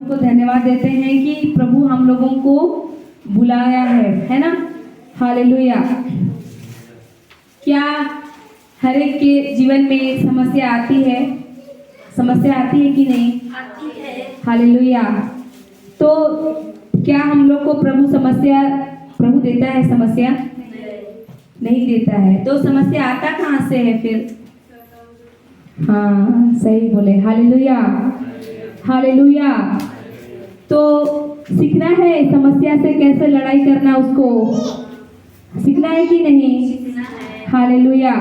को धन्यवाद देते हैं कि प्रभु हम लोगों को बुलाया है ना। हालेलुया। क्या हर एक के जीवन में समस्या आती है? समस्या आती है कि नहीं? आती है। हालेलुया। तो क्या हम लोग को प्रभु देता है समस्या? नहीं देता है। तो समस्या आता कहाँ से है फिर? हाँ, सही बोले। Hallelujah, hallelujah. तो सीखना है समस्या से कैसे लड़ाई करना, उसको सीखना है कि नहीं? हालेलुया,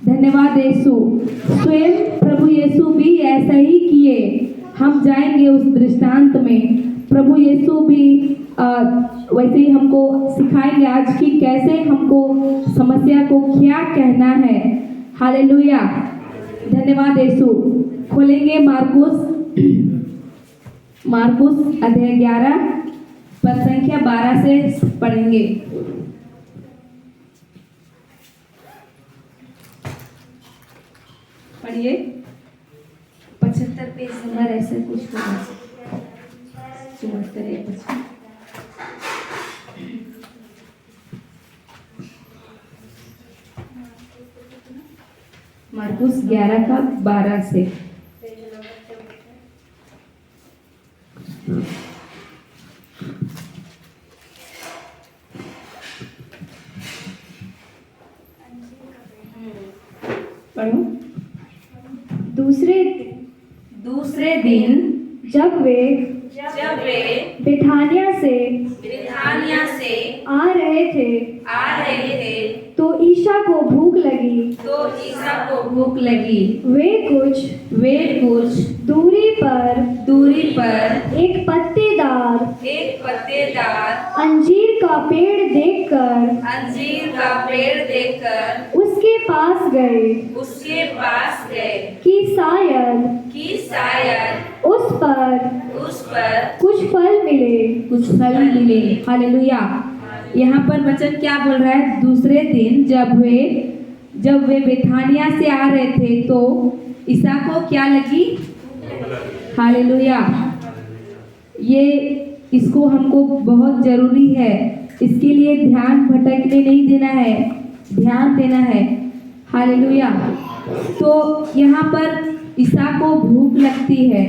धन्यवाद यीशु। स्वयं प्रभु यीशु भी ऐसा ही किए। हम जाएंगे उस दृष्टांत में। प्रभु यीशु भी वैसे ही हमको सिखाएंगे आज की कैसे हमको समस्या को क्या कहना है। हालेलुया, धन्यवाद यीशु। खोलेंगे मार्कुस अध्याय 11 पद संख्या 12 से पढ़ेंगे। पढ़िए। 75 पेज नंबर ऐसे कुछ होगा। 74 या 55। मार्कुस 11 का 12 से। पढ़ो। दूसरे दिन जब वे बेथानिया से आ रहे थे तो ईशा को भूख लगी। वे कुछ दूरी पर एक पत्तेदार अंजीर का पेड़ देखकर उसके पास गए कि शायद उस पर कुछ फल मिले। हालेलुया। यहाँ पर वचन क्या बोल रहा है? दूसरे दिन जब वे बेथानिया से आ रहे थे तो ईसा को क्या लगी? हालेलुया। ये इसको हमको बहुत जरूरी है। इसके लिए ध्यान भटकने नहीं देना है, ध्यान देना है। हालेलुया। तो यहाँ पर ईसा को भूख लगती है।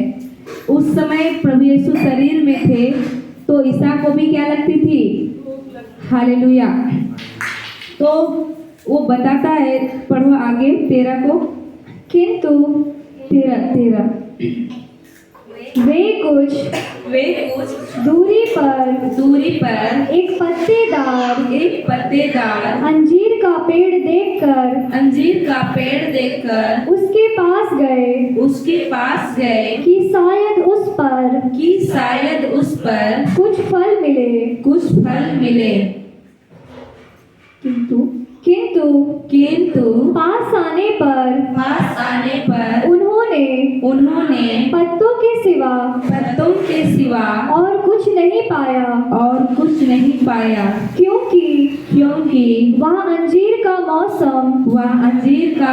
उस समय प्रभु यीशु शरीर में थे तो ईसा को भी क्या लगती थी? हालेलुया। तो वो बताता है, पढ़ो आगे 13 को। किंतु 13 वे कुछ दूरी पर एक पत्तेदार अंजीर का पेड़ देखकर उसके पास गए कि शायद उस पर कुछ फल मिले। किंतु पास आने पर उन्होंने पत्तों के सिवा और कुछ नहीं पाया क्योंकि वह अंजीर का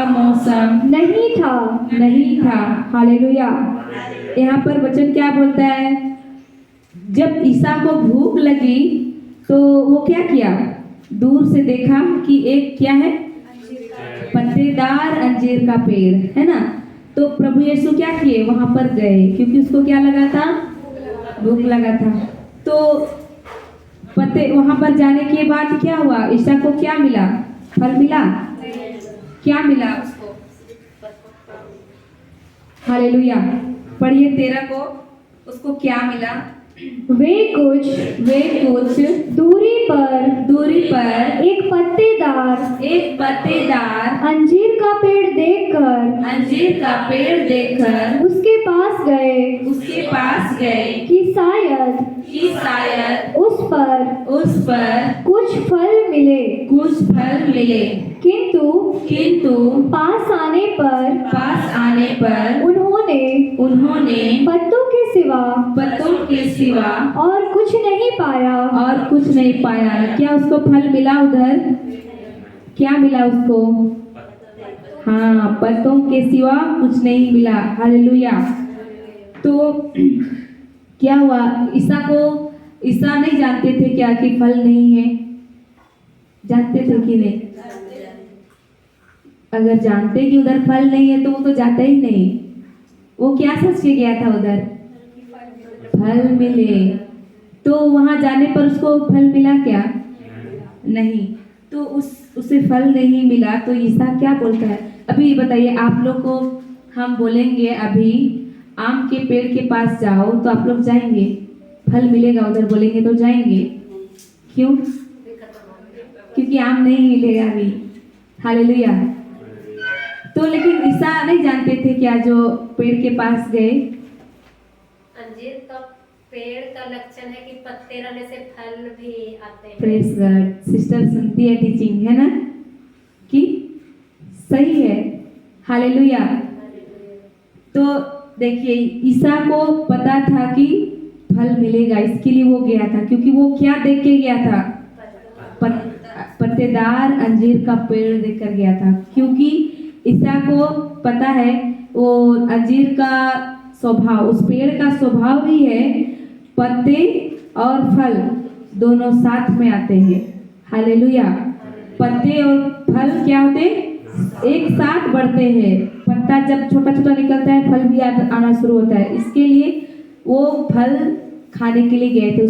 मौसम नहीं था। हालेलुया। यहाँ पर वचन क्या बोलता है? जब ईसा को भूख लगी तो वो क्या किया? दूर से देखा कि एक क्या है? पत्तेदार अंजीर का पेड़ है ना। तो प्रभु यीशु क्या किए? वहां पर गए क्योंकि उसको क्या लगा था? भूख लगा था। तो वहां पर जाने के बाद क्या हुआ? ईसा को क्या मिला? फल मिला? क्या मिला उसको? हालेलुया। पढ़िए 13 को। उसको क्या मिला? वे कुछ दूरी पर एक पत्तेदार अंजीर का पेड़ देखकर उसके पास गए कि शायद उस पर कुछ फल मिले। किंतु पास आने पर उन्होंने पत्तों के सिवा और कुछ नहीं पाया। क्या उसको फल मिला? उधर क्या मिला उसको? हाँ, पत्तों के सिवा कुछ नहीं मिला। हालेलुया। तो क्या हुआ? ईसा नहीं जानते थे क्या कि फल नहीं है? जानते थे कि नहीं? अगर जानते कि उधर फल नहीं है तो वो तो जाता ही नहीं। वो क्या सोच के गया था उधर? फल मिले। तो वहां जाने पर उसको फल मिला क्या? नहीं। तो उसे फल नहीं मिला तो ईसा क्या बोलता है? अभी बताइए आप लोग को, हम बोलेंगे अभी आम के पेड़ के पास जाओ तो आप लोग जाएंगे? फल मिलेगा उधर बोलेंगे तो जाएंगे? क्यों? क्योंकि आम नहीं मिलेगा अभी। हालेलुया। तो लेकिन ईसा नहीं जानते थे क्या जो पेड़ के पास गए? अंजीर का पेड़ का लक्षण है कि पत्ते रहने से फल भी आते हैं। Press God. सिस्टर सुनती है टीचिंग, है ना? कि सही है। हालेलुया। तो देखिए ईसा को पता था कि फल मिलेगा, इसके लिए वो गया था। क्योंकि वो क्या देख के गया था? पत्तेदार अंजीर का पेड़ देखकर गया था। क्योंकि ईसा को पता है वो अंजीर का स्वभाव, उस पेड़ का स्वभाव ही है पत्ते और फल दोनों साथ में आते हैं। हालेलुया। पत्ते और फल क्या होते हैं? एक साथ बढ़ते हैं। पत्ता जब छोटा छोटा निकलता है फल भी आना शुरू होता है। इसके लिए वो फल खाने के लिए गए थे।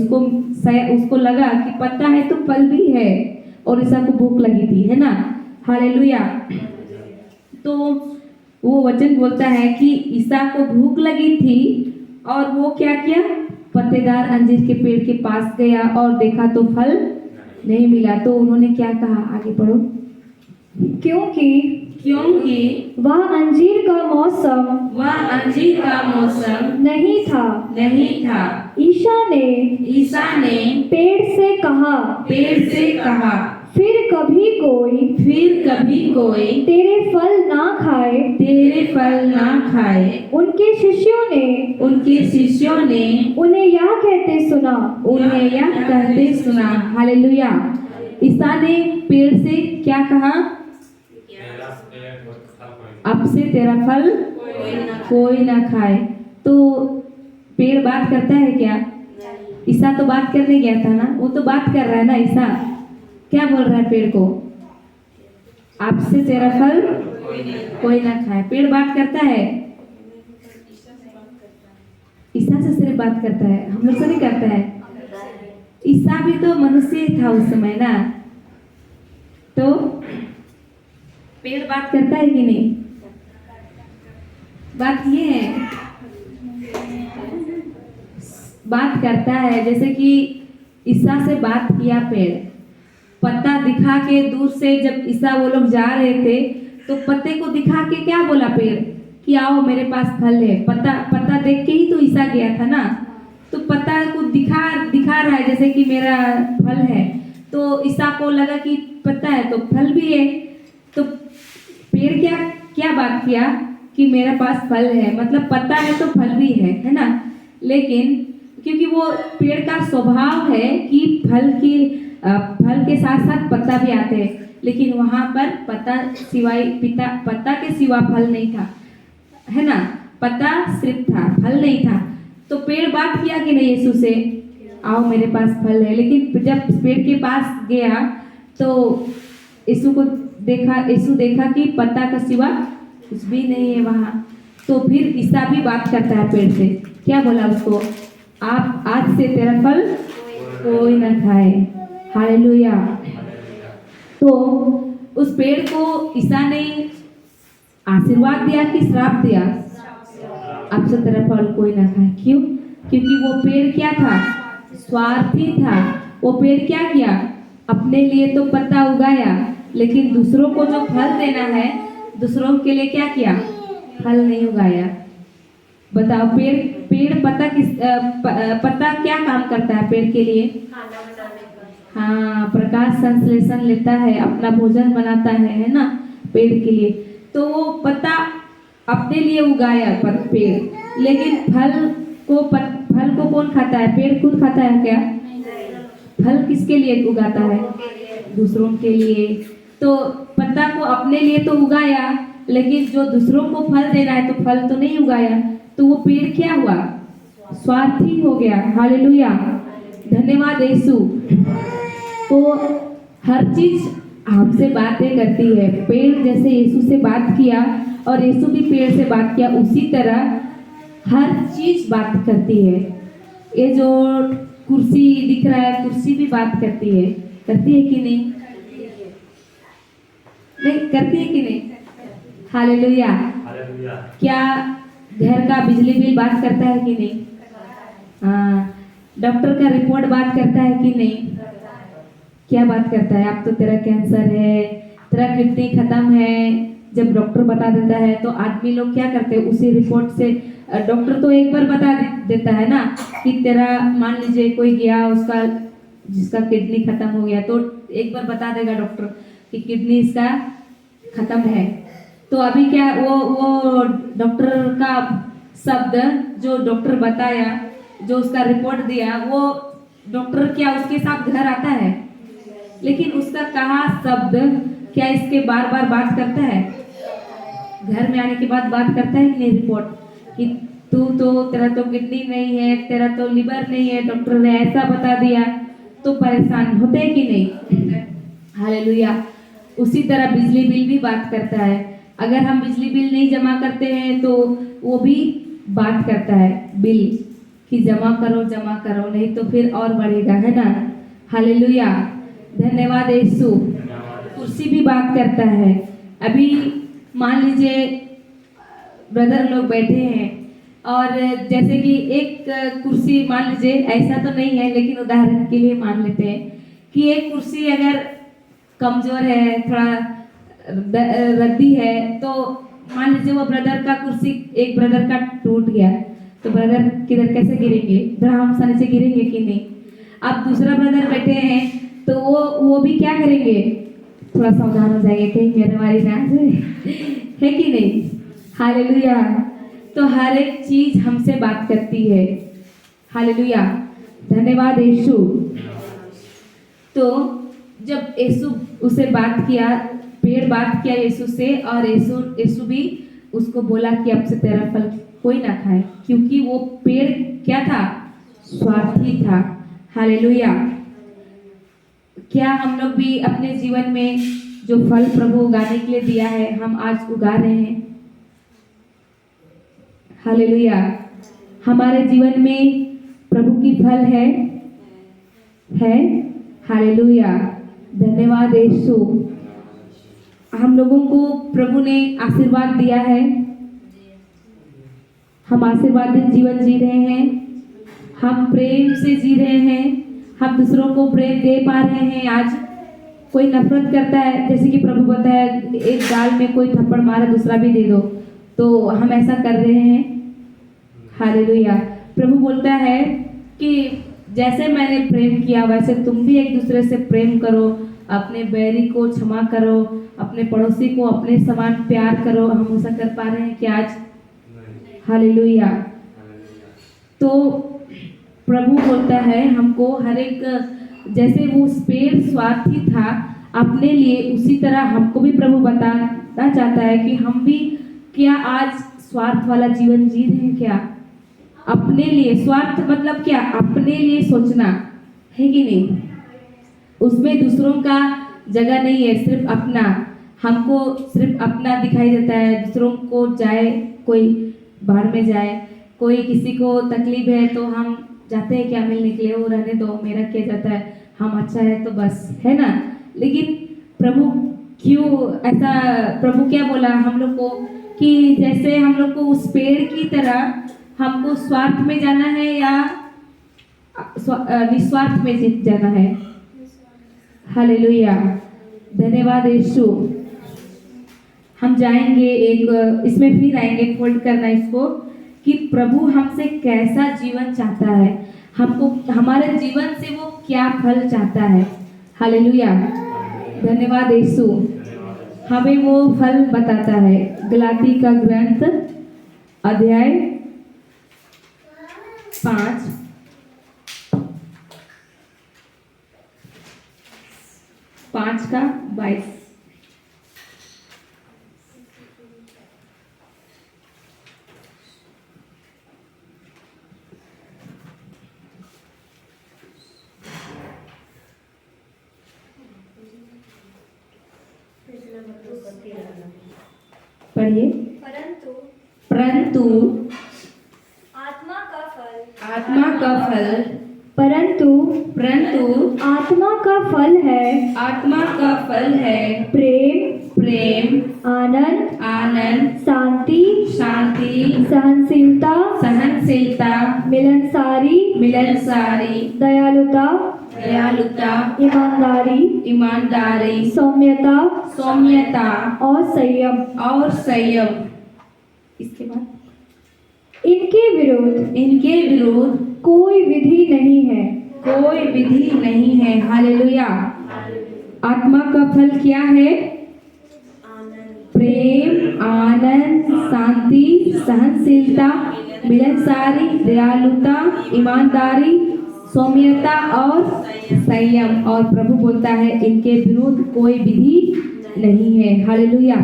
उसको लगा कि पत्ता है तो फल भी है, और ईसा को भूख लगी थी, है ना? हालेलुया। तो वो वचन बोलता है कि ईसा को भूख लगी थी और वो क्या किया? पत्तेदार अंजीर के पेड़ के पास गया और देखा तो फल नहीं मिला। तो उन्होंने क्या कहा? आगे पढ़ो। क्योंकि वह अंजीर का मौसम नहीं था। ईसा ने पेड़ से कहा, फिर कभी कोई तेरे फल ना खाए। उनके शिष्यों ने उन्हें यह कहते सुना। हालेलुया। ईसा ने पेड़ से क्या कहा? अब से तेरा फल कोई ना खाए। तो पेड़ बात करता है क्या? ईसा तो बात करने गया था ना, वो तो बात कर रहा है ना। ईसा क्या बोल रहा है पेड़ को? अब से तेरा फल कोई ना खाए। पेड़ बात करता है? ईसा से सिर्फ बात करता है, हम लोग से नहीं करता है। ईसा भी तो मनुष्य ही था उस समय ना। तो पेड़ बात करता है कि नहीं? बात ये है, बात करता है। जैसे कि ईसा से बात किया पेड़, पत्ता दिखा के दूर से जब ईसा वो लोग जा रहे थे तो पत्ते को दिखा के क्या बोला पेड़? कि आओ मेरे पास फल है। पत्ता देख के ही तो ईसा गया था ना। तो पत्ता को दिखा रहा है जैसे कि मेरा फल है। तो ईसा को लगा कि पत्ता है तो फल भी है। तो पेड़ क्या बात किया कि मेरे पास फल है, मतलब पत्ता है तो फल भी है ना? लेकिन क्योंकि वो पेड़ का स्वभाव है कि फल के साथ साथ पत्ता भी आते हैं, लेकिन वहां पर पत्ता के सिवा फल नहीं था, है ना? पत्ता सिर्फ था, फल नहीं था। तो पेड़ बात किया कि नहीं यीशु से, आओ मेरे पास फल है। लेकिन जब पेड़ के पास गया तो यीशु देखा कि पत्ता का सिवा कुछ भी नहीं है वहां। तो फिर ईसा भी बात करता है पेड़ से। क्या बोला उसको? आप आज से तेरा फल कोई ना खाए। हालेलुया। तो उस पेड़ को ईसा ने आशीर्वाद दिया कि श्राप दिया? अब से तेरा फल कोई ना खाए। क्यों? क्योंकि वो पेड़ क्या था? स्वार्थी था। वो पेड़ क्या किया? अपने लिए तो पत्ता उगाया, लेकिन दूसरों को जो फल देना है, दूसरों के लिए क्या किया? फल नहीं उगाया। बताओ, पेड़ पत्ता क्या काम करता है पेड़ के लिए? खाना बनाने का। हाँ, प्रकाश संश्लेषण लेता है, अपना भोजन बनाता है ना, पेड़ के लिए। तो वो पत्ता अपने लिए उगाया पेड़, लेकिन फल को कौन खाता है? पेड़ खुद खाता है क्या? फल किसके लिए उगाता है? दूसरों के लिए। तो पत्ता को अपने लिए तो उगाया, लेकिन जो दूसरों को फल देना है तो फल तो नहीं उगाया। तो वो पेड़ क्या हुआ? स्वार्थी हो गया। हालेलुया, धन्यवाद यीशु। तो हर चीज हमसे बातें करती है। पेड़ जैसे यीशु से बात किया और यीशु भी पेड़ से बात किया, उसी तरह हर चीज बात करती है। ये जो कुर्सी दिख रहा है, कुर्सी भी बात करती है कि नहीं? नहीं करती है कि नहीं? हालेलुया। क्या घर का बिजली बिल बात करता है कि नहीं? हाँ। डॉक्टर का रिपोर्ट बात करता है कि नहीं? क्या बात करता है? अब तो तेरा कैंसर है, तेरा किडनी खत्म है। जब डॉक्टर बता देता है तो आदमी लोग क्या करते हैं, उसी रिपोर्ट से डॉक्टर तो एक बार बता देता है ना कि तेरा, मान लीजिए कोई गया उसका जिसका किडनी खत्म हो गया, तो एक बार बता देगा डॉक्टर कि किडनी इसका खत्म है। तो अभी क्या वो डॉक्टर का शब्द जो डॉक्टर बताया, जो उसका रिपोर्ट दिया, वो डॉक्टर क्या उसके साथ घर आता है, लेकिन उसका कहा शब्द क्या इसके बार बार बात करता है? घर में आने के बाद बात करता है कि नहीं रिपोर्ट, कि तू तो, तेरा तो किडनी नहीं है, तेरा तो लिवर नहीं है, डॉक्टर ने ऐसा बता दिया। तो परेशान होते हैं कि नहीं? हालेलुया। उसी तरह बिजली बिल भी बात करता है। अगर हम बिजली बिल नहीं जमा करते हैं तो वो भी बात करता है बिल, कि जमा करो नहीं तो फिर और बढ़ेगा, है ना? हालेलुया, धन्यवाद यीशु। कुर्सी भी बात करता है। अभी मान लीजिए ब्रदर लोग बैठे हैं और जैसे कि एक कुर्सी, मान लीजिए, ऐसा तो नहीं है लेकिन उदाहरण के लिए मान लेते हैं कि एक कुर्सी अगर कमजोर है, थोड़ा रद्दी है, तो मान लीजिए वो ब्रदर का कुर्सी, एक ब्रदर का टूट गया, तो ब्रदर किधर कैसे गिरेंगे? धड़ाम से नीचे गिरेंगे कि नहीं? अब दूसरा ब्रदर बैठे हैं तो वो भी क्या करेंगे? थोड़ा सावधान हो जाएंगे, कहीं मेरे वाली ना आ जाए, है कि नहीं? हालेलुया। तो हर एक चीज हमसे बात करती है। हालेलुया, धन्यवाद यीशु। तो जब यीशु उसे बात किया, पेड़ बात किया यीशु से, और यीशु भी उसको बोला कि अब से तेरा फल कोई ना खाए, क्योंकि वो पेड़ क्या था? स्वार्थी था। हालेलुया। क्या हम लोग भी अपने जीवन में जो फल प्रभु उगाने के लिए दिया है, हम आज उगा रहे हैं? हालेलुया। हमारे जीवन में प्रभु की फल है। हालेलुया, धन्यवाद यीशु। हम लोगों को प्रभु ने आशीर्वाद दिया है। हम आशीर्वादित जीवन जी रहे हैं, हम प्रेम से जी रहे हैं, हम दूसरों को प्रेम दे पा रहे हैं। आज कोई नफरत करता है, जैसे कि प्रभु बताया, एक गाल में कोई थप्पड़ मारा दूसरा भी दे दो, तो हम ऐसा कर रहे हैं? हालेलुया। प्रभु बोलता है कि जैसे मैंने प्रेम किया वैसे तुम भी एक दूसरे से प्रेम करो, अपने बैरी को क्षमा करो, अपने पड़ोसी को अपने समान प्यार करो। हम ऐसा कर पा रहे हैं कि आज? हालेलुया। तो प्रभु बोलता है हमको, हर एक, जैसे वो पेड़ स्वार्थी था अपने लिए, उसी तरह हमको भी प्रभु बताना चाहता है कि हम भी क्या आज स्वार्थ वाला जीवन जी रहे हैं क्या? अपने लिए स्वार्थ मतलब क्या? अपने लिए सोचना, है कि नहीं? उसमें दूसरों का जगह नहीं है, सिर्फ अपना। हमको सिर्फ अपना दिखाई देता है। दूसरों को जाए, कोई बाहर में जाए, कोई किसी को तकलीफ है तो हम जाते हैं क्या मिलने के लिए, वो रहने दो, मेरा क्या जाता है, हम अच्छा है तो बस, है ना? लेकिन प्रभु क्यों ऐसा, प्रभु क्या बोला हम लोग को कि जैसे हम लोग को उस पेड़ की तरह हमको स्वार्थ में जाना है या निस्वार्थ में जाना है? हालेलुया, धन्यवाद यीशु। हम जाएंगे एक, इसमें फिर आएंगे, फोल्ड करना इसको, कि प्रभु हमसे कैसा जीवन चाहता है, हमको हमारे जीवन से वो क्या फल चाहता है। हालेलुया, धन्यवाद यीशु। हमें वो फल बताता है। गलाती का ग्रंथ अध्याय 5:22। पढ़िए। परंतु परंतु आत्मा का फल आत्मा का फल परंतु परंतु आत्मा का फल है आत्मा का फल है प्रेम, प्रेम, आनंद, आनंद, शांति, शांति, सहनशीलता, सहनशीलता, मिलनसारी, मिलनसारी, दयालुता, दयालुता, ईमानदारी, ईमानदारी, सौम्यता सौम्यता और संयम। और संयम। इसके बाद इनके विरुद्ध कोई विधि नहीं है। कोई विधि नहीं है। हालेलुया। आत्मा का फल क्या है? प्रेम, आनंद, शांति, सहनशीलता, मिलनसारी, दयालुता, ईमानदारी, सौम्यता और संयम। और प्रभु बोलता है इनके विरुद्ध कोई विधि नहीं है। हालेलुया।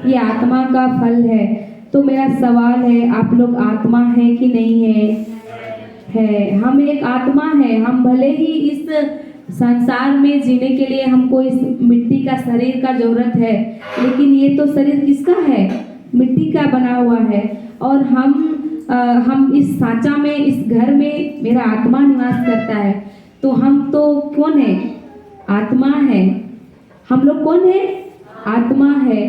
ये आत्मा का फल है। तो मेरा सवाल है, आप लोग आत्मा है कि नहीं है? हम एक आत्मा है। हम भले ही इस संसार में जीने के लिए हमको इस मिट्टी का शरीर का जरूरत है, लेकिन ये तो शरीर किसका है? मिट्टी का बना हुआ है। और हम इस सांचा में, इस घर में मेरा आत्मा निवास करता है। तो हम तो कौन है? आत्मा है। हम लोग कौन है? आत्मा है।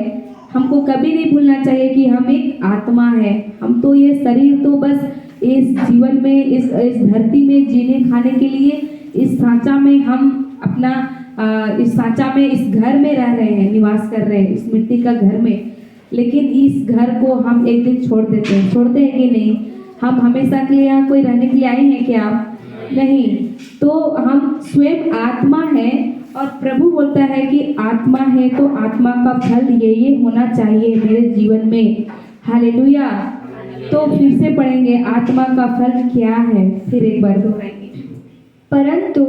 हमको कभी नहीं भूलना चाहिए कि हम एक आत्मा है। हम तो ये शरीर तो बस इस जीवन में, इस धरती में जीने खाने के लिए इस सांचा में हम अपना इस सांचा में, इस घर में रह रहे हैं, निवास कर रहे हैं, इस मिट्टी का घर में। लेकिन इस घर को हम एक दिन छोड़ देते हैं। छोड़ते हैं कि नहीं? हम हमेशा के लिए यहाँ कोई रहने के लिए आए हैं क्या? नहीं। तो हम स्वयं आत्मा है। और प्रभु बोलता है कि आत्मा है तो आत्मा का फल ये होना चाहिए मेरे जीवन में। हालेलुया। तो फिर से पढ़ेंगे आत्मा का फल क्या है, फिर एक बार दोहराएंगे। परंतु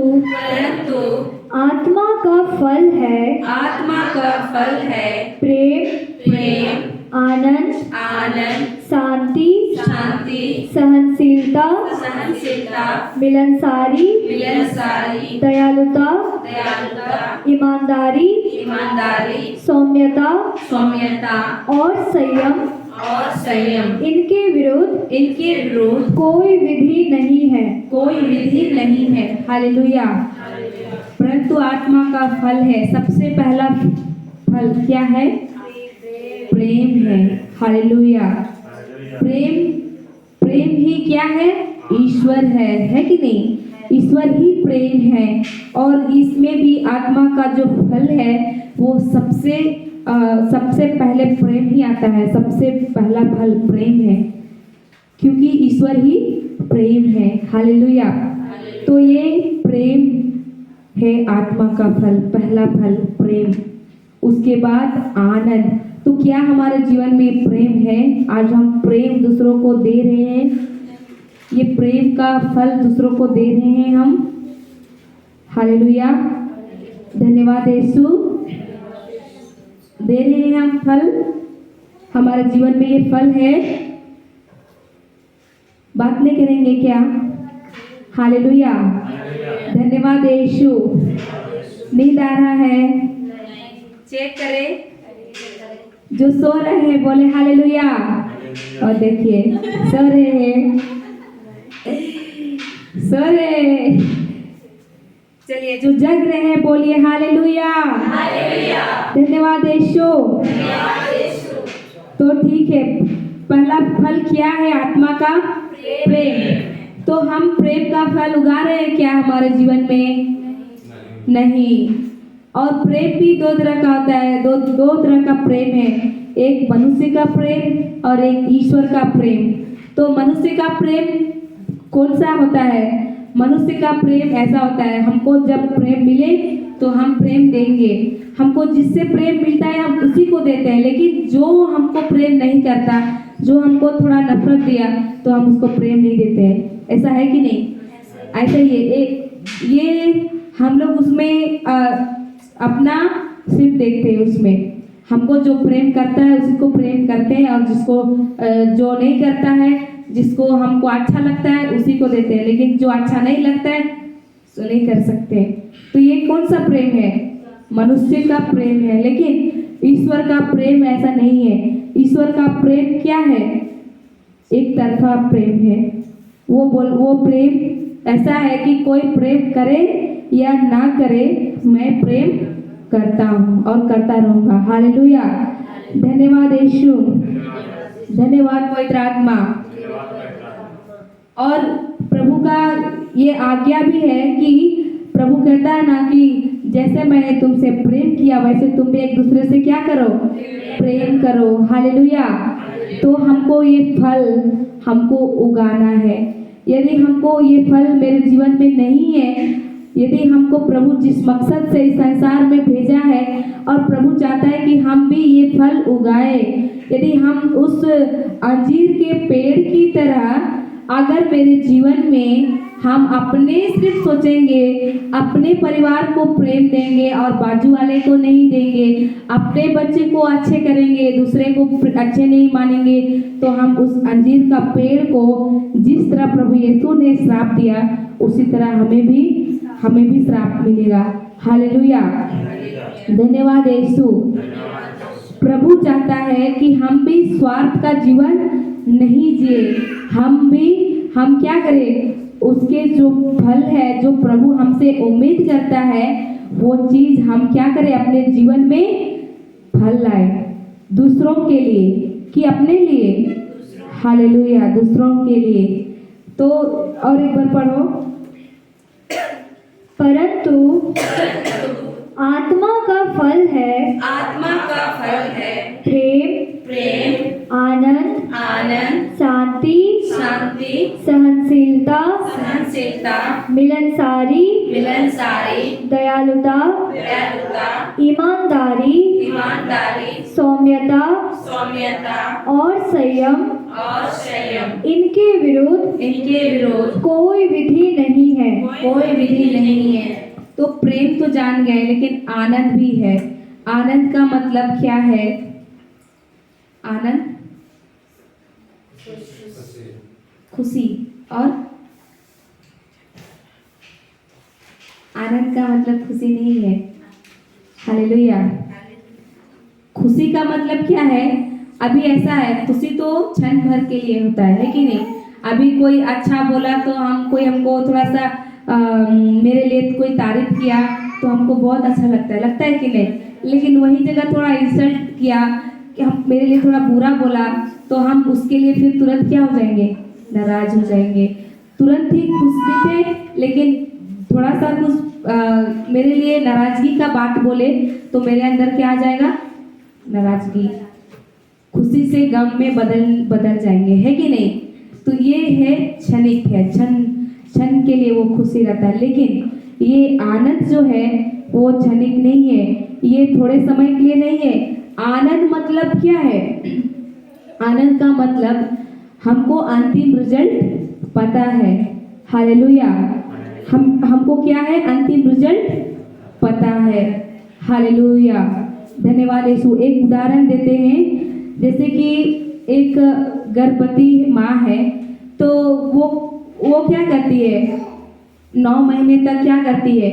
आत्मा का फल है आत्मा का फल है प्रेम, प्रेम, आनंद, आनंद, शांति, शांति, सहनशीलता, सहनशीलता, मिलनसारी, मिलनसारी, दयालुता, दयालुता, ईमानदारी, ईमानदारी, सौम्यता सौम्यता और संयम। इनके विरुद्ध कोई विधि नहीं है। कोई विधि नहीं है। हालेलुया। परंतु आत्मा का फल है, सबसे पहला फल क्या है? प्रेम है। हालेलुया। प्रेम ही क्या है? ईश्वर है कि नहीं? ईश्वर ही प्रेम है। और इसमें भी आत्मा का जो फल है वो सबसे पहले प्रेम ही आता है। सबसे पहला फल प्रेम है, क्योंकि ईश्वर ही प्रेम है। हालेलुया। तो ये प्रेम है आत्मा का फल, पहला फल प्रेम। उसके बाद आनंद। तो क्या हमारे जीवन में प्रेम है? आज हम प्रेम दूसरों को दे रहे हैं। ये प्रेम का फल दूसरों को दे रहे हैं हम। हालेलुया। धन्यवाद यीशु। दे रहे हैं हम फल। हमारे जीवन में ये फल है। बात नहीं करेंगे क्या? हालेलुया। धन्यवाद यीशु। नींद आ रहा है? चेक करें। जो सो रहे हैं बोले हालेलुया। और देखिए सो रहे हैं, सो रहे। चलिए जो जग रहे हैं बोलिए हालेलुया। धन्यवाद यीशु। तो ठीक है, पहला फल क्या है आत्मा का? प्रेम। तो हम प्रेम का फल उगा रहे हैं क्या हमारे जीवन में? नहीं। और प्रेम भी दो तरह का होता है। दो तरह का प्रेम है। एक मनुष्य का प्रेम और एक ईश्वर का प्रेम। तो मनुष्य का प्रेम कौन सा होता है? मनुष्य का प्रेम ऐसा होता है, हमको जब प्रेम मिले तो हम प्रेम देंगे। हमको जिससे प्रेम मिलता है हम उसी को देते हैं। लेकिन जो हमको प्रेम नहीं करता, जो हमको थोड़ा नफरत दिया, तो हम उसको प्रेम नहीं देते हैं। ऐसा है कि नहीं? ऐसा ये हम लोग उसमें अपना सिर्फ देखते हैं। उसमें हमको जो प्रेम करता है उसी को प्रेम करते हैं, और जिसको जो नहीं करता है, जिसको हमको अच्छा लगता है उसी को देते हैं। लेकिन जो अच्छा नहीं लगता है तो नहीं कर सकते। तो ये कौन सा प्रेम है? मनुष्य का प्रेम है। लेकिन ईश्वर का प्रेम ऐसा नहीं है। ईश्वर का प्रेम क्या है? एक तरफा प्रेम है। वो प्रेम ऐसा है कि कोई प्रेम करे या ना करे, मैं प्रेम करता हूँ और करता रहूंगा। हालेलुया। धन्यवाद यीशु, धन्यवाद पवित्र आत्मा। और प्रभु का ये आज्ञा भी है कि प्रभु कहता है ना कि जैसे मैंने तुमसे प्रेम किया वैसे तुम भी एक दूसरे से क्या करो? प्रेम करो। हालेलुया। तो हमको ये फल हमको उगाना है। यदि हमको ये फल मेरे जीवन में नहीं है, यदि हमको प्रभु जिस मकसद से इस संसार में भेजा है और प्रभु चाहता है कि हम भी ये फल उगाए, यदि हम उस अंजीर के पेड़ की तरह अगर मेरे जीवन में हम अपने सिर्फ सोचेंगे, अपने परिवार को प्रेम देंगे और बाजू वाले को नहीं देंगे, अपने बच्चे को अच्छे करेंगे, दूसरे को अच्छे नहीं मानेंगे, तो हम उस अंजीर का पेड़ को जिस तरह प्रभु यीशु ने श्राप दिया उसी तरह हमें भी श्राप मिलेगा। हालेलुया। धन्यवाद यीशु। प्रभु चाहता है कि हम भी स्वार्थ का जीवन नहीं जिए, हम क्या करें? उसके जो फल है, जो प्रभु हमसे उम्मीद करता है, वो चीज हम क्या करें? अपने जीवन में फल लाए, दूसरों के लिए कि अपने लिए। हालेलुया। दूसरों के लिए। तो और एक बार पढ़ो। परंतु आत्मा का फल है प्रेम, आनंद, शांति, सहनशीलता, मिलनसारी, दयालुता, ईमानदारी, सौम्यता और संयम। इनके विरुद्ध कोई विधि नहीं है। तो प्रेम तो जान गए, लेकिन आनंद भी है। आनंद का मतलब क्या है? आनंद खुशी, और आनंद का मतलब खुशी नहीं है। हालेलुया। खुशी का मतलब क्या है? अभी ऐसा है, खुशी तो क्षण भर के लिए होता है कि नहीं? अभी कोई अच्छा बोला तो हमको थोड़ा सा मेरे लिए कोई तारीफ किया तो हमको बहुत अच्छा लगता है कि नहीं? लेकिन वही जगह थोड़ा इंसल्ट किया कि हम मेरे लिए थोड़ा बुरा बोला तो हम उसके लिए फिर तुरंत क्या हो जाएंगे? नाराज हो जाएंगे। तुरंत ही खुश भी थे, लेकिन थोड़ा सा कुछ मेरे लिए नाराजगी का बात बोले तो मेरे अंदर क्या आ जाएगा? नाराजगी। खुशी से गम में बदल जाएंगे, है कि नहीं? तो ये है क्षणिक है, क्षण के लिए वो खुशी रहता है। लेकिन ये आनंद जो है वो क्षणिक नहीं है, ये थोड़े समय के लिए नहीं है। आनंद मतलब क्या है? आनंद का मतलब हमको अंतिम रिजल्ट पता है। हालेलुया। हमको क्या है? अंतिम रिजल्ट पता है। हालेलुया। धन्यवाद यीशु। एक उदाहरण देते हैं, जैसे कि एक गर्भवती माँ है, तो वो क्या करती है? 9 महीने तक क्या करती है?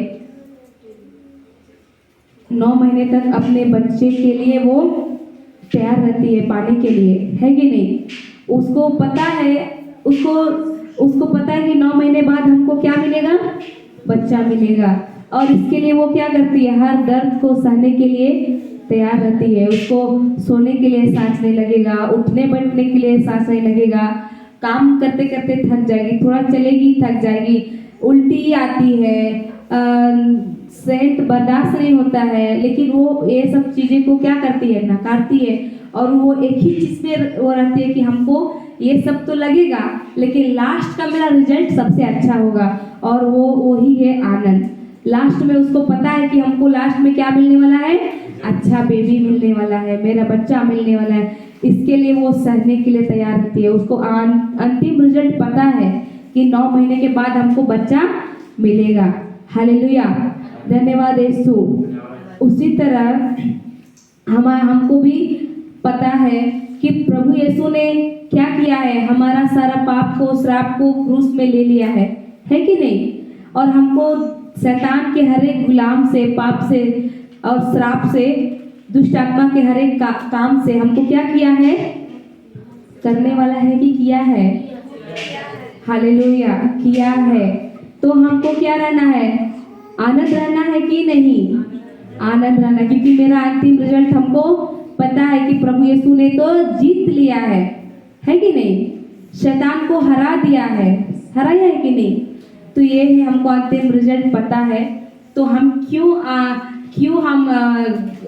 9 महीने तक अपने बच्चे के लिए वो तैयार रहती है पाने के लिए, है कि नहीं? उसको पता है कि 9 महीने बाद हमको क्या मिलेगा? बच्चा मिलेगा। और इसके लिए वो क्या करती है? हर दर्द को सहने के लिए तैयार रहती है। उसको सोने के लिए सांस नहीं लगेगा, उठने बैठने के लिए सांस नहीं लगेगा, काम करते करते थक जाएगी, थोड़ा चलेगी थक जाएगी, उल्टी आती है, सेंट बर्दाश्त नहीं होता है, लेकिन वो ये सब चीज़ें को क्या करती है? नकारती है। और वो एक ही चीज़ में वो रहती है कि हमको ये सब तो लगेगा, लेकिन लास्ट का मेरा रिजल्ट सबसे अच्छा होगा, और वो वही है आनंद। लास्ट में उसको पता है कि हमको लास्ट में क्या मिलने वाला है? अच्छा बेबी मिलने वाला है, मेरा बच्चा मिलने वाला है। इसके लिए वो सहने के लिए तैयार रहती है। उसको अंतिम रिजल्ट पता है कि 9 महीने के बाद हमको बच्चा मिलेगा। हालेलुया। धन्यवाद यीशु। उसी तरह हमको भी पता है कि प्रभु यीशु ने क्या किया है? हमारा सारा पाप को, श्राप को क्रूस में ले लिया है कि नहीं? और हमको शैतान के हर एक गुलाम से, पाप से और श्राप से दुष्ट आत्मा के हर एक काम से हमको क्या किया है, करने वाला है कि किया है, हालेलुया, किया है। तो हमको क्या रहना है, आनंद रहना है कि नहीं, आनंद रहना, क्योंकि मेरा अंतिम रिजल्ट हमको पता है कि प्रभु यीशु ने तो जीत लिया है कि नहीं, शैतान को हरा दिया है, हराया है कि नहीं। तो ये है हमको अंतिम रिजल्ट पता है। तो हम क्यों हम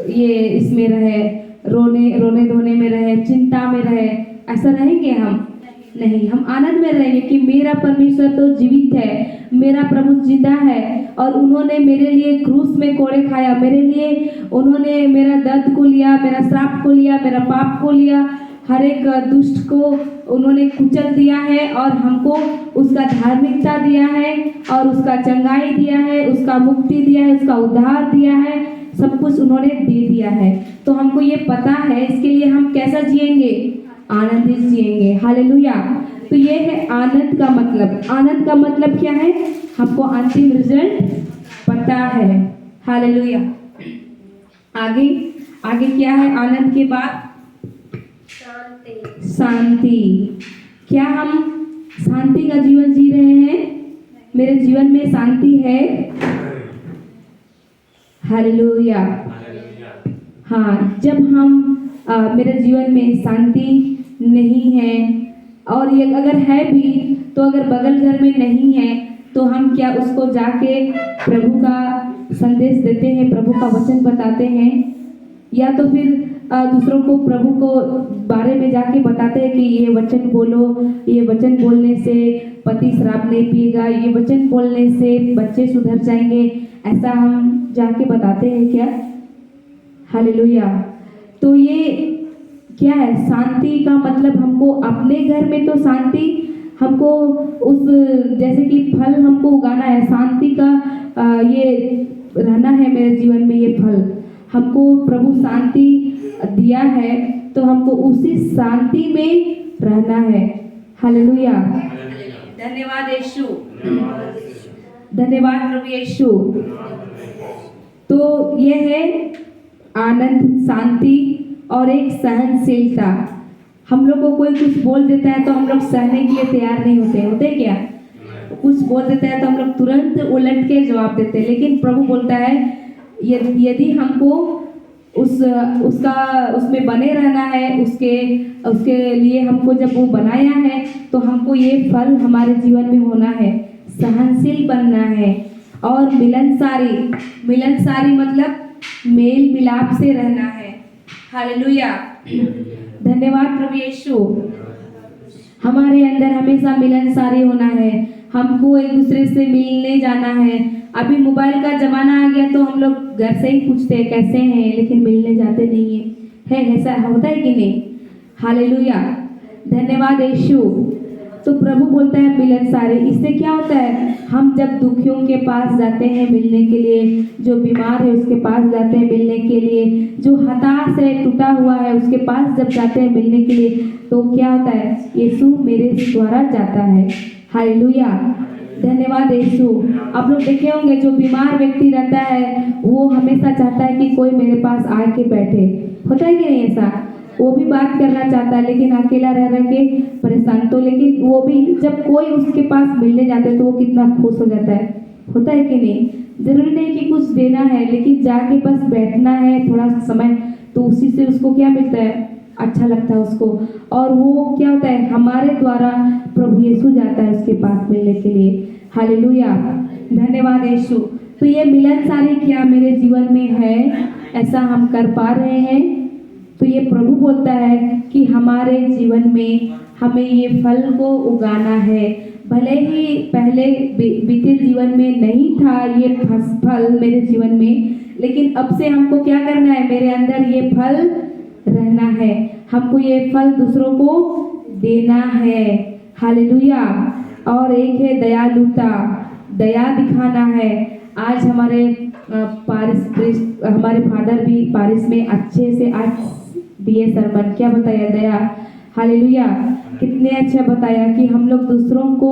ये इसमें रहे, रोने धोने में रहे, चिंता में रहे, ऐसा रहेंगे हम नहीं, हम आनंद में रहेंगे कि मेरा परमेश्वर तो जीवित है, मेरा प्रभु जिंदा है और उन्होंने मेरे लिए क्रूस में कोड़े खाया, मेरे लिए उन्होंने मेरा दर्द को लिया, मेरा श्राप को लिया, मेरा पाप को लिया, हर एक दुष्ट को उन्होंने कुचल दिया है और हमको उसका धार्मिकता दिया है और उसका चंगाई दिया है, उसका मुक्ति दिया है, उसका उद्धार दिया है, सब कुछ उन्होंने दे दिया है। तो हमको ये पता है, इसके लिए हम कैसा जिएंगे, आनंदित जिएंगे, हालेलुया। तो ये है आनंद का मतलब। आनंद का मतलब क्या है, हमको अंतिम रिजल्ट पता है, हालेलुया। आगे क्या है आनंद के बाद, शांति। क्या हम शांति का जीवन जी रहे हैं, मेरे जीवन में शांति है, हालेलुया। हाँ, जब हम मेरे जीवन में शांति नहीं है और ये अगर है भी तो अगर बगल घर में नहीं है तो हम क्या उसको जाके प्रभु का संदेश देते हैं, प्रभु का वचन बताते हैं, या तो फिर दूसरों को प्रभु को बारे में जाके बताते हैं कि ये वचन बोलो, ये वचन बोलने से पति शराब नहीं पिएगा, ये वचन बोलने से बच्चे सुधर जाएंगे, ऐसा हम जाके बताते हैं क्या, हालेलुया। तो ये क्या है, शांति का मतलब हमको अपने घर में तो शांति, हमको उस जैसे कि फल हमको उगाना है, शांति का ये रहना है मेरे जीवन में, ये फल हमको प्रभु शांति दिया है तो हमको उसी शांति में रहना है, हालेलुया। धन्यवाद यीशु, धन्यवाद प्रभु यीशु। तो ये है आनंद, शांति और एक सहनशीलता। हम लोग को कोई कुछ बोल देता है तो हम लोग सहने के लिए तैयार नहीं होते क्या, कुछ बोल देता है तो हम लोग तुरंत उलट के जवाब देते हैं, लेकिन प्रभु बोलता है यदि हमको उसमें बने रहना है, उसके लिए हमको जब वो बनाया है तो हमको ये फल हमारे जीवन में होना है, सहनशील बनना है और मिलनसारी मतलब मेल मिलाप से रहना है, हालेलुया। धन्यवाद प्रभु यीशु। हमारे अंदर हमेशा मिलनसारी होना है, हमको एक दूसरे से मिलने जाना है। अभी मोबाइल का जमाना आ गया तो हम लोग घर से ही पूछते हैं कैसे हैं, लेकिन मिलने जाते नहीं है ऐसा होता है कि नहीं, हालेलुया। धन्यवाद यीशु। तो प्रभु बोलता है मिलनसारी। इससे क्या होता है, हम जब दुखियों के पास जाते हैं मिलने के लिए, जो बीमार है उसके पास जाते हैं मिलने के लिए, जो हताश है, टूटा हुआ है, उसके पास जब जाते हैं मिलने के लिए, तो क्या होता है, यीशु मेरे द्वारा जाता है, हालेलुया। धन्यवाद यीशु। आप लोग देखे होंगे जो बीमार व्यक्ति रहता है वो हमेशा चाहता है कि कोई मेरे पास आके बैठे, होता है कि नहीं ऐसा, वो भी बात करना चाहता है लेकिन अकेला रह के परेशान, तो लेकिन वो भी जब कोई उसके पास मिलने जाता है तो वो कितना खुश हो जाता है, होता है कि नहीं। जरूरी नहीं कि कुछ देना है, लेकिन जाके बस बैठना है थोड़ा समय, तो उसी से उसको क्या मिलता है, अच्छा लगता है उसको। और वो क्या होता है, हमारे द्वारा प्रभु यीशु जाता है उसके पास मिलने के लिए, हालेलुया। धन्यवाद यीशु। तो ये मिलनसारी क्या मेरे जीवन में है, ऐसा हम कर पा रहे हैं। तो ये प्रभु बोलता है कि हमारे जीवन में हमें ये फल को उगाना है। भले ही पहले बीते जीवन में नहीं था ये फल मेरे जीवन में, लेकिन अब से हमको क्या करना है, मेरे अंदर ये फल रहना है, हमको ये फल दूसरों को देना है, हालेलुया। और एक है दयालुता, दया दिखाना है। आज हमारे हमारे फादर भी पारिस में अच्छे से आज दिए सरमन, क्या बताया, दया, हालेलुया। कितने अच्छा बताया कि हम लोग दूसरों को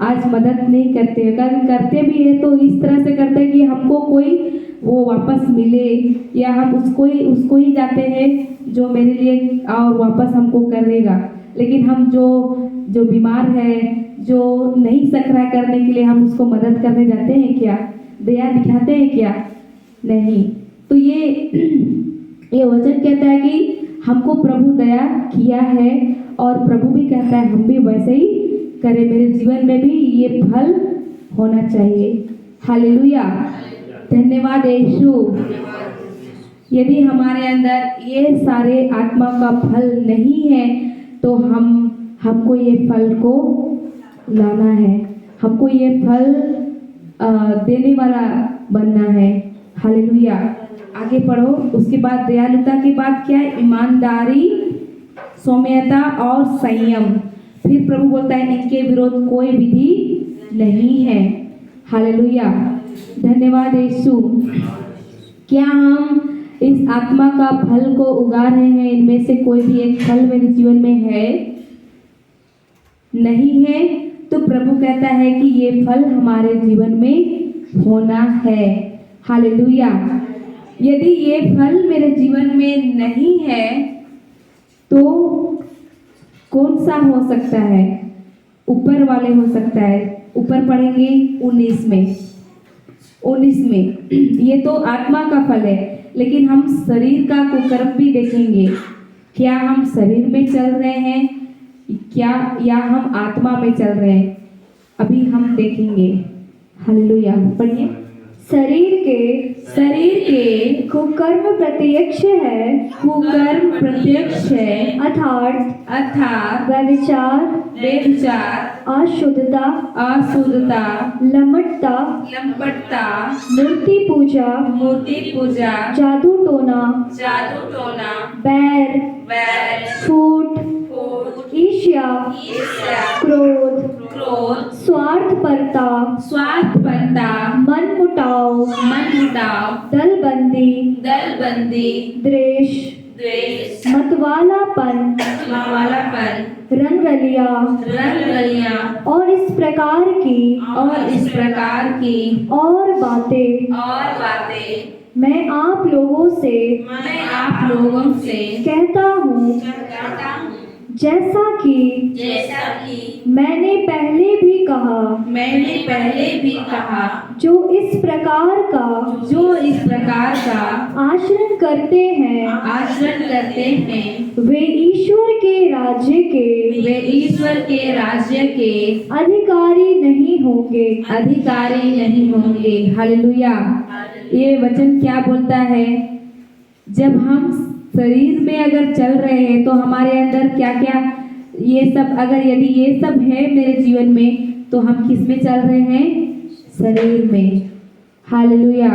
आज मदद नहीं करते, अगर करते भी है तो इस तरह से करते हैं कि हमको कोई वो वापस मिले, या हम उसको ही जाते हैं जो मेरे लिए और वापस हमको करेगा। लेकिन हम जो बीमार है, जो नहीं सक रहा करने के लिए, हम उसको मदद करने जाते हैं क्या? दया दिखाते हैं क्या? नहीं। तो ये वचन कहता है कि हमको प्रभु दया किया है, और प्रभु भी कहता है हम भी वैसे ही करें। मेरे जीवन में भी ये फल होना चाहिए। हालेलुया। धन्यवाद यीशु। यदि हमारे अंदर ये सारे आत्मा का फल नहीं है तो हमको ये फल को लाना है, हमको ये फल देने वाला बनना है। हालेलुया। आगे पढ़ो। उसके बाद दयालुता के बाद क्या है? ईमानदारी, सौम्यता और संयम। फिर प्रभु बोलता है इनके विरोध कोई विधि नहीं है। हालेलुया। धन्यवाद यीशु। क्या हम इस आत्मा का फल को उगा रहे हैं? इनमें से कोई भी एक फल मेरे जीवन में है? नहीं है तो प्रभु कहता है कि ये फल हमारे जीवन में होना है। हालेलुया। यदि ये फल मेरे जीवन में नहीं है तो कौन सा हो सकता है? ऊपर वाले हो सकता है। ऊपर पढ़ेंगे 19 में। 19 में ये तो आत्मा का फल है, लेकिन हम शरीर का कुकर्म भी देखेंगे। क्या हम शरीर में चल रहे हैं क्या, या हम आत्मा में चल रहे हैं? अभी हम देखेंगे। हालेलुया। पढ़िए। शरीर के कुकर्म प्रत्यक्ष है, अर्थात व्यभिचार, अशुद्धता, लंपटता, मूर्ति पूजा, जादू टोना, बैर, फूट, ईर्ष्या, क्रोध, स्वार्थपरता, मनमुटाव, दलबंदी, द्वेष, मतवालापन, रंगरलिया और इस प्रकार की और बातें मैं आप लोगों से कहता हूँ, जैसा कि मैंने पहले भी कहा, जो इस प्रकार का आचरण करते हैं वे ईश्वर के राज्य के अधिकारी नहीं होंगे। हालेलुया। ये वचन क्या बोलता है? जब हम शरीर में अगर चल रहे हैं तो हमारे अंदर क्या क्या ये सब, अगर यदि ये सब है मेरे जीवन में तो हम किस में चल रहे हैं? शरीर में। हालेलुया।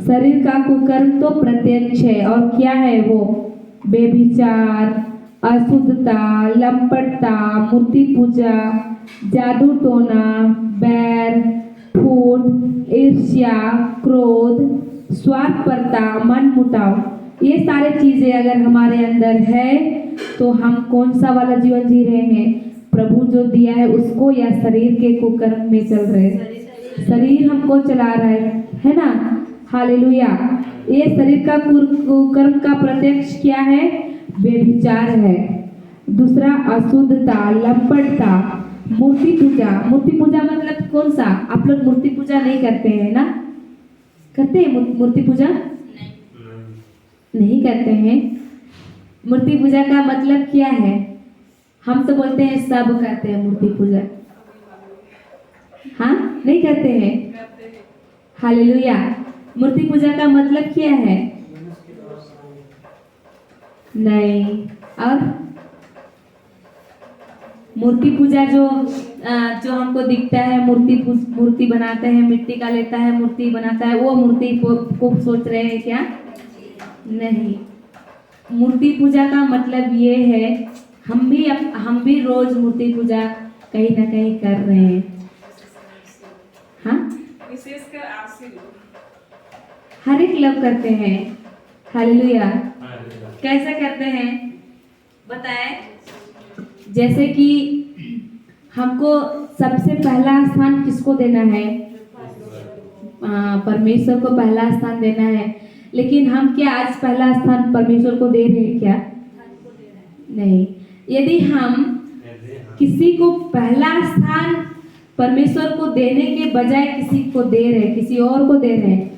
शरीर का कुकर्म तो प्रत्यक्ष है, और क्या है वो? बेविचार, अशुद्धता, लंपटता, मूर्ति पूजा, जादू टोना, बैर, फूट, ईर्ष्या, क्रोध, स्वार्थपरता, मनमुटाव। ये सारे चीजें अगर हमारे अंदर है तो हम कौन सा वाला जीवन जी रहे हैं? प्रभु जो दिया है उसको, या शरीर के कुकर्म में चल रहे? शरीर हमको चला रहा है ना? हालेलुया। ये शरीर का कुकर्म का प्रत्यक्ष क्या है? व्यभिचार है। दूसरा अशुद्धता, लंपटता, मूर्ति पूजा मतलब कौन सा? आप लोग मूर्ति पूजा नहीं करते हैं ना? करते हैं मूर्ति पूजा? नहीं करते हैं। मूर्ति पूजा का मतलब क्या है? हम तो बोलते हैं सब करते हैं मूर्ति पूजा। हाँ, नहीं करते हैं। हालेलुया। मूर्ति पूजा का मतलब क्या है? नहीं। और मूर्ति पूजा जो हमको दिखता है, मूर्ति बनाते हैं, मिट्टी का लेता है, मूर्ति बनाता है, वो मूर्ति को सोच रहे हैं क्या? नहीं। मूर्ति पूजा का मतलब ये है, हम भी रोज मूर्ति पूजा कहीं ना कहीं कर रहे हैं। हाँ, विशेषकर आपसे हर एक लोग करते हैं। हालेलुया। कैसे करते हैं बताएं? जैसे कि हमको सबसे पहला स्थान किसको देना है? परमेश्वर को पहला स्थान देना है। लेकिन हम क्या आज पहला स्थान परमेश्वर को दे रहे हैं क्या? नहीं। यदि हम किसी को पहला स्थान परमेश्वर को देने के बजाय किसी को दे रहे हैं, किसी और को दे रहे हैं,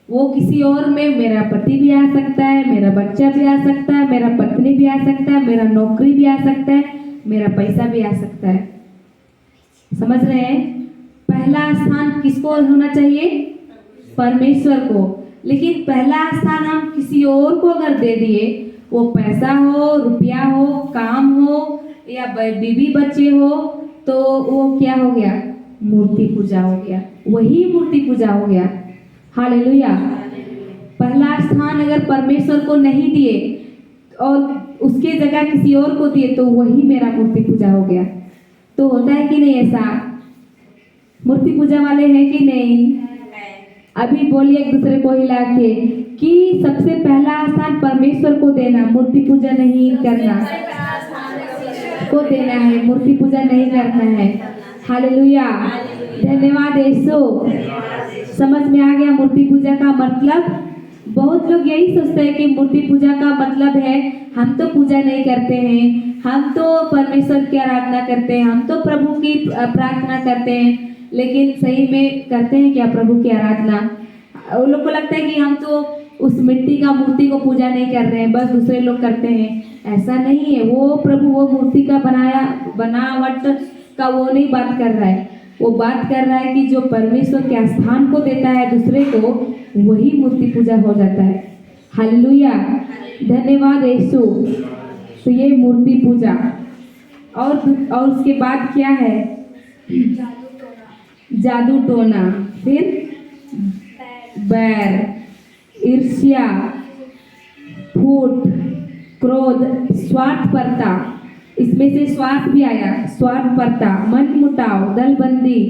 वो किसी और में मेरा पति भी आ सकता है, मेरा बच्चा भी आ सकता है, मेरा पत्नी भी आ सकता है, मेरा नौकरी भी आ सकता है, मेरा पैसा भी आ सकता है। समझ रहे हैं? पहला स्थान किसको होना चाहिए? परमेश्वर को। लेकिन पहला स्थान हम किसी और को अगर दे दिए, वो पैसा हो, रुपया हो, काम हो या बीवी बच्चे हो, तो वो क्या हो गया? मूर्ति पूजा हो गया। वही मूर्ति पूजा हो गया। हालेलुया। पहला स्थान अगर परमेश्वर को नहीं दिए और उसके जगह किसी और को दिए, तो वही मेरा मूर्ति पूजा हो गया। तो होता है कि नहीं ऐसा? मूर्ति पूजा वाले हैं कि नहीं? अभी बोलिए एक दूसरे को हिला के कि सबसे पहला स्थान परमेश्वर को देना, मूर्ति पूजा नहीं करना को देना है, मूर्ति पूजा नहीं करना है। हालेलुया। धन्यवाद यीशु। समझ में आ गया मूर्ति पूजा का मतलब? बहुत लोग यही सोचते हैं कि मूर्ति पूजा का मतलब है हम तो पूजा नहीं करते हैं, हम तो परमेश्वर की आराधना करते हैं, हम तो प्रभु की प्रार्थना करते हैं। लेकिन सही में करते हैं क्या प्रभु की आराधना? उन लोग को लगता है कि हम तो उस मिट्टी का मूर्ति को पूजा नहीं कर रहे हैं, बस दूसरे लोग करते हैं। ऐसा नहीं है। वो प्रभु वो मूर्ति का बनावट का वो नहीं बात कर रहा है। वो बात कर रहा है कि जो परमेश्वर के स्थान को देता है दूसरे को, वही मूर्ति पूजा हो जाता है। हालेलुया। धन्यवाद यीशु। तो ये मूर्ति पूजा। और उसके बाद क्या है? जादू टोना, फिर बैर, ईर्ष्या, फूट, क्रोध, स्वार्थपरता। इसमें से स्वार्थ भी आया। स्वार्थपरता, मनमुटाव, दलबंदी,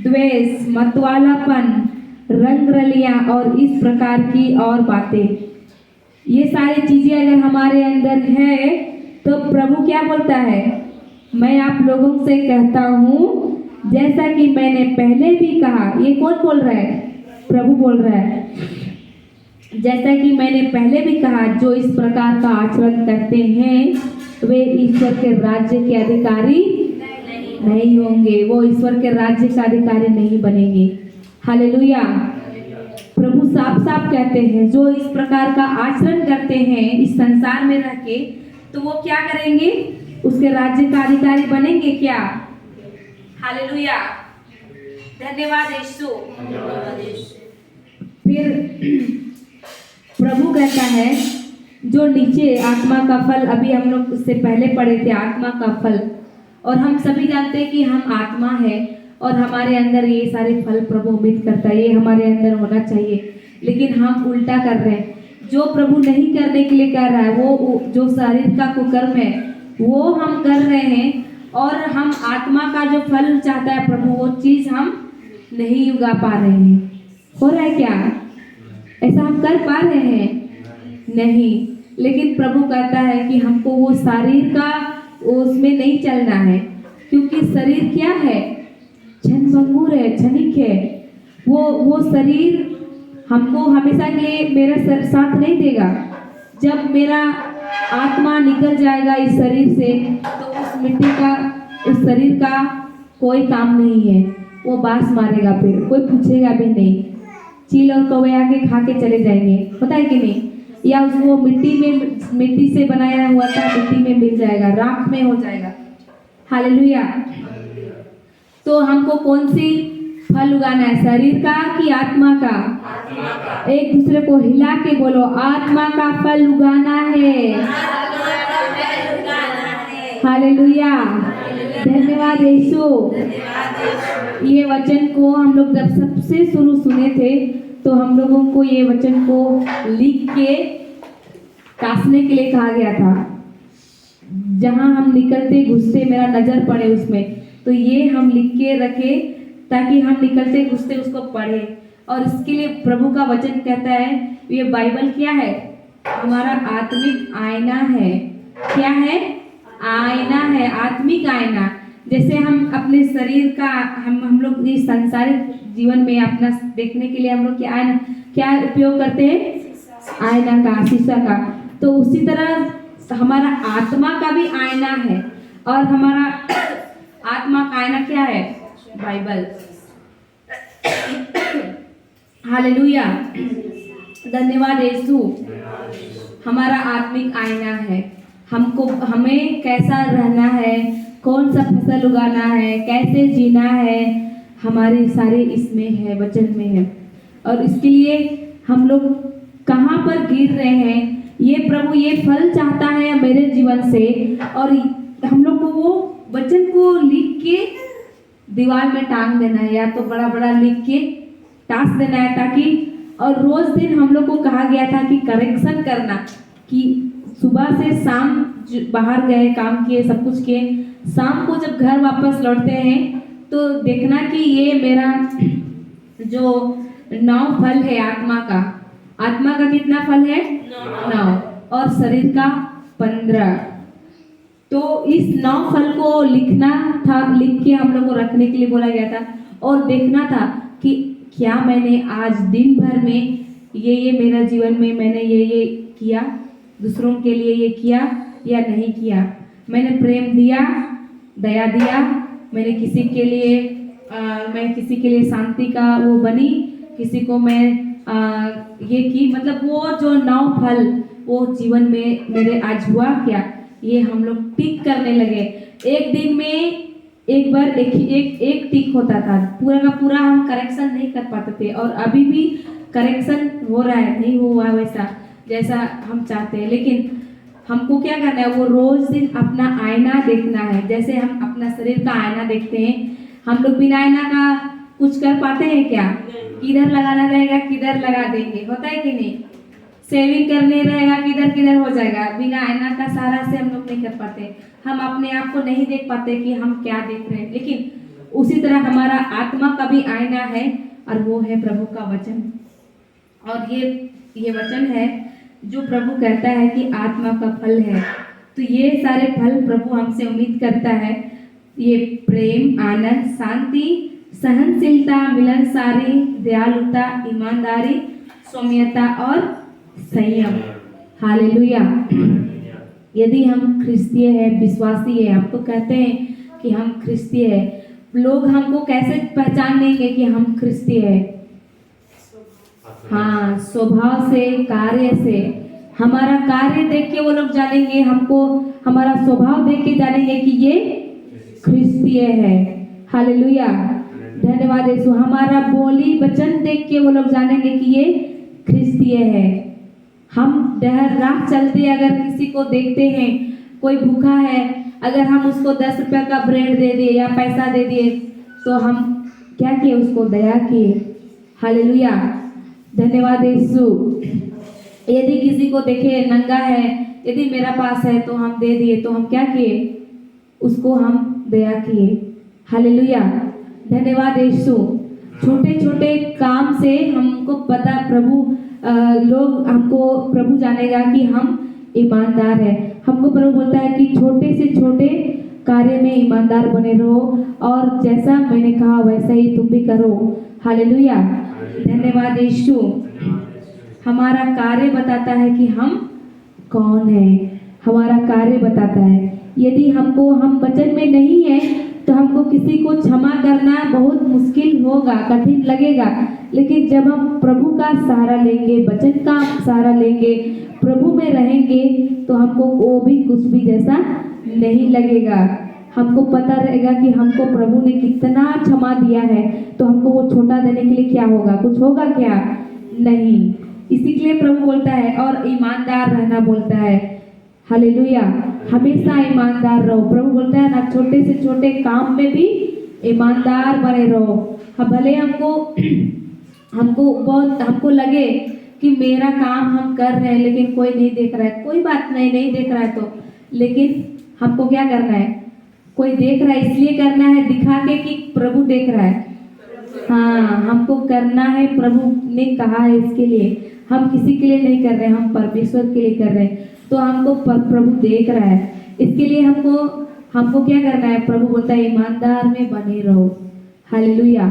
द्वेष, मतवालापन, रंगरलियां और इस प्रकार की और बातें। ये सारी चीजें अगर हमारे अंदर है तो प्रभु क्या बोलता है? मैं आप लोगों से कहता हूँ, जैसा कि मैंने पहले भी कहा। ये कौन बोल रहा है? प्रभु बोल रहा है। जैसा कि मैंने पहले भी कहा, जो इस प्रकार का आचरण करते हैं वे ईश्वर के राज्य के अधिकारी नहीं होंगे। वो ईश्वर के राज्य का अधिकारी नहीं बनेंगे। हालेलुया। प्रभु साफ साफ कहते हैं, जो इस प्रकार का आचरण करते हैं इस संसार में रह के, तो वो क्या करेंगे? उसके राज्य का अधिकारी बनेंगे क्या? हालेलुया। धन्यवाद यीशु। फिर प्रभु कहता है, जो नीचे आत्मा का फल, अभी हम लोग उससे पहले पढ़े थे आत्मा का फल, और हम सभी जानते हैं कि हम आत्मा है और हमारे अंदर ये सारे फल प्रभु उम्मीद करता है, ये हमारे अंदर होना चाहिए। लेकिन हम उल्टा कर रहे हैं। जो प्रभु नहीं करने के लिए कर रहा है, वो जो शरीर का कुकर्म है वो हम कर रहे हैं, और हम आत्मा का जो फल चाहता है प्रभु, वो चीज हम नहीं उगा पा रहे हैं। हो रहा है क्या? ऐसा हम कर पा रहे हैं? नहीं। लेकिन प्रभु कहता है कि हमको वो शरीर का उसमें नहीं चलना है, क्योंकि शरीर क्या है? क्षणभंगुर है, क्षणिक है। वो शरीर हमको हमेशा के लिए मेरा साथ नहीं देगा। जब मेरा आत्मा निकल जाएगा इस शरीर से, तो उस मिट्टी का, उस शरीर का कोई काम नहीं है। वो बास मारेगा, फिर कोई पूछेगा भी नहीं। चील और कौवे आके खा के चले जाएंगे, पता है कि नहीं? या उसको मिट्टी से बनाया हुआ था, मिट्टी में मिल जाएगा, राख में हो जाएगा। हालेलुया। तो हमको कौन सी फल उगाना है? शरीर का कि आत्मा का? एक दूसरे को हिला के बोलो, आत्मा का फल उगाना है। हालेलुया। धन्यवाद यीशु। ये वचन को हम लोग जब सबसे शुरू सुने थे, तो हम लोगों को ये वचन को लिख के कासने के लिए कहा गया था। जहां हम निकलते घुसते मेरा नजर पड़े उसमें, तो ये हम लिख के रखे ताकि हम निकलते घुसते उसको पढ़े। और इसके लिए प्रभु का वचन कहता है, ये बाइबल क्या है? हमारा आत्मिक आईना है। क्या है? आईना है, आत्मिक आईना। जैसे हम अपने शरीर का हम लोग इस संसारिक जीवन में अपना देखने के लिए हम लोग क्या उपयोग करते हैं? आईना का, शीशा का। तो उसी तरह हमारा आत्मा का भी आईना है, और हमारा आत्मा का आईना क्या है? बाइबल। हालेलुया, धन्यवाद यीशु। हमारा आत्मिक आईना है। हमें कैसा रहना है, कौन सा फसल उगाना है, कैसे जीना है, हमारे सारे इसमें है, वचन में है। और इसके लिए हम लोग कहाँ पर गिर रहे हैं, ये प्रभु ये फल चाहता है मेरे जीवन से, और हम लोग को वो वचन को लिख के दीवार में टांग देना है, या तो बड़ा बड़ा लिख के टांस देना है, ताकि और रोज दिन हम लोग को कहा गया था कि करेक्शन करना, कि सुबह से शाम बाहर गए, काम किए, सब कुछ किए, शाम को जब घर वापस लौटते हैं तो देखना कि ये मेरा जो 9 फल है आत्मा का कितना फल है? 9, और शरीर का 15। तो इस 9 फल को लिखना था, लिख के हम लोग को रखने के लिए बोला गया था, और देखना था कि क्या मैंने आज दिन भर में ये मेरा जीवन में मैंने ये किया, दूसरों के लिए ये किया या नहीं किया। मैंने प्रेम दिया, दया दिया, मैंने किसी के लिए शांति का वो बनी, किसी को मैं ये की, मतलब वो जो 9 फल वो जीवन में मेरे आज हुआ क्या, ये हम लोग टिक करने लगे। एक दिन में एक बार एक टिक होता था, पूरा का पूरा हम करेक्शन नहीं कर पाते थे, और अभी भी करेक्शन हो रहा है, नहीं हुआ वैसा जैसा हम चाहते हैं। लेकिन हमको क्या करना है, वो रोज दिन अपना आईना देखना है। जैसे हम अपना शरीर का आईना देखते हैं, हम लोग बिना आईना का कुछ कर पाते हैं क्या? किधर लगाना रहेगा किधर लगा देंगे, होता है कि नहीं? सेविंग करने रहेगा किधर हो जाएगा। बिना आईना का सहारा से हम लोग नहीं कर पाते, हम अपने आप को नहीं देख पाते कि हम क्या देख रहे हैं। लेकिन उसी तरह हमारा आत्मा का भी आईना है, और वो है प्रभु का वचन। और ये वचन है जो प्रभु कहता है कि आत्मा का फल है। तो ये सारे फल प्रभु हमसे उम्मीद करता है, ये प्रेम, आनंद, शांति, सहनशीलता, मिलनसारी, दयालुता, ईमानदारी, सौम्यता और संयम। हालेलुया। यदि हम ख्रिस्तीय है, विश्वासी है, हम तो कहते हैं कि हम ख्रिस्तीय है, लोग हमको कैसे पहचान लेंगे कि हम ख्रिस्तीय है? हाँ, स्वभाव से, कार्य से। हमारा कार्य देख के वो लोग जानेंगे, हमको हमारा स्वभाव देख के जानेंगे कि ये ख्रिस्तीय है। हालेलुया, धन्यवाद यीशु। हमारा बोली वचन देख के वो लोग जानेंगे कि ये ख्रिस्तीय है। हम देर रात चलते अगर किसी को देखते हैं, कोई भूखा है, अगर हम उसको 10 रुपया का ब्रेड दे दिए या पैसा दे दिए, तो हम क्या किए? उसको दया किए। हालेलुया, धन्यवाद यीशु। यदि किसी को देखे नंगा है, यदि मेरा पास है तो हम दे दिए, तो हम क्या किए? उसको हम दया किए। हालेलुया, धन्यवाद यीशु। छोटे छोटे काम से हमको पता लोग हमको प्रभु जानेगा कि हम ईमानदार है। हमको प्रभु बोलता है कि छोटे से छोटे कार्य में ईमानदार बने रहो, और जैसा मैंने कहा वैसा ही तुम भी करो। हालेलुया, धन्यवाद यीशु। हमारा कार्य बताता है कि हम कौन है, हमारा कार्य बताता है। यदि हम वचन में नहीं है तो हमको किसी को क्षमा करना बहुत मुश्किल होगा, कठिन लगेगा। लेकिन जब हम प्रभु का सहारा लेंगे, वचन का सहारा लेंगे, प्रभु में रहेंगे, तो हमको वो भी कुछ भी जैसा नहीं लगेगा। हमको पता रहेगा कि हमको प्रभु ने कितना क्षमा दिया है, तो हमको वो छोटा देने के लिए क्या होगा? कुछ होगा क्या? नहीं। इसी के लिए प्रभु बोलता है, और ईमानदार रहना बोलता है। हालेलुया, हमेशा ईमानदार रहो। प्रभु बोलता है ना, छोटे से छोटे काम में भी ईमानदार बने रहो। भले हमको लगे कि मेरा काम हम कर रहे हैं लेकिन कोई नहीं देख रहा है, कोई बात नहीं देख रहा है तो, लेकिन हमको क्या करना है? कोई देख रहा है इसलिए करना है, दिखा के कि प्रभु देख रहा है। हाँ, हमको करना है, प्रभु ने कहा है इसके लिए। हम किसी के लिए नहीं कर रहे, हम परमेश्वर के लिए कर रहे हैं, तो हमको प्रभु देख रहा है। इसके लिए हमको क्या करना है? प्रभु बोलता है ईमानदार में बने रहो। हालेलुया।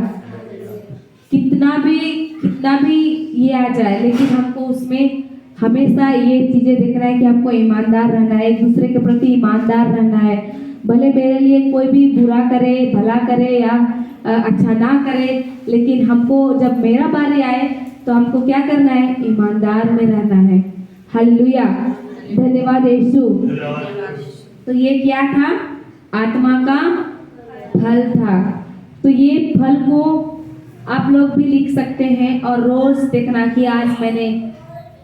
कितना भी ये आ जाए, लेकिन हमको उसमें हमेशा ये चीजें देखना है कि हमको ईमानदार रहना है, एक दूसरे के प्रति ईमानदार रहना है। भले मेरे लिए कोई भी बुरा करे, भला करे या अच्छा ना करे, लेकिन हमको जब मेरा बारी आए तो हमको क्या करना है? ईमानदार में रहना है। हालेलुया। धन्यवाद यीशु। तो ये क्या था? आत्मा का फल था। तो ये फल को आप लोग भी लिख सकते हैं और रोज देखना कि आज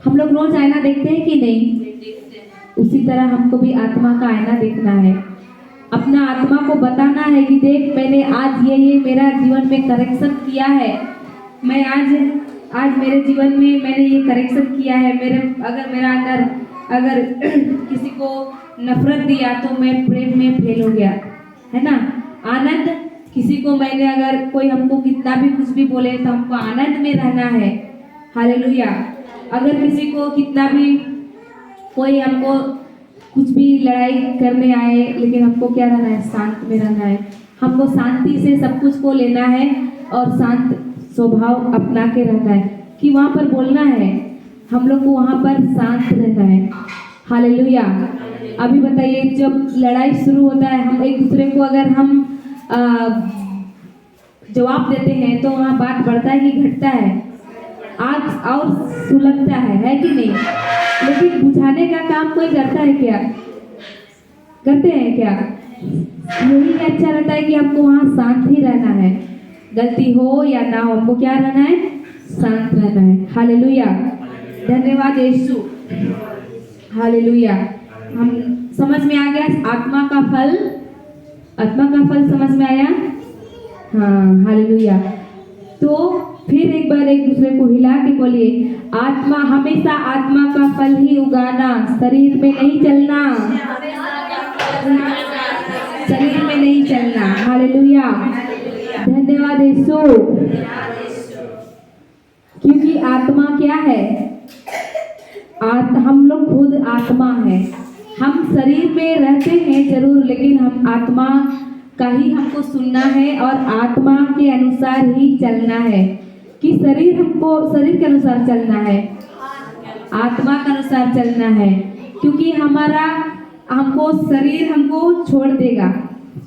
हम लोग रोज आईना देखते हैं कि नहीं? उसी तरह हमको भी आत्मा का आईना देखना है। अपना आत्मा को बताना है कि देख, मैंने आज ये मेरा जीवन में करेक्शन किया है। मैं आज मेरे जीवन में मैंने ये करेक्शन किया है। अगर मेरा अंदर अगर किसी को नफरत दिया तो मैं प्रेम में फेल हो गया, है ना? आनंद, किसी को मैंने अगर कोई हमको कितना भी कुछ भी बोले तो हमको आनंद में रहना है। हालेलुया। अगर किसी को कितना भी कोई हमको कुछ भी लड़ाई करने आए, लेकिन हमको क्या रहना है? शांत में रहना है। हमको शांति से सब कुछ को लेना है और शांत स्वभाव अपना के रहना है कि वहाँ पर बोलना है, हम लोग को वहाँ पर शांत रहना है। हालेलुया। अभी बताइए, जब लड़ाई शुरू होता है, हम एक दूसरे को अगर हम जवाब देते हैं तो वहाँ बात बढ़ता है कि घटता है? आग और सुलगता है कि नहीं? लेकिन बुझाने का काम कोई करता है क्या? करते हैं क्या? यही अच्छा रहता है कि हमको वहाँ शांत ही रहना है। गलती हो या ना हो, हमको क्या रहना है? शांत रहना है। हालेलुया। धन्यवाद यीशु। हालेलुया। हम समझ में आ गया आत्मा का फल समझ में आया? हाँ, हालेलुया। तो फिर एक बार एक दूसरे को हिला के बोलिए, हमेशा आत्मा का फल ही उगाना, शरीर में नहीं चलना। शरीर में नहीं चलना। हालेलुया। धन्यवाद यीशु। क्योंकि आत्मा क्या है? हम लोग खुद आत्मा है। हम शरीर में रहते हैं जरूर, लेकिन हम आत्मा का ही हमको सुनना है और आत्मा के अनुसार ही चलना है। कि शरीर के अनुसार चलना है, आत्मा के अनुसार चलना है। क्योंकि शरीर हमको छोड़ देगा,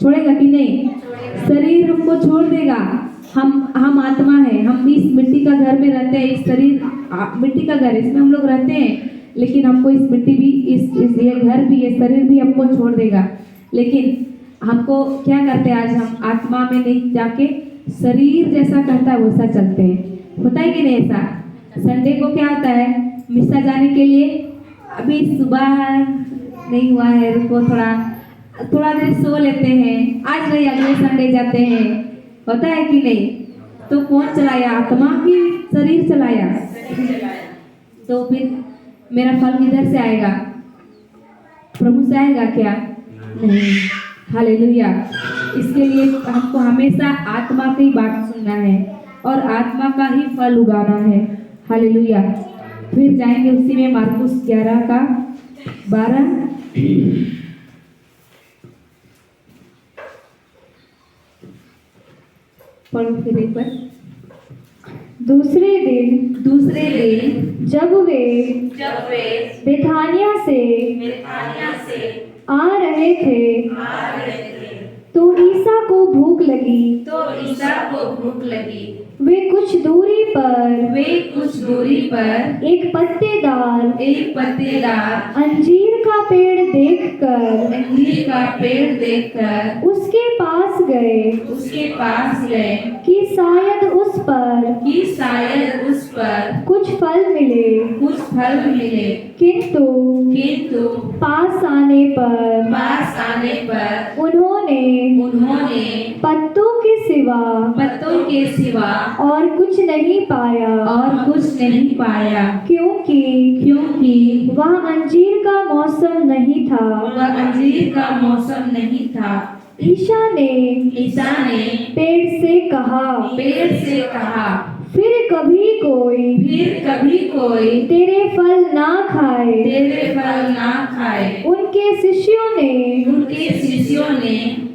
छोड़ेगा कि नहीं? शरीर हमको छोड़ देगा। हम आत्मा है, हम इस मिट्टी का घर में रहते हैं। इस शरीर मिट्टी का घर, इसमें हम लोग रहते हैं, लेकिन हमको इस मिट्टी भी ये घर भी, ये शरीर भी हमको छोड़ देगा। लेकिन हमको क्या करते हैं? आज हम आत्मा में नहीं जाके शरीर जैसा कहता है वैसा चलते हैं। होता है कि नहीं ऐसा? संडे को क्या होता है? मिस्सा जाने के लिए अभी सुबह नहीं हुआ है, रुको थोड़ा देर सो लेते हैं, आज नहीं अगले संडे जाते हैं। होता है कि नहीं? तो कौन चलाया? आत्मा की शरीर चलाया? तो फिर मेरा फल किधर से आएगा? प्रभु से आएगा क्या? नहीं। हालेलुया। इसके लिए हमको हमेशा आत्मा की बात सुनना है और आत्मा का ही फल उगाना है। हालेलुया। फिर जाएंगे उसी में मार्कुस 11 का 12। पढ़ो फिर एक बार। दूसरे दिन जब वे बेथानिया से आ रहे थे तो ईसा को भूख लगी। वे कुछ दूरी पर एक पत्तेदार अंजीर का पेड़ देखकर उसके पास गए कि शायद उस पर कुछ फल मिले। किंतु पास आने पर उन्होंने पत्तों के सिवा और कुछ नहीं पाया क्योंकि वह अंजीर का मौसम नहीं था। ईसा ने पेड़ से कहा, फिर कभी कोई तेरे फल ना खाए। उनके शिष्यों ने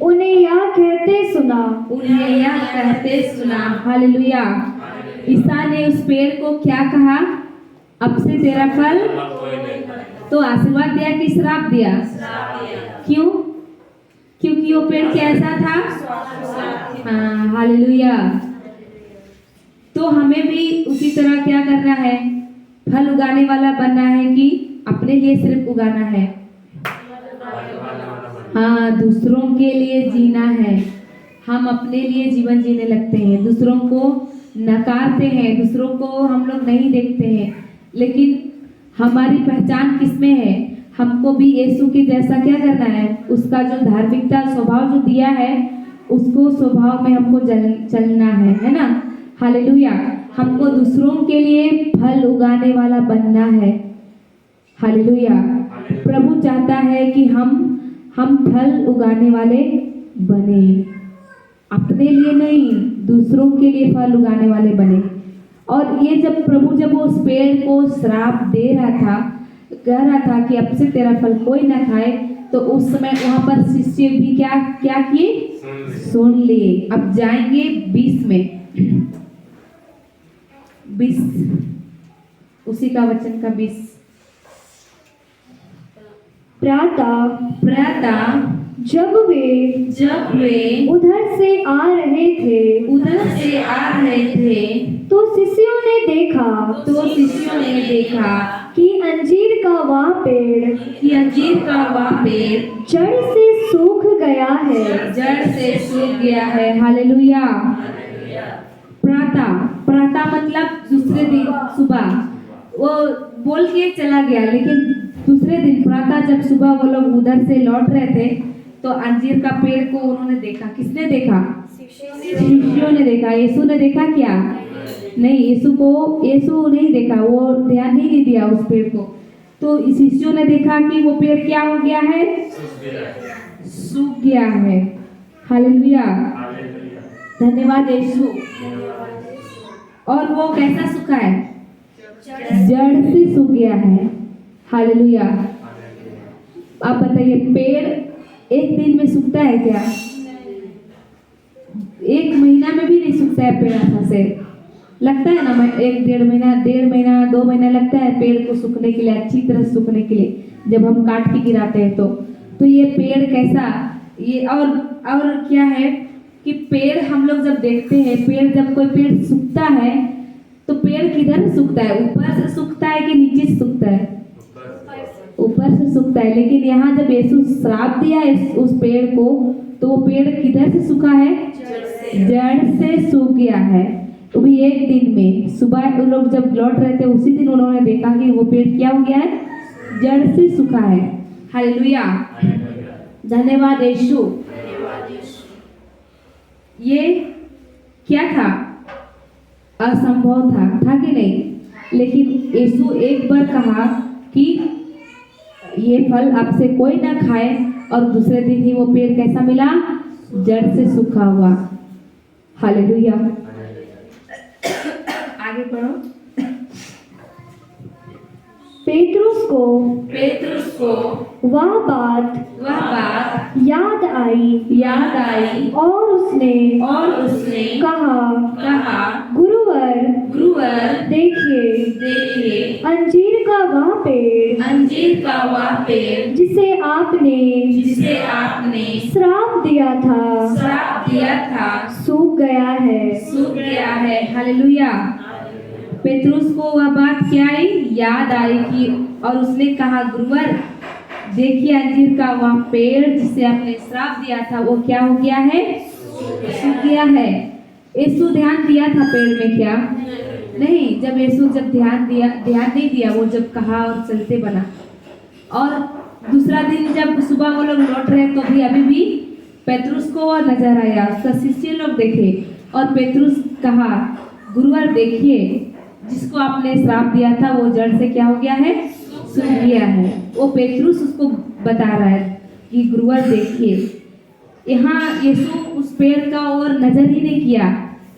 उन्हें यह कहते सुना। हालेलुया। ईसा ने उस पेड़ को क्या कहा? अब से तेरा फल तो आशीर्वाद दिया कि श्राप दिया? क्यों? क्योंकि वो पेड़ कैसा था? हाँ, हालेलुया। तो हमें भी उसी तरह क्या करना है? फल उगाने वाला बनना है कि अपने लिए सिर्फ उगाना है? हाँ, दूसरों के लिए जीना है। हम अपने लिए जीवन जीने लगते हैं, दूसरों को नकारते हैं, दूसरों को हम लोग नहीं देखते हैं, लेकिन हमारी पहचान किसमें है? हमको भी यीशु के जैसा क्या करना है? उसका जो धार्मिकता स्वभाव जो दिया है, उसको स्वभाव में हमको चलना है ना? हालेलुया। हमको दूसरों के लिए फल उगाने वाला बनना है। हालेलुया। प्रभु चाहता है कि हम फल उगाने वाले बने, अपने लिए नहीं, दूसरों के लिए फल उगाने वाले बने। और ये जब प्रभु जब उस पेड़ को श्राप दे रहा था, कह रहा था कि अब से तेरा फल कोई ना खाए, तो उस समय वहां पर शिष्य भी क्या किए? सुन लिए। अब जाएंगे 20 में, 20 उसी का वचन का 20। प्रातः जब वे उधर से आ रहे थे, तो शिष्यों ने देखा कि अंजीर का वह पेड़ जड़ से सूख गया है। हालेलुया। प्रातः मतलब दूसरे दिन सुबह। वो बोल के चला गया, लेकिन दूसरे दिन प्रातः जब सुबह वो लोग उधर से लौट रहे थे, तो अंजीर का पेड़ को उन्होंने देखा। किसने देखा? शिष्यों ने देखा। यीशु ने देखा क्या? नहीं, यीशु नहीं देखा, वो ध्यान नहीं दिया उस पेड़ को। तो शिष्यों ने देखा कि वो पेड़ क्या हो गया है? सूख गया है। हालेलुया। धन्यवाद यीशु। और वो कैसा सूखा है? जड़ से सूख गया है। हालेलुया। आप बताइए, पेड़ एक दिन में सूखता है क्या? एक महीना में भी नहीं सूखता है पेड़ हाथ से। लगता है ना, एक डेढ़ महीना 2 महीना लगता है पेड़ को सूखने के लिए, अच्छी तरह सूखने के लिए, जब हम काट के गिराते हैं तो ये पेड़ कैसा? ये और क्या है कि पेड़ हम लोग जब देखते हैं, जब कोई पेड़ सूखता है, तो पेड़ किधर सूखता है? ऊपर से सूखता है कि नीचे से सूखता है? ऊपर से सूखता है। लेकिन यहाँ जब यीशु श्राप दिया उस पेड़ को, तो वो पेड़ किधर से सूखा है? जड़ से सूख गया है। तो भी एक दिन में, सुबह उन लोग जब लौट रहे थे, उसी दिन उन्होंने देखा कि वो पेड़ क्या हो गया है? जड़ से सूखा है। हालेलुया। धन्यवाद यीशु। ये क्या था? असंभव था कि नहीं? लेकिन यीशु एक बार कहा कि ये फल आपसे कोई ना खाए, और दूसरे दिन ही वो पेड़ कैसा मिला? जड़ से सूखा हुआ। हालेलुया। आगे पढ़ो। पेतरुस को वह बात याद आई और उसने कहा, गुरुवर देखिए, अंजीर का वह पेड़ जिसे आपने श्राप दिया था सूख गया है। हालेलुया। पेतरुस को वह बात क्या आई? याद आई कि, और उसने कहा, गुरुवर देखिए, अंजीर का वह पेड़ जिसे आपने श्राप दिया था, वो क्या हो गया है? सूख गया है। यीशु ध्यान दिया था पेड़ में क्या? नहीं। जब यीशु ध्यान नहीं दिया, वो जब कहा और चलते बना। और दूसरा दिन जब सुबह वो लोग लौट रहे, तो अभी भी पेतरुस को वह नजर आया, उसका शिष्य लोग देखे, और पेतरुस कहा, गुरुवर देखिए, जिसको आपने श्राप दिया था वो जड़ से क्या हो गया है? सूख गया है। वो पेतरुस उसको बता रहा है कि गुरुवर देखिए। यहाँ यीशु उस पेड़ का और नजर ही नहीं किया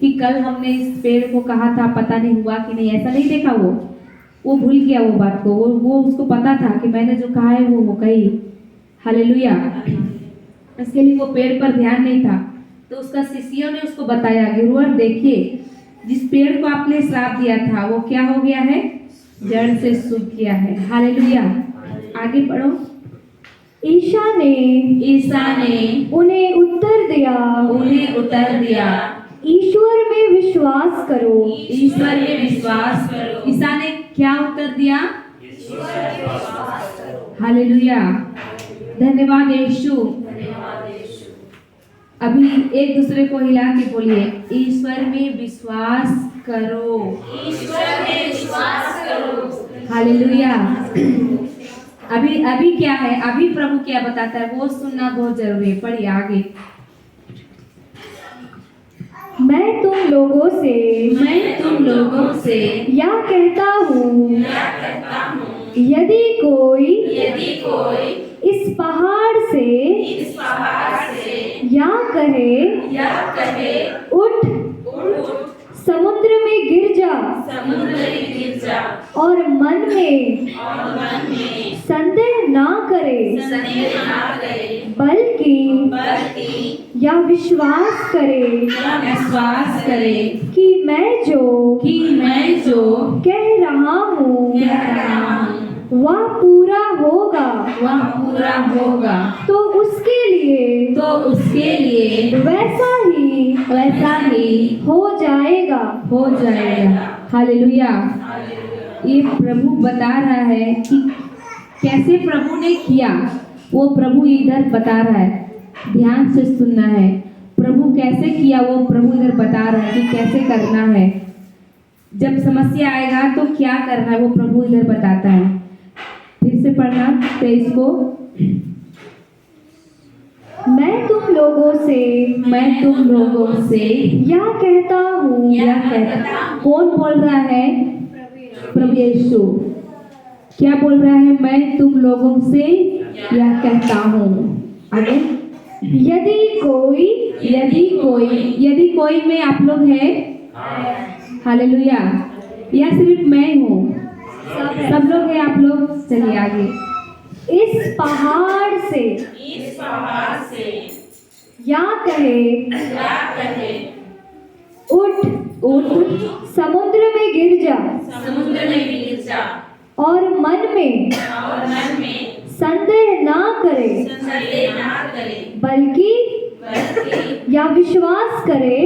कि कल हमने इस पेड़ को कहा था, पता नहीं हुआ कि नहीं, ऐसा नहीं देखा। वो भूल गया वो बात को। वो उसको पता था कि मैंने जो कहा है वो होगा ही। हालेलुया। इसके लिए वो पेड़ पर ध्यान नहीं था। तो उसका शिष्यों ने उसको बताया, गुरुवर देखिए, जिस पेड़ को आपने श्राप दिया था वो क्या हो गया है, जड़ से सूख गया है। हालेलुया। आगे पढ़ो। ईशा ने उन्हें उत्तर दिया, ईश्वर में विश्वास करो। ईश्वर में विश्वास करो। ईसा ने क्या उत्तर दिया? हालेलुया। धन्यवाद यीशु। अभी एक दूसरे को हिला के बोलिए, ईश्वर में विश्वास करो। ईश्वर में विश्वास करो। हालेलुया। अभी क्या है, अभी प्रभु क्या बताता है वो सुनना बहुत जरूरी है। पढ़िए आगे। मैं तुम लोगों से या कहता हूँ, यदि कोई इस पहाड़ से या कहे उठ समुद्र में गिर जा और मन में संदेह ना करे, बल्कि या विश्वास करे कि मैं जो कह रहा हूँ वह पूरा होगा। तो उसके लिए वैसा ही हो जाएगा। हालेलुया। ये प्रभु बता रहा है कि कैसे प्रभु ने किया। वो प्रभु इधर बता रहा है, ध्यान से सुनना है। प्रभु कैसे किया वो प्रभु इधर बता रहा है कि कैसे करना है। जब समस्या आएगा तो क्या करना है वो प्रभु इधर बताता है। फिर से पढ़ना 23 को। मैं तुम लोगों से या कहता हूँ। कौन बोल रहा है? प्रभु यीशु। क्या बोल रहा है? मैं तुम लोगों से यह कहता हूँ। आगे। यदि कोई में आप लोग हैं? हालेलुया। या सिर्फ मैं हूँ? सब लोग हैं आप लोग? चलिए आगे। इस पहाड़ से या कहे उठ समुद्र में गिर जा और मन में संदेह ना करे, बल्कि या विश्वास करे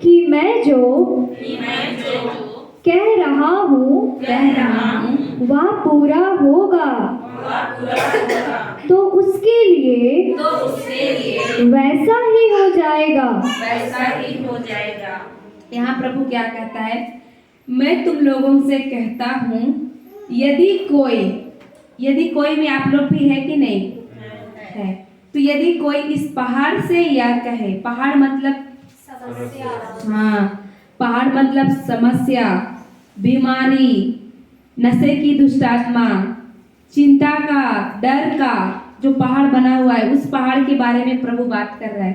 कि मैं जो कह रहा हूँ वह पूरा होगा। तो उसके लिए वैसा ही हो जाएगा। यहाँ प्रभु क्या कहता है? मैं तुम लोगों से कहता हूँ, यदि कोई में आप लोग भी है कि नहीं है? तो यदि कोई इस पहाड़ से या कहे, पहाड़ मतलब पहाड़ मतलब समस्या, बीमारी, नशे की दुष्टात्मा, चिंता का, डर का जो पहाड़ बना हुआ है, उस पहाड़ के बारे में प्रभु बात कर रहा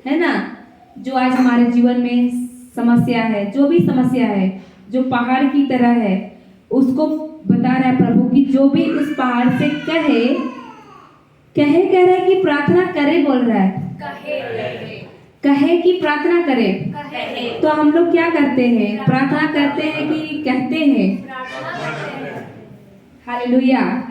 है ना? जो आज हमारे जीवन में समस्या है, जो भी समस्या है, जो पहाड़ की तरह है, उसको बता रहा है प्रभु कि जो भी उस पहाड़ से कहे कह रहा है कि प्रार्थना करे, बोल रहा है कहे कि प्रार्थना करे। तो हम लोग क्या करते हैं? प्रार्थना करते हैं कि कहते हैं? हालेलुया।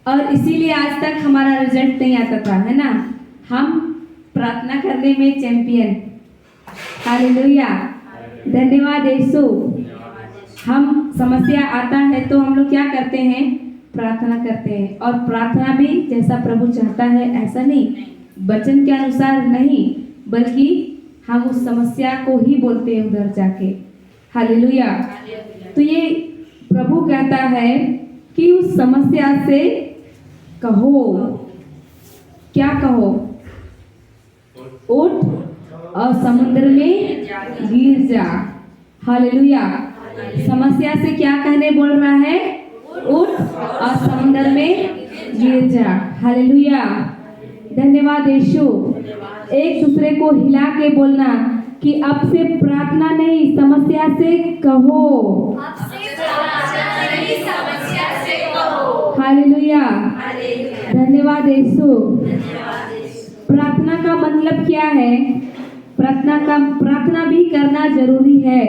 और इसीलिए आज तक हमारा रिजल्ट नहीं आता था, है ना? हम प्रार्थना करने में चैंपियन। हालेलुया। धन्यवाद यीशु। हम समस्या आता है तो हम लोग क्या करते हैं? प्रार्थना करते हैं। और प्रार्थना भी जैसा प्रभु चाहता है ऐसा नहीं, वचन के अनुसार नहीं, बल्कि हम उस समस्या को ही बोलते हैं उधर जाके। हालेलुया। तो ये प्रभु कहता है कि उस समस्या से कहो। क्या कहो? उठ और समुद्र में गिर जा। हालेलुया। समस्या से क्या कहने बोल रहा है? उठ और समुद्र में गिर जा। हालेलुया। धन्यवाद यीशु। एक दूसरे को हिला के बोलना कि अब से प्रार्थना नहीं समस्या से कहो। हालेलुया, धन्यवाद यीशु। प्रार्थना का मतलब क्या है? प्रार्थना भी करना जरूरी है,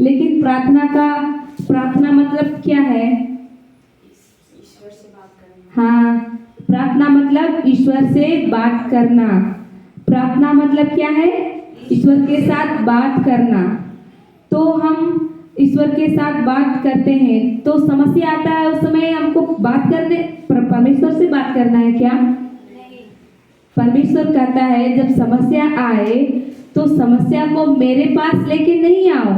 लेकिन प्रार्थना मतलब क्या है? हाँ, प्रार्थना मतलब ईश्वर से बात करना। प्रार्थना मतलब क्या है? ईश्वर के साथ बात करना। तो हम ईश्वर के साथ बात करते हैं तो समस्या आता है, उस समय हमको बात करने परमेश्वर से बात करना है क्या? परमेश्वर कहता है जब समस्या आए तो समस्या को मेरे पास लेके नहीं आओ,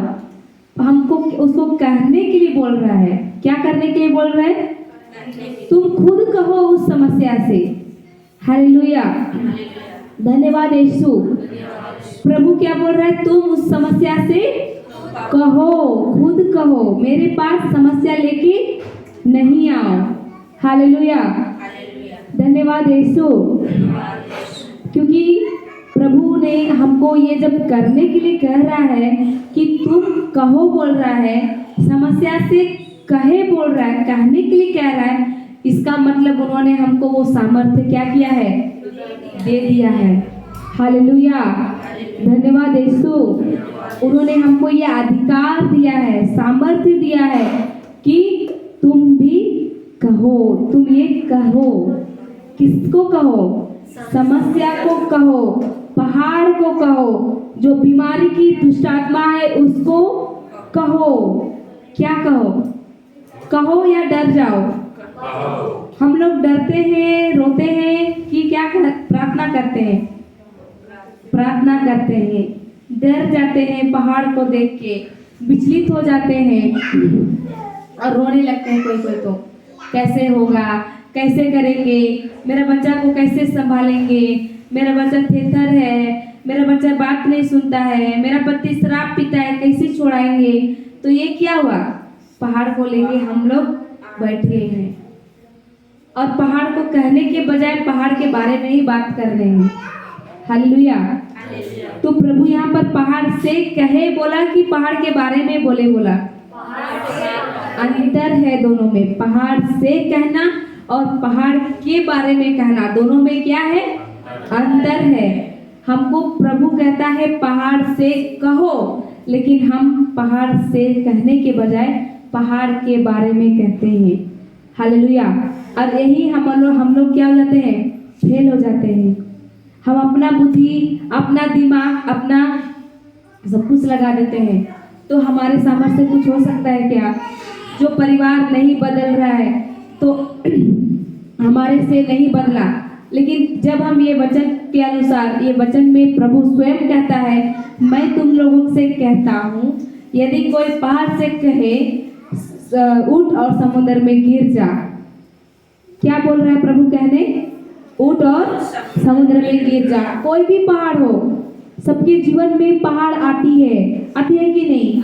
हमको उसको कहने के लिए बोल रहा है। क्या करने के लिए बोल रहा है? तुम खुद कहो उस समस्या से। हालेलुया, धन्यवाद यीशु। प्रभु क्या बोल रहा है? तुम उस समस्या से कहो, खुद कहो, मेरे पास समस्या लेके नहीं आओ। हालेलुया, धन्यवाद यीशु। क्योंकि प्रभु ने हमको ये जब करने के लिए कह रहा है कि तुम कहो बोल रहा है, समस्या से कहे बोल रहा है, कहने के लिए कह रहा है, इसका मतलब उन्होंने हमको वो सामर्थ्य क्या किया है? दे दिया है। हालेलुया, धन्यवाद यीशु। उन्होंने हमको ये अधिकार दिया है, सामर्थ्य दिया है कि तुम भी कहो, तुम ये कहो। किसको कहो? समस्या को कहो, पहाड़ को कहो, जो बीमारी की दुष्ट आत्मा है उसको कहो। क्या कहो? कहो या डर जाओ? हम लोग डरते हैं, रोते हैं कि क्या प्रार्थना करते हैं? प्रार्थना करते हैं, डर जाते हैं, पहाड़ को देख के विचलित हो जाते हैं और रोने लगते हैं। कोई तो कैसे होगा, कैसे करेंगे, मेरा बच्चा को कैसे संभालेंगे, मेरा बच्चा थेथर है, मेरा बच्चा बात नहीं सुनता है, मेरा पति शराब पीता है, कैसे छोड़ाएंगे? तो ये क्या हुआ? पहाड़ को लेके हम लोग बैठे हैं और पहाड़ को कहने के बजाय पहाड़ के बारे में ही बात कर रहे हैं। हालेलुया। तो प्रभु यहाँ पर पहाड़ से कहे बोला कि पहाड़ के बारे में बोले बोला? अंतर है दोनों में। पहाड़ से कहना और पहाड़ के बारे में कहना, दोनों में क्या है? अंतर है। हमको प्रभु कहता है पहाड़ से कहो, लेकिन हम पहाड़ से कहने के बजाय पहाड़ के बारे में कहते हैं। हालेलुया। और यही हम लोग क्या हो जाते हैं? फेल हो जाते हैं। हम अपना बुद्धि, अपना दिमाग, अपना सब कुछ लगा देते हैं। तो हमारे सामर्थ्य से कुछ हो सकता है क्या? जो परिवार नहीं बदल रहा है तो हमारे से नहीं बदला, लेकिन जब हम ये वचन के अनुसार, ये वचन में प्रभु स्वयं कहता है, मैं तुम लोगों से कहता हूँ, यदि कोई पहाड़ से कहे उठ और समुद्र में गिर जा। क्या बोल रहा है प्रभु कहने? उठ और समुद्र में गिर जा। कोई भी पहाड़ हो, सबके जीवन में पहाड़ आती है कि नहीं?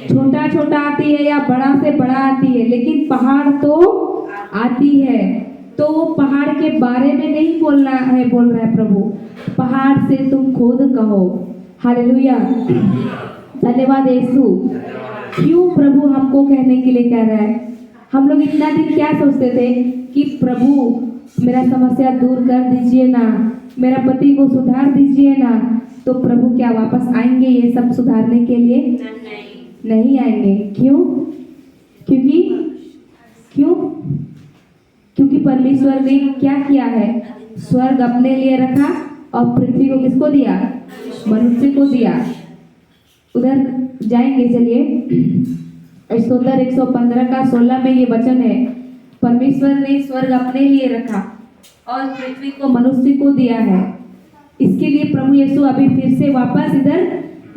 छोटा छोटा आती है या बड़ा से बड़ा आती है, लेकिन पहाड़ तो आती है। तो वो पहाड़ के बारे में नहीं बोलना है, बोल रहा है प्रभु, पहाड़ से तुम खुद कहो। हालेलुया, धन्यवाद यीशु। क्यों प्रभु हमको कहने के लिए कह रहा है? हम लोग इतना दिन क्या सोचते थे कि प्रभु मेरा समस्या दूर कर दीजिए ना, मेरा पति को सुधार दीजिए ना। तो प्रभु क्या वापस आएंगे ये सब सुधारने के लिए? नहीं आएंगे। क्यों? क्योंकि परमेश्वर ने क्या किया है? स्वर्ग अपने लिए रखा और पृथ्वी को किसको दिया? मनुष्य को दिया। उधर जाएंगे, चलिए। स्तोत्र 115 का 16 में ये वचन है, परमेश्वर ने स्वर्ग अपने लिए रखा और पृथ्वी को मनुष्य को दिया है। इसके लिए प्रभु यीशु अभी फिर से वापस इधर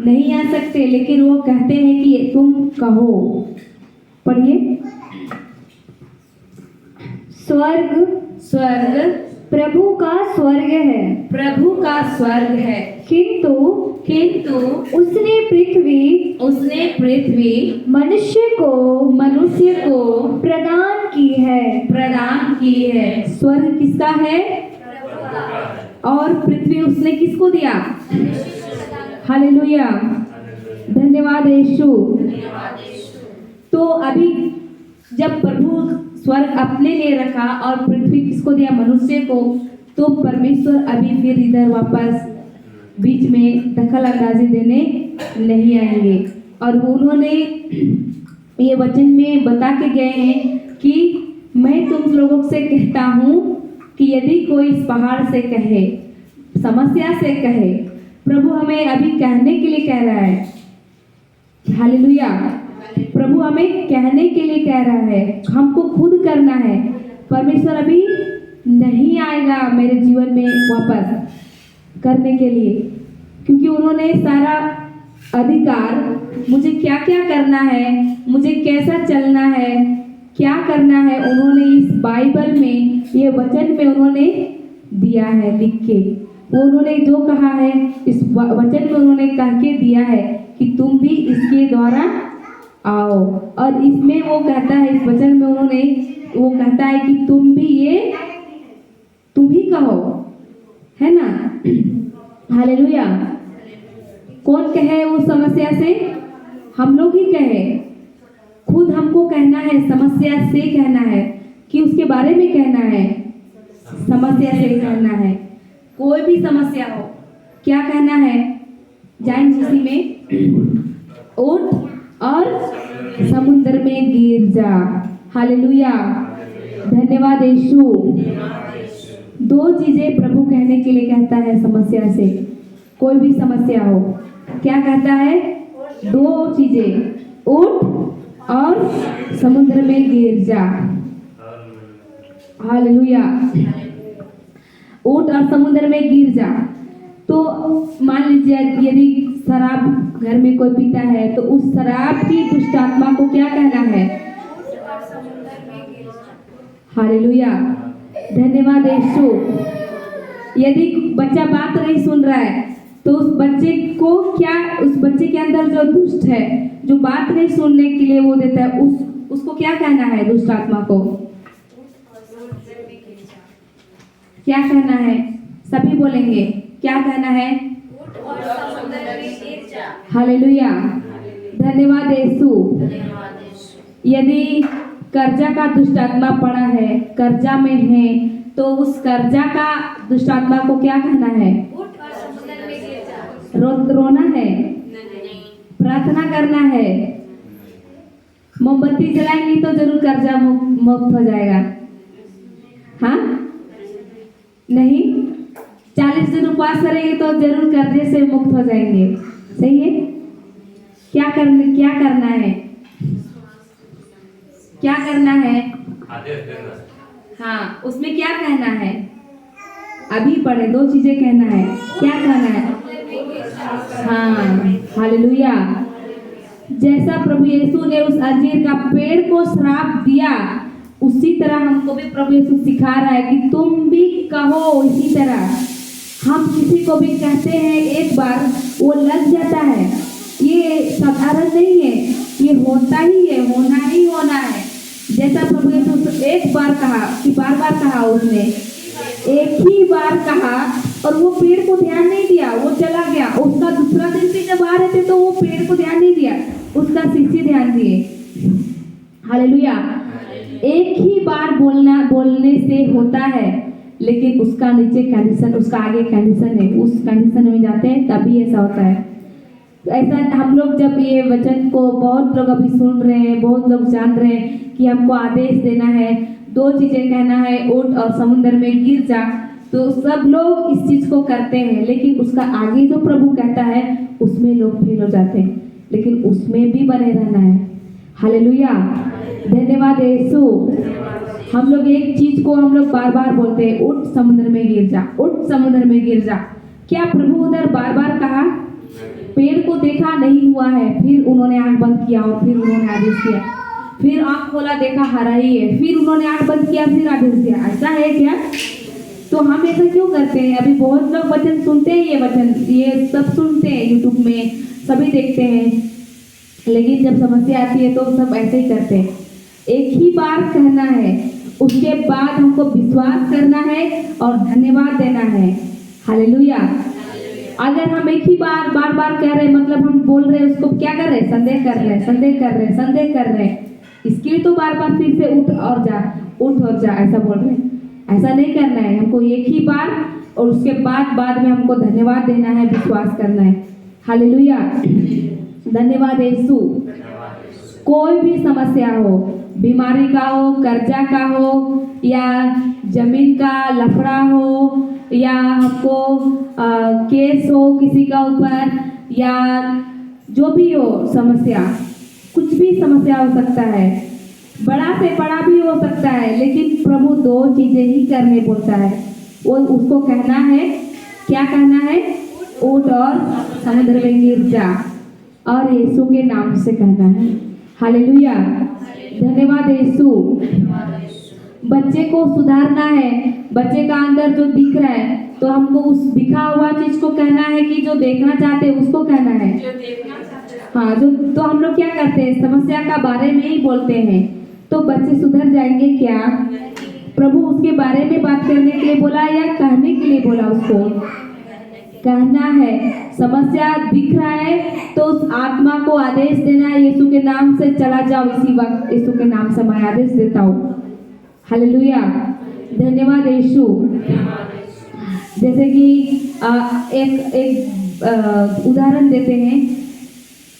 नहीं आ सकते, लेकिन वो कहते हैं कि तुम कहो। पढ़िए। स्वर्ग प्रभु का स्वर्ग है, प्रभु का स्वर्ग है, किंतु उसने पृथ्वी मनुष्य को प्रदान की है। स्वर्ग किसका है? और पृथ्वी उसने किसको दिया? हालेलुया, धन्यवाद यीशु। तो अभी जब प्रभु स्वर्ग अपने लिए रखा और पृथ्वी किसको दिया? मनुष्य को। तो परमेश्वर अभी फिर इधर वापस बीच में दखल अंदाजी देने नहीं आएंगे। और उन्होंने ये वचन में बता के गए हैं कि मैं तुम लोगों से कहता हूँ कि यदि कोई इस पहाड़ से कहे, समस्या से कहे, प्रभु हमें अभी कहने के लिए कह रहा है, हालेलुया, प्रभु हमें कहने के लिए कह रहा है, हमको खुद करना है। परमेश्वर अभी नहीं आएगा मेरे जीवन में वापस करने के लिए, क्योंकि उन्होंने सारा अधिकार मुझे क्या क्या करना है, मुझे कैसा चलना है, क्या करना है, उन्होंने इस बाइबल में, ये वचन में उन्होंने दिया है लिख के। वो उन्होंने जो कहा है इस वचन में उन्होंने कह के दिया है कि तुम भी इसके द्वारा आओ। और इसमें वो कहता है, इस वचन में उन्होंने वो कहता है कि तुम भी ये तुम ही कहो, है ना? हालेलुया। कौन कहे उस समस्या से? हम लोग ही कहे। खुद हमको कहना है, समस्या से कहना है कि उसके बारे में कहना है, समस्या से कहना है। कोई भी समस्या हो, क्या कहना है? जाएं उसी में, उठ और समुद्र में गिर जा। हालेलुया, धन्यवाद यीशु। दो चीजें प्रभु कहने के लिए कहता है समस्या से, कोई भी समस्या हो। क्या कहता है? दो चीजें, उठ और समुद्र में गिर जा। हालेलुया, उठ और समुद्र में गिर जा। तो मान लीजिए यदि शराब घर में कोई पीता है तो उस शराब की दुष्ट आत्मा को क्या कहना है? हालेलुया, धन्यवाद यीशु। यदि बच्चा बात नहीं सुन रहा है तो उस बच्चे को क्या, उस बच्चे के अंदर जो दुष्ट है, जो बात नहीं सुनने के लिए वो देता है, उसको क्या कहना है? दुष्ट आत्मा को क्या कहना है? सभी बोलेंगे, क्या कहना है? हालेलुया, धन्यवाद यीशु। यदि कर्जा का दुष्ट आत्मा पड़ा है, कर्जा में है, तो उस कर्जा का दुष्ट आत्मा को क्या कहना है? रोना है, प्रार्थना करना है। मोमबत्ती जलाएंगे तो जरूर कर्जा मुक्त हो जाएगा। हाँ, नहीं, 40 दिन उपवास करेंगे तो जरूर कर्जे से मुक्त हो जाएंगे। सही है? क्या करना है? क्या करना है? हाँ, उसमें क्या कहना है? अभी पढ़े, दो चीजें कहना है। क्या कहना है? हाँ, हालेलुया। जैसा प्रभु यीशु ने उस अंजीर का पेड़ को श्राप दिया, उसी तरह हमको भी प्रभु यीशु सिखा रहा है कि तुम भी कहो इसी तरह। हम किसी को भी कहते हैं एक बार, वो लग जाता है। ये साधारण नहीं है, ये होता ही है, होना ही होना है। जैसा प्रभु यीशु एक बार कहा कि बार बार कहा, उसने एक ही बार कहा और वो पेड़ को ध्यान नहीं दिया, वो चला गया। उसका दूसरा दिन भी जब आ रहे थे तो वो पेड़ को ध्यान नहीं दिया, उसका शिष्य ध्यान दिए। हालेलुया। एक ही बार बोलने से होता है, लेकिन उसका नीचे कंडीशन, उसका आगे कंडीशन है, उस कंडीशन में जाते हैं तभी ऐसा होता है। ऐसा हम लोग जब ये वचन को बहुत लोग अभी सुन रहे हैं, बहुत लोग जान रहे हैं कि हमको आदेश देना है, दो चीजें कहना है, उठ और समुद्र में गिर जा, तो सब लोग इस चीज को करते हैं। लेकिन उसका आगे जो प्रभु कहता है उसमें लोग फेल हो जाते हैं, लेकिन उसमें भी बने रहना है। हालेलुया, धन्यवाद यीशु। हम लोग एक चीज को हम लोग बार बार बोलते हैं, उठ समुद्र में गिर जा, उठ समुद्र में गिर जा। क्या प्रभु उधर बार बार कहा? पेड़ को देखा, नहीं हुआ है, फिर उन्होंने आंख बंद किया और फिर उन्होंने आदेश दिया, फिर आंख खोला, देखा हरा ही है, फिर उन्होंने आंख बंद किया, फिर आदेश दिया। ऐसा है क्या? तो हम ऐसा क्यों करते हैं? अभी बहुत लोग वचन सुनते हैं, ये वचन ये सब सुनते हैं, यूट्यूब में सभी देखते हैं, लेकिन जब समस्या आती है तो सब ऐसे ही करते हैं। एक ही बार कहना है, उसके बाद हमको विश्वास करना है और धन्यवाद देना है। हालेलुया। अगर हम एक ही बार बार बार कह रहे हैं, मतलब हम बोल रहे हैं, उसको क्या कर रहे हैं, संदेह कर रहे हैं, संदेह कर रहे हैं, संदेह कर रहे हैं, इसके लिए तो बार बार फिर से उठ और जा, उठ और जा ऐसा बोल रहे हैं। ऐसा नहीं करना है, हमको एक ही बार और उसके बाद में हमको धन्यवाद देना है, विश्वास करना है। हालेलुया, धन्यवाद यीशु। कोई भी समस्या हो, बीमारी का हो, कर्जा का हो, या जमीन का लफड़ा हो, या हमको केस हो किसी का ऊपर, या जो भी हो समस्या, कुछ भी समस्या हो सकता है, बड़ा से बड़ा भी हो सकता है, लेकिन प्रभु दो चीजें ही करने बोलता है। वो उसको कहना है, क्या कहना है, उठ और समुद्र में गिर जा, और यीशु के नाम से कहना है। हालेलुया, धन्यवाद यीशु। बच्चे को सुधारना है, बच्चे का अंदर जो दिख रहा है, तो हमको उस दिखा हुआ चीज को कहना है कि जो देखना चाहते हैं उसको कहना है। हाँ, जो तो हम लोग क्या करते हैं, समस्या का बारे में ही बोलते हैं, तो बच्चे सुधर जाएंगे क्या? प्रभु उसके बारे में बात करने के लिए बोला या कहने के लिए बोला? उसको कहना है। समस्या दिख रहा है तो उस आत्मा को आदेश देना है, यीशु के नाम से चला जाओ इसी वक्त, यीशु के नाम से मैं आदेश देता हूँ। हालेलुया, धन्यवाद यीशु। जैसे कि एक उदाहरण देते हैं।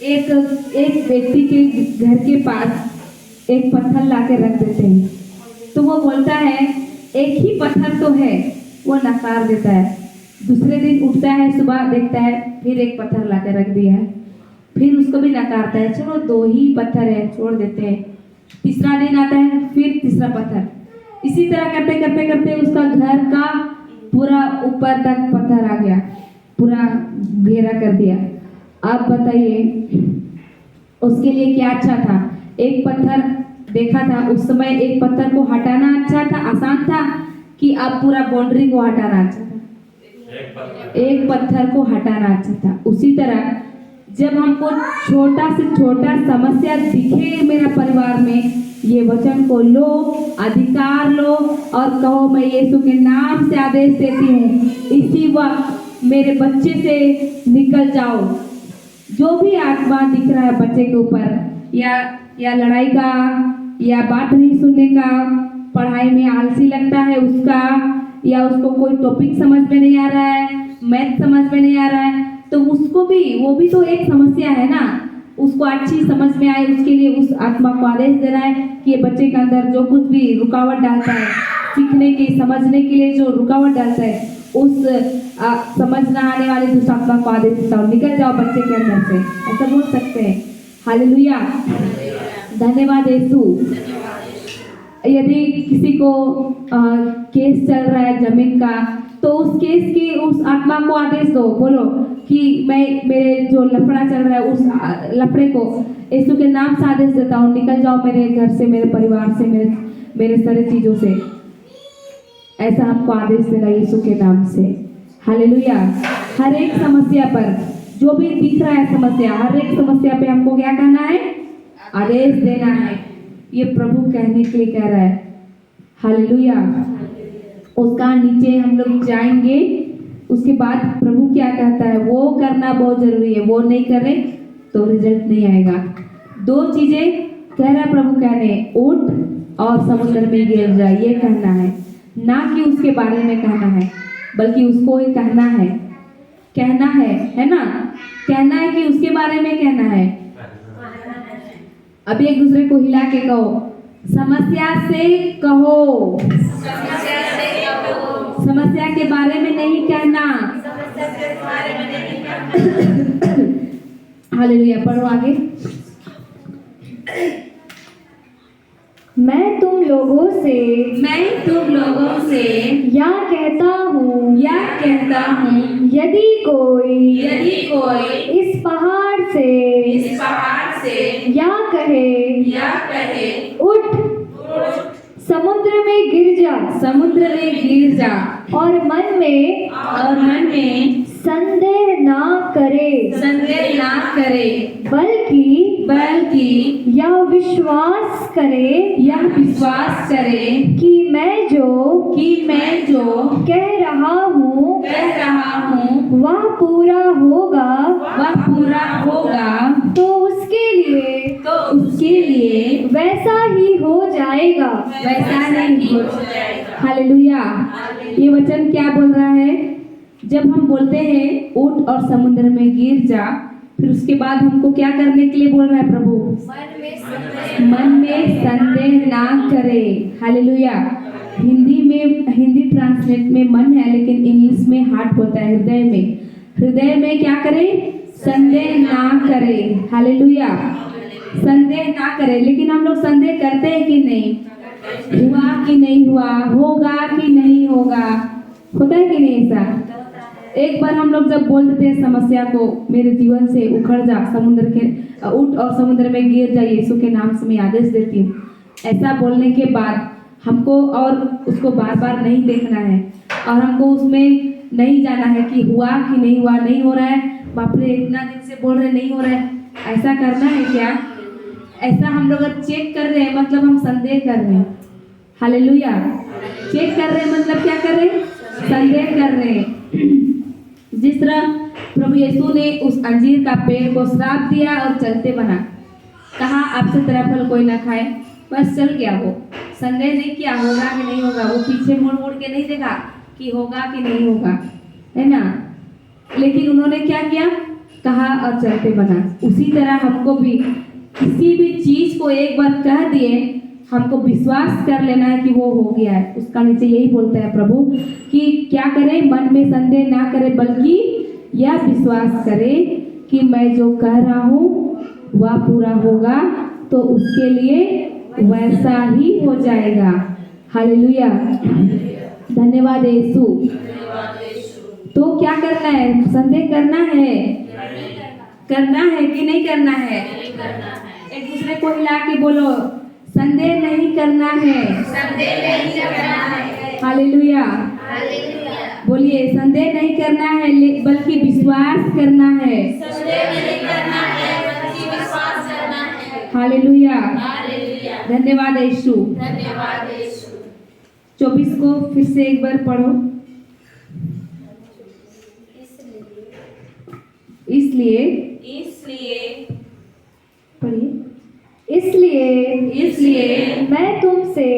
एक व्यक्ति के घर के पास एक पत्थर लाके रख देते हैं, तो वो बोलता है एक ही पत्थर तो है, वो नकार देता है। दूसरे दिन उठता है, सुबह देखता है फिर एक पत्थर लाके रख दिया है, फिर उसको भी नकारता है, चलो दो ही पत्थर है छोड़ देते हैं। तीसरा दिन आता है, फिर तीसरा पत्थर। इसी तरह करते करते करते उसका घर का पूरा ऊपर तक पत्थर आ गया, पूरा घेरा कर दिया। आप बताइए उसके लिए क्या अच्छा था? एक पत्थर देखा था उस समय, एक पत्थर को हटाना अच्छा था, आसान था, कि अब पूरा बाउंड्री को हटाना अच्छा था? एक पत्थर को हटाना अच्छा था। उसी तरह जब हमको छोटा से छोटा समस्या दिखे मेरा परिवार में, ये वचन को लो, अधिकार लो और कहो मैं यीशु के नाम से आदेश देती हूँ, इसी वक्त मेरे बच्चे से निकल जाओ। जो भी आत्मा दिख रहा है बच्चे के ऊपर, या लड़ाई का, या बात नहीं सुनने का, पढ़ाई में आलसी लगता है उसका, या उसको कोई टॉपिक समझ में नहीं आ रहा है, मैथ समझ में नहीं आ रहा है, तो उसको भी, वो भी तो एक समस्या है ना, उसको अच्छी समझ में आए, उसके लिए उस आत्मा को आदेश देना है कि ये बच्चे के अंदर जो कुछ भी रुकावट डालता है, सीखने की, समझने के लिए जो रुकावट डालता है, उस समझ ना आने वाली उस आत्मा को आदेश देता हूँ, निकल जाओ बच्चे के अंदर से, ऐसा बोल सकते हैं। हालेलुया, धन्यवाद यीशु। यदि किसी को केस चल रहा है जमीन का, तो उस केस की उस आत्मा को आदेश दो, बोलो कि मैं, मेरे जो लफड़ा चल रहा है उस लफड़े को यीशु के नाम से आदेश देता हूँ, निकल जाओ मेरे घर से, मेरे परिवार से, मेरे सारे चीजों से। ऐसा हमको आदेश देना यीशु के नाम से। हालेलुया। हर एक समस्या पर, जो भी दिख रहा है समस्या, हर एक समस्या पे हमको क्या करना है? आदेश देना है। ये प्रभु कहने के लिए कह रहा है। हालेलुया। उसका नीचे हम लोग जाएंगे, उसके बाद प्रभु क्या कहता है वो करना बहुत जरूरी है, वो नहीं करे तो रिजल्ट नहीं आएगा। दो चीजें कह रहा है प्रभु, कहने उठ और समुद्र में गिर जा, ये कहना है, ना कि उसके बारे में कहना है, बल्कि उसको ही कहना है ना, कहना है कि उसके बारे में कहना है। अभी एक दूसरे को हिला के कहो, समस्या से कहो, समस्या के बारे में नहीं कहना। हालेलुया। पढ़ो आगे। मैं तुम लोगों से या कहता हूँ, यदि कोई इस पहाड़ से या कहे उठ समुद्र में गिर जा, और मन में संदेह ना करे, संदेह ना करे, बल्कि यह विश्वास करे कि मैं जो कह रहा हूँ वह पूरा होगा, तो उसके लिए वैसा ही हो जाएगा। हालेलुया। ये वचन क्या बोल रहा है? जब हम बोलते हैं उठ और समुद्र में गिर जा, फिर उसके बाद हमको क्या करने के लिए बोल रहा है प्रभु? मन में संदेह ना करे। हालेलुया। हिंदी ट्रांसलेट में मन है, लेकिन इंग्लिश में हार्ट होता है, हृदय में क्या करे? संदेह ना करे। हालेलुया। संदेह ना करे। लेकिन हम लोग संदेह करते हैं कि नहीं? हुआ कि नहीं हुआ, होगा कि नहीं होगा, होता है कि नहीं ऐसा? एक बार हम लोग जब बोल देते हैं समस्या को, मेरे जीवन से उखड़ जा, उठ और समुद्र में गिर जा, यीशु के नाम से मैं आदेश देती हूँ। ऐसा बोलने के बाद हमको और उसको बार बार नहीं देखना है, और हमको उसमें नहीं जाना है कि हुआ कि नहीं हुआ, नहीं हो रहा है, बाप रे इतना दिन से बोल रहे नहीं हो रहा है, ऐसा करना है क्या? ऐसा हम लोग अगर चेक कर रहे हैं मतलब हम संदेह कर रहे हैं। हालेलुया। चेक कर रहे हैं मतलब क्या कर रहे हैं? संदेह कर रहे हैं। जिस तरह प्रभु यीशु ने उस अंजीर का पेड़ को श्राप दिया और चलते बना, कहा आपसे तेरा फल कोई ना खाए, बस चल गया। वो संदेह नहीं किया होगा कि नहीं होगा, वो पीछे मुड़ के नहीं देखा कि होगा कि नहीं होगा, है ना? लेकिन उन्होंने क्या किया? कहा और चलते बना। उसी तरह हमको भी किसी भी चीज को एक बार कह दिए, हमको विश्वास कर लेना है कि वो हो गया है। उसका नीचे यही बोलता है प्रभु कि क्या करे? मन में संदेह ना करे, बल्कि यह विश्वास करे कि मैं जो कह रहा हूँ वह पूरा होगा, तो उसके लिए वैसा ही हो जाएगा। हालेलुया। धन्यवाद यीशु। तो क्या करना है? संदेह करना है कि नहीं करना है? एक दूसरे को हिला के बोलो, संदेह नहीं करना है। हालेलुया। बोलिए, संदेह नहीं करना है बल्कि विश्वास करना है। हालेलुया। धन्यवाद यीशु। 24 को फिर से एक बार पढ़ो। इसलिए पढ़िए। इसलिए मैं तुमसे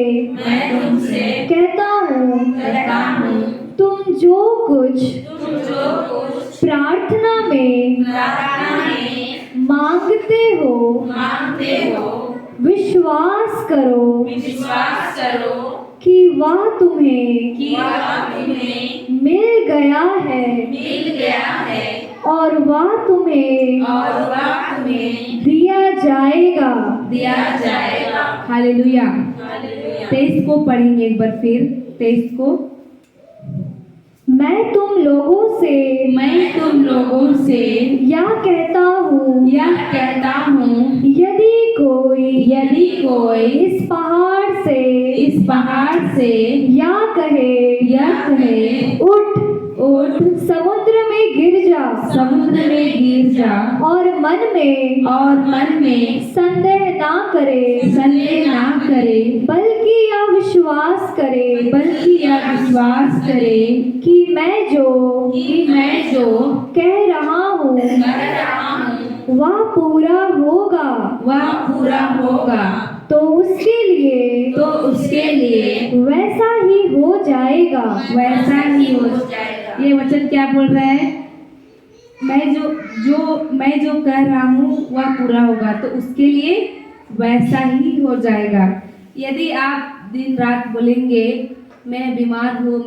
कहता हूँ, तुम जो कुछ प्रार्थना में मांगते हो, विश्वास करो कि वह तुम्हें मिल गया है, और वह तुम्हें दिया जाएगा। हालेलुया। 23 को पढ़ेंगे एक बार फिर। 23 को, मैं तुम लोगों से यह कहता हूँ, यदि कोई इस पहाड़ से यह कहे उठ समुद्र में गिर जा, और मन में संदेह ना करे, बल्कि यह विश्वास करे कि मैं जो कह रहा हूँ वह पूरा होगा, तो उसके लिए वैसा ही हो जाएगा। ये वचन क्या बोल रहा है? मैं जो कह रहा हूँ वह पूरा होगा, तो उसके लिए वैसा ही हो जाएगा। यदि आप दिन रात बोलेंगे मैं बीमार हूँ,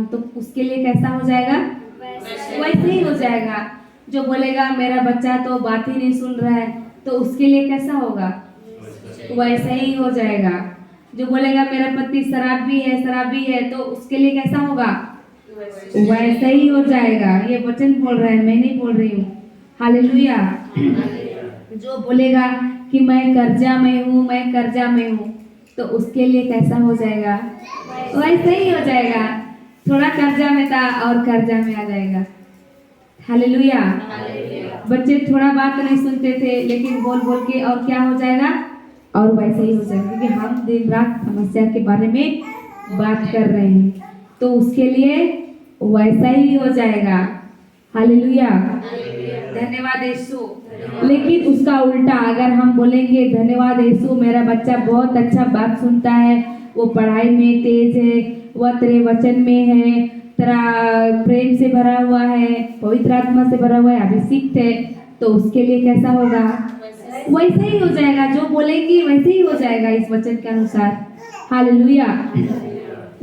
तो उसके लिए कैसा हो जाएगा? वैसे ही हो जाएगा। जो बोलेगा मेरा बच्चा तो बात ही नहीं सुन रहा है, तो उसके लिए कैसा होगा? वैसा ही हो जाएगा। जो बोलेगा मेरा पति शराबी है, तो उसके लिए कैसा होगा? वैसा ही हो जाएगा। ये वचन बोल रहा है, मैं नहीं बोल रही हूँ। हालेलुया। जो बोलेगा कि मैं कर्जा में हूँ, तो उसके लिए कैसा हो जाएगा? वैसा ही हो जाएगा। थोड़ा कर्जा में था और कर्जा में आ जाएगा। हालेलुया। बच्चे थोड़ा बात नहीं सुनते थे, लेकिन बोल बोल के और क्या हो जाएगा, और वैसे ही हो जाएगा, क्योंकि हम दिन रात समस्या के बारे में बात कर रहे हैं, तो उसके लिए वैसा ही हो जाएगा। हालेलुया, धन्यवाद यीशु। लेकिन उसका उल्टा अगर हम बोलेंगे धन्यवाद यीशु, मेरा बच्चा बहुत अच्छा बात सुनता है, वो पढ़ाई में तेज है, वह तेरे वचन में है, तेरा प्रेम से भरा हुआ है, पवित्र आत्मा से भरा हुआ है, अभिषिक्त है, तो उसके लिए कैसा होगा, वैसे ही हो जाएगा। जो बोलेंगे वैसे ही हो जाएगा इस वचन के अनुसार। हालेलुया।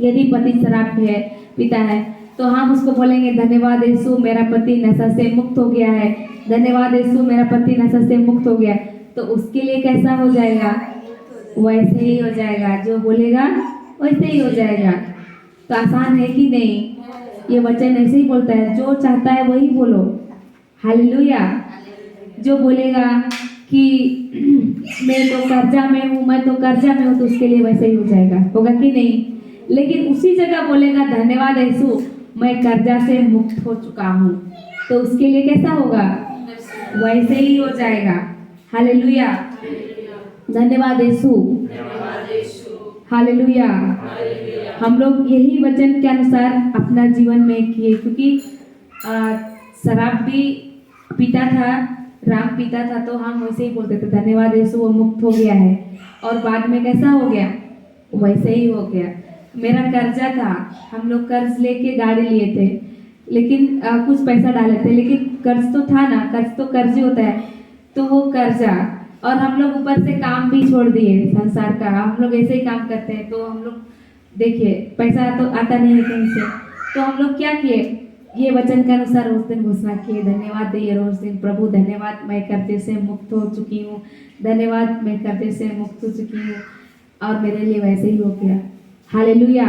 यदि पति शराब है पीता है, तो हम उसको बोलेंगे धन्यवाद यीशु, मेरा पति नशा से मुक्त हो गया है, धन्यवाद यीशु, मेरा पति नशा से मुक्त हो गया, तो उसके लिए कैसा हो जाएगा, वैसे ही हो जाएगा। जो बोलेगा वैसे ही हो जाएगा। तो आसान है कि नहीं? ये वचन ऐसे ही बोलता है, जो चाहता है वही बोलो। हालेलुया। जो बोलेगा कि मैं तो कर्जा में हूँ, मैं तो कर्जा में हूँ, तो उसके लिए वैसे ही हो जाएगा, होगा कि नहीं? लेकिन उसी जगह बोलेगा धन्यवाद यीशु, मैं कर्जा से मुक्त हो चुका हूँ, तो उसके लिए कैसा होगा, वैसे ही हो जाएगा। हालेलुया, धन्यवाद यीशु, हालेलुया। हम लोग यही वचन के अनुसार अपना जीवन में किए, क्योंकि शराब भी पीता था, राम पीता था, तो हम वैसे ही बोलते थे धन्यवाद यीशु, वो मुक्त हो गया है, और बाद में कैसा हो गया, वैसे ही हो गया। मेरा कर्जा था, हम लोग कर्ज लेके गाड़ी लिए थे, लेकिन कुछ पैसा डाले थे, लेकिन कर्ज तो था ना, कर्ज तो कर्ज ही होता है, तो वो कर्जा, और हम लोग ऊपर से काम भी छोड़ दिए संसार का, हम लोग ऐसे ही काम करते हैं, तो हम लोग देखिए पैसा तो आता नहीं है कहीं से, तो हम लोग क्या किए, ये वचन के अनुसार उस दिन घोषणा किए, धन्यवाद दिए रोज दिन, प्रभु धन्यवाद, मैं कर्जे से मुक्त हो चुकी हूँ, धन्यवाद, मैं कर्जे से मुक्त हो चुकी हूँ, और मेरे लिए वैसे ही हो गया। हालेलुया,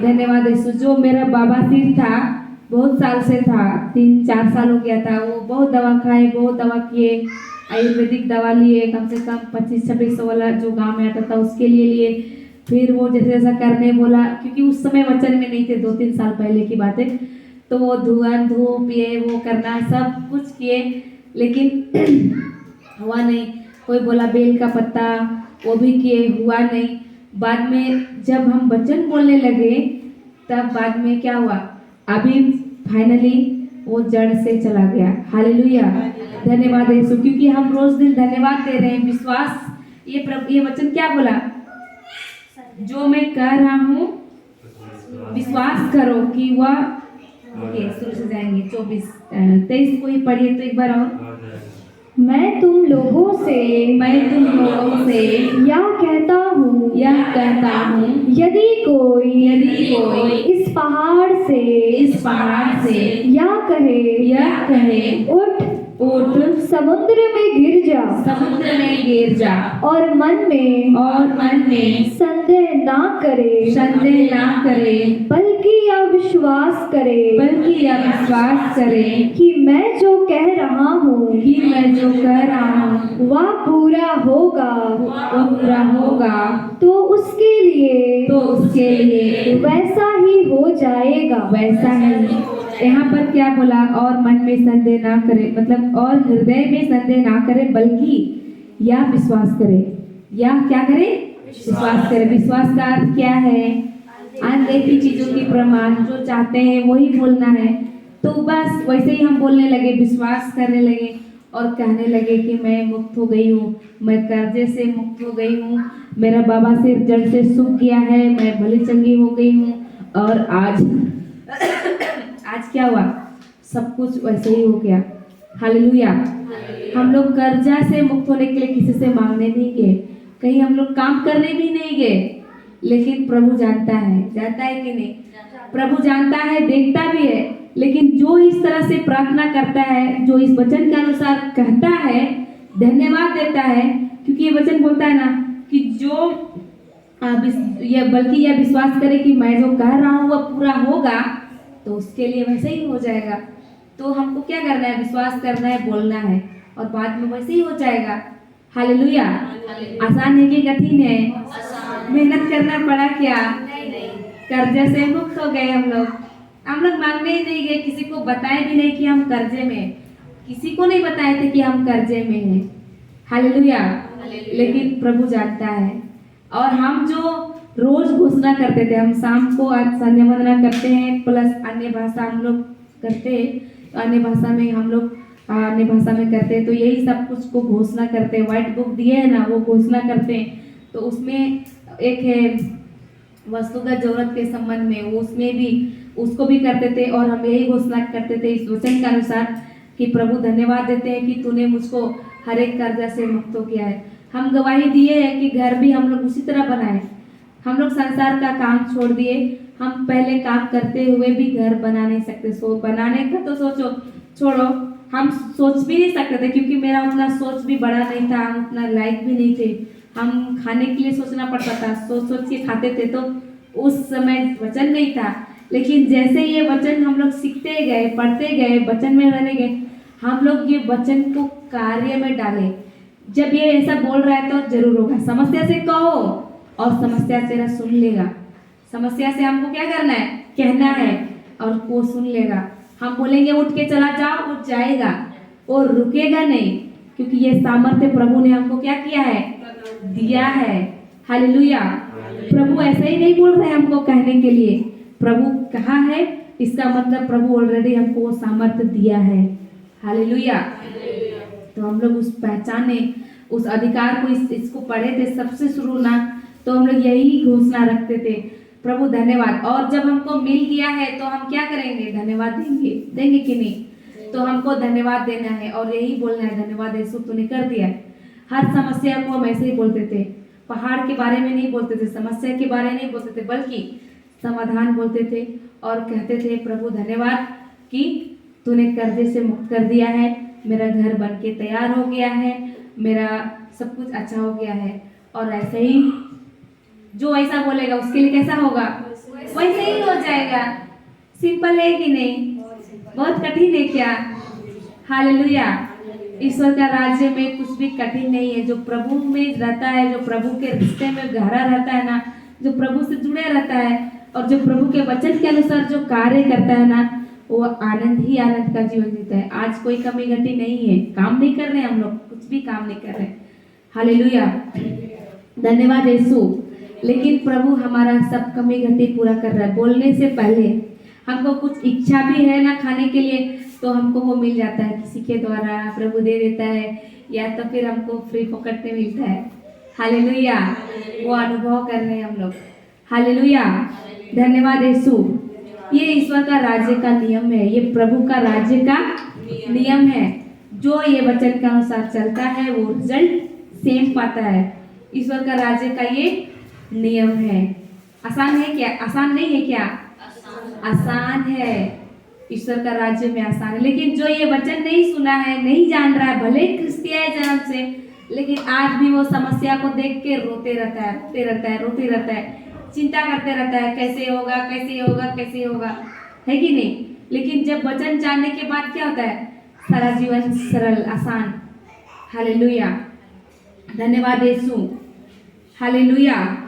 धन्यवाद यीशु। जो मेरा बवासीर था, बहुत साल से था, 3-4 साल हो गया था, वो बहुत दवा खाए, बहुत दवा किए, आयुर्वेदिक दवा लिए, कम से कम 25-26 वाला जो गांव में आता था उसके लिए, फिर वो जैसे जैसा करने बोला, क्योंकि उस समय वचन में नहीं थे, 2-3 साल पहले की बात है, तो वो धूप ये वो करना सब कुछ किए, लेकिन हुआ नहीं। कोई बोला बेल का पत्ता, वो भी किए, हुआ नहीं। बाद में जब हम वचन बोलने लगे, तब बाद में क्या हुआ, अभी फाइनली वो जड़ से चला गया। हालेलुया, धन्यवाद यीशु, क्योंकि हम रोज दिन धन्यवाद दे रहे हैं। विश्वास, ये वचन क्या बोला, जो मैं कह रहा हूँ विश्वास करो कि वह, शुरू से जाएंगे 24-23 को ही पढ़िए तो एक बार और। मैं तुम लोगों से यह कहता हूँ, यदि कोई इस पहाड़ से यह कहे उठ समुद्र में गिर जा, और मन में संदेह ना करे, बल्कि यह विश्वास करे कि मैं जो कह रहा हूँ वह पूरा होगा, तो उसके लिए वैसा ही हो जाएगा। वैसा है। यहाँ पर क्या बोला, और मन में संदेह ना करे, मतलब और हृदय में संदेह ना करे, बल्कि या विश्वास करे, या क्या करे, विश्वास करे। विश्वास का अर्थ क्या है, अनदेखी चीजों की प्रमाण, जो चाहते हैं वही बोलना है। तो बस वैसे ही हम बोलने लगे, विश्वास करने लगे और कहने लगे कि मैं मुक्त हो गई हूँ, मैं कर्जे से मुक्त हो गई हूँ, मेरा बाबा सिर जड़ से सूख गया है, मैं भली चंगी हो गई हूँ, और आज क्या हुआ, सब कुछ वैसे ही हो गया। हालेलुया। हम लोग कर्जा से मुक्त होने के लिए किसी से मांगने नहीं गए, कहीं हम लोग काम करने भी नहीं गए, लेकिन प्रभु जानता है कि नहीं, प्रभु जानता है, देखता भी है। लेकिन जो इस तरह से प्रार्थना करता है, जो इस वचन के अनुसार कहता है, धन्यवाद देता है, क्योंकि ये वचन बोलता है ना कि जो बल्कि यह विश्वास करे कि मैं जो कह रहा हूँ वह पूरा होगा, तो उसके लिए वैसे ही हो जाएगा। तो हमको क्या करना है, विश्वास करना है, बोलना है, और बाद में वैसे ही हो जाएगा। हालेलुया। आसान है कि कठिन है? मेहनत करना पड़ा क्या? कर्जे से मुक्त हो गए हम लोग, हम लोग मांगने ही नहीं गए, किसी को बताए भी नहीं कि हम कर्जे में हैं। किसी को नहीं बताए थे कि हम कर्जे में हैं। हालेलुया। लेकिन प्रभु जानता है। और हम जो रोज घोषणा करते थे, हम शाम को आज संध्या वंदना करते हैं प्लस अन्य भाषा हम लोग करते हैं, तो अन्य भाषा में हम लोग अन्य भाषा में करते हैं, तो यही सब कुछ को घोषणा करते हैं। व्हाइट बुक दिए है ना, वो घोषणा करते हैं। तो उसमें एक है वस्तुगत जरूरत के संबंध में, वो उसमें भी उसको भी करते थे। और हम यही घोषणा करते थे इस वचन के अनुसार कि प्रभु धन्यवाद देते हैं कि तूने मुझको हर एक कर्जा से मुक्त किया है। हम गवाही दिए है कि घर भी हम लोग उसी तरह बनाए। हम लोग संसार का काम छोड़ दिए। हम पहले काम करते हुए भी घर बना नहीं सकते। बनाने का तो सोचो छोड़ो, हम सोच भी नहीं सकते थे, क्योंकि मेरा उतना सोच भी बड़ा नहीं था, हम उतना लायक भी नहीं थे। हम खाने के लिए सोचना पड़ता था, सोच सोच के खाते थे। तो उस समय वचन नहीं था। लेकिन जैसे ये वचन हम लोग सीखते गए, पढ़ते गए, वचन में रहने गए, हम लोग ये वचन को कार्य में डाले। जब ये ऐसा बोल रहा है तो जरूर होगा। समस्या से कहो और समस्या तेरा सुन लेगा। समस्या से हमको क्या करना है? कहना है और वो सुन लेगा। हम बोलेंगे उठ के चला जाओ, उठ जाएगा और रुकेगा नहीं, क्योंकि ये सामर्थ्य प्रभु ने हमको क्या किया है? दिया है। हालेलुया। प्रभु ऐसा ही नहीं बोल रहे हमको कहने के लिए, प्रभु कहा है, इसका मतलब प्रभु ऑलरेडी हमको वो सामर्थ्य दिया है। हालेलुया। तो हम लोग उस पहचाने, उस अधिकार को इसको पढ़े थे सबसे शुरू ना, तो हम लोग यही घोषणा रखते थे, प्रभु धन्यवाद। और जब हमको मिल गया है तो हम क्या करेंगे? धन्यवाद देंगे। देंगे कि नहीं? तो हमको धन्यवाद देना है और यही बोलना है, धन्यवाद यीशु तूने कर दिया। हर समस्या को हम ऐसे ही बोलते थे। पहाड़ के बारे में नहीं बोलते थे, समस्या के बारे में नहीं बोलते थे, बल्कि समाधान बोलते थे और कहते थे, प्रभु धन्यवाद कि तूने कर्जे से मुक्त कर दिया है, मेरा घर बन के तैयार हो गया है, मेरा सब कुछ अच्छा हो गया है। और ऐसे ही जो ऐसा बोलेगा उसके लिए कैसा होगा? वैसे ही हो जाएगा। सिंपल है कि नहीं? बहुत कठिन है क्या? हालेलुया। ईश्वर का राज्य में कुछ भी कठिन नहीं है। जो प्रभु में रहता है, जो प्रभु के रिश्ते में गहरा रहता है ना, जो प्रभु से जुड़े रहता है और जो प्रभु के वचन के अनुसार जो कार्य करता है ना, वो आनंद ही आनंद का जीवन जीता है। आज कोई कमी घटी नहीं है, काम नहीं कर रहे हम लोग, कुछ भी काम नहीं कर रहे। हालेलुया। धन्यवाद यीशु। लेकिन प्रभु हमारा सब कमी घटी पूरा कर रहा है। बोलने से पहले हमको कुछ इच्छा भी है ना खाने के लिए, तो हमको वो मिल जाता है, किसी के द्वारा प्रभु दे देता है, या तो फिर हमको फ्री पॉकेट में मिलता है। हालेलुया। वो अनुभव कर रहे हैं हम लोग। हालेलुया। धन्यवाद यीशु। ये ईश्वर का राज्य का नियम है, ये प्रभु का राज्य का नियम है। जो ये वचन के अनुसार चलता है वो रिजल्ट सेम पाता है। ईश्वर का राज्य का ये नियम है। आसान है क्या? आसान नहीं है क्या? आसान है। ईश्वर का राज्य में आसान है। लेकिन जो ये वचन नहीं सुना है, नहीं जान रहा है, भले क्रिस्टियन है जन्म से, लेकिन आज भी वो समस्या को देख के रोते रहता है, रोते रहता है, रोते रहता है, चिंता करते रहता है, कैसे होगा, कैसे होगा, कैसे होगा, है कि नहीं? लेकिन जब वचन जानने के बाद क्या होता है? सारा जीवन सरल, आसान। हालेलुया। धन्यवाद यीशु। हालेलुया।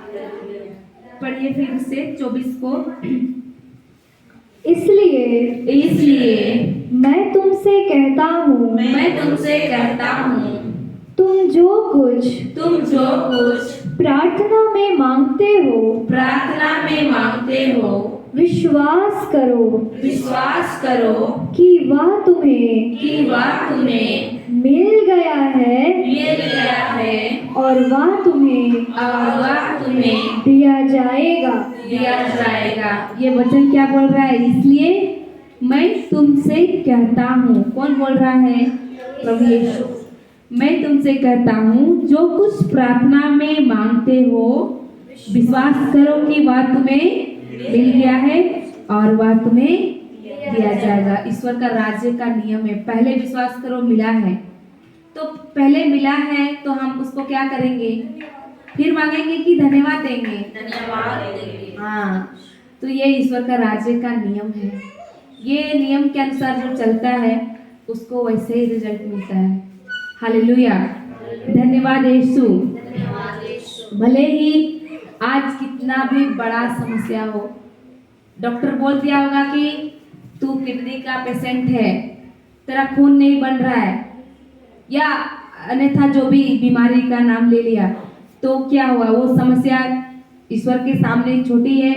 पढ़िए फिर से 24 को। इसलिए मैं तुमसे कहता हूँ, तुम जो कुछ प्रार्थना में मांगते हो, विश्वास करो कि वह तुम्हें मिल गया है और वह तुम्हें दिया जाएगा। ये वचन क्या बोल रहा है? इसलिए मैं तुमसे कहता हूँ। कौन बोल रहा है? प्रभु यीशु। मैं तुमसे कहता हूँ, जो कुछ प्रार्थना में मांगते हो, विश्वास करो कि वह तुम्हें मिल गया है और वह तुम्हें दिया जाएगा। ईश्वर का राज्य का नियम है, पहले विश्वास करो मिला है। तो पहले मिला है तो हम उसको क्या करेंगे? फिर मांगेंगे कि धन्यवाद देंगे? हाँ। तो ये ईश्वर का राज्य का नियम है। ये नियम के अनुसार जो चलता है उसको वैसे ही रिजल्ट मिलता है। हालेलुया। धन्यवाद यीशु। भले ही आज कितना भी बड़ा समस्या हो, डॉक्टर बोल दिया होगा कि तू किडनी का पेशेंट है, तेरा खून नहीं बन रहा है, या अन्यथा जो भी बीमारी का नाम ले लिया, तो क्या हुआ? वो समस्या ईश्वर के सामने छोटी है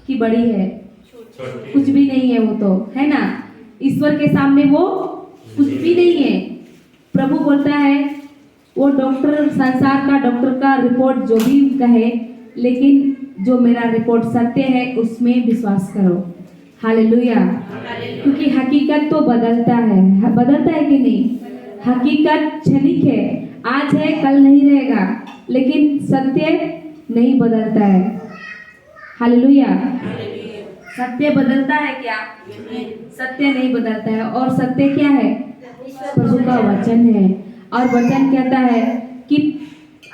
कि बड़ी है? कुछ भी नहीं है वो तो, है ना? ईश्वर के सामने वो कुछ भी नहीं है। प्रभु बोलता है वो डॉक्टर, संसार का डॉक्टर का रिपोर्ट जो भी कहे, लेकिन जो मेरा रिपोर्ट सत्य है उसमें विश्वास करो। हालेलुया। क्योंकि हकीकत तो बदलता है कि नहीं? हकीकत क्षणिक है, आज है कल नहीं रहेगा, लेकिन सत्य नहीं बदलता है। हालेलुया। सत्य बदलता है क्या? सत्य नहीं बदलता है। और सत्य क्या है? प्रभु का वचन है। और वचन कहता है कि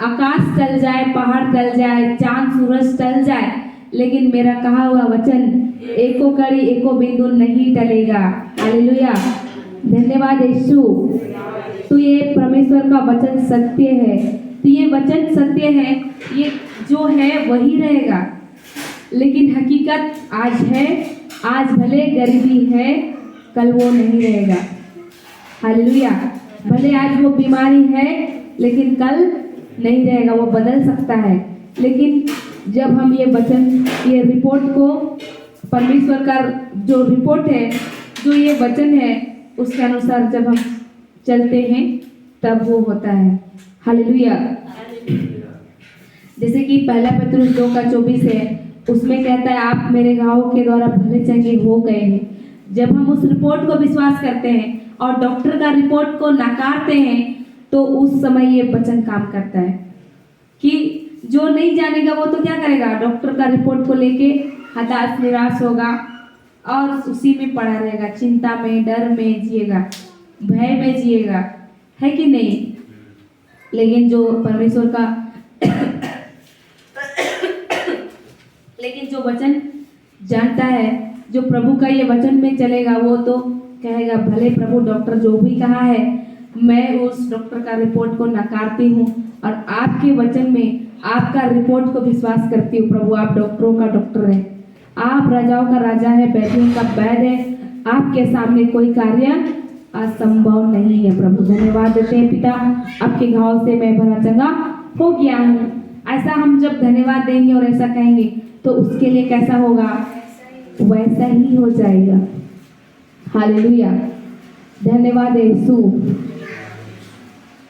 आकाश टल जाए, पहाड़ टल जाए, चांद सूरज टल जाए, लेकिन मेरा कहा हुआ वचन एको कड़ी एको बिंदु नहीं टलेगा। हालेलुया। धन्यवाद यीशु। तो ये परमेश्वर का वचन सत्य है। तो ये वचन सत्य है, ये जो है वही रहेगा, लेकिन हकीकत आज है, आज भले गरीबी है, कल वो नहीं रहेगा। हालेलुया। भले आज वो बीमारी है, लेकिन कल नहीं रहेगा, वो बदल सकता है। लेकिन जब हम ये वचन, ये रिपोर्ट को, परमेश्वर का जो रिपोर्ट है, जो ये वचन है, उसके अनुसार जब हम चलते हैं तब वो होता है। हालेलुया। जैसे कि पहला पत्रुस 2:24 है, उसमें कहता है आप मेरे घाव के द्वारा भले चंगे हो गए हैं। जब हम उस रिपोर्ट को विश्वास करते हैं और डॉक्टर का रिपोर्ट को नकारते हैं, तो उस समय ये वचन काम करता है कि जो नहीं जानेगा वो तो क्या करेगा? डॉक्टर का रिपोर्ट को लेके हताश निराश होगा और उसी में पड़ा रहेगा, चिंता में, डर में जिएगा, भय में जिएगा, है कि नहीं? लेकिन जो परमेश्वर का लेकिन जो वचन जानता है, जो प्रभु का ये वचन में चलेगा, वो तो कहेगा भले प्रभु डॉक्टर जो भी कहा है, मैं उस डॉक्टर का रिपोर्ट को नकारती हूँ और आपके वचन में आपका रिपोर्ट को विश्वास करती हूँ। प्रभु आप डॉक्टरों का डॉक्टर है, आप राजाओं का राजा है, वैद्यों का वैद्य है, आपके सामने कोई कार्य असंभव नहीं है। प्रभु धन्यवाद देते हैं पिता, आपके घाव से मैं भला चंगा हो गया हूँ। ऐसा हम जब धन्यवाद देंगे और ऐसा कहेंगे तो उसके लिए कैसा होगा? वैसा ही हो जाएगा। हालेलुया। धन्यवाद यीशु।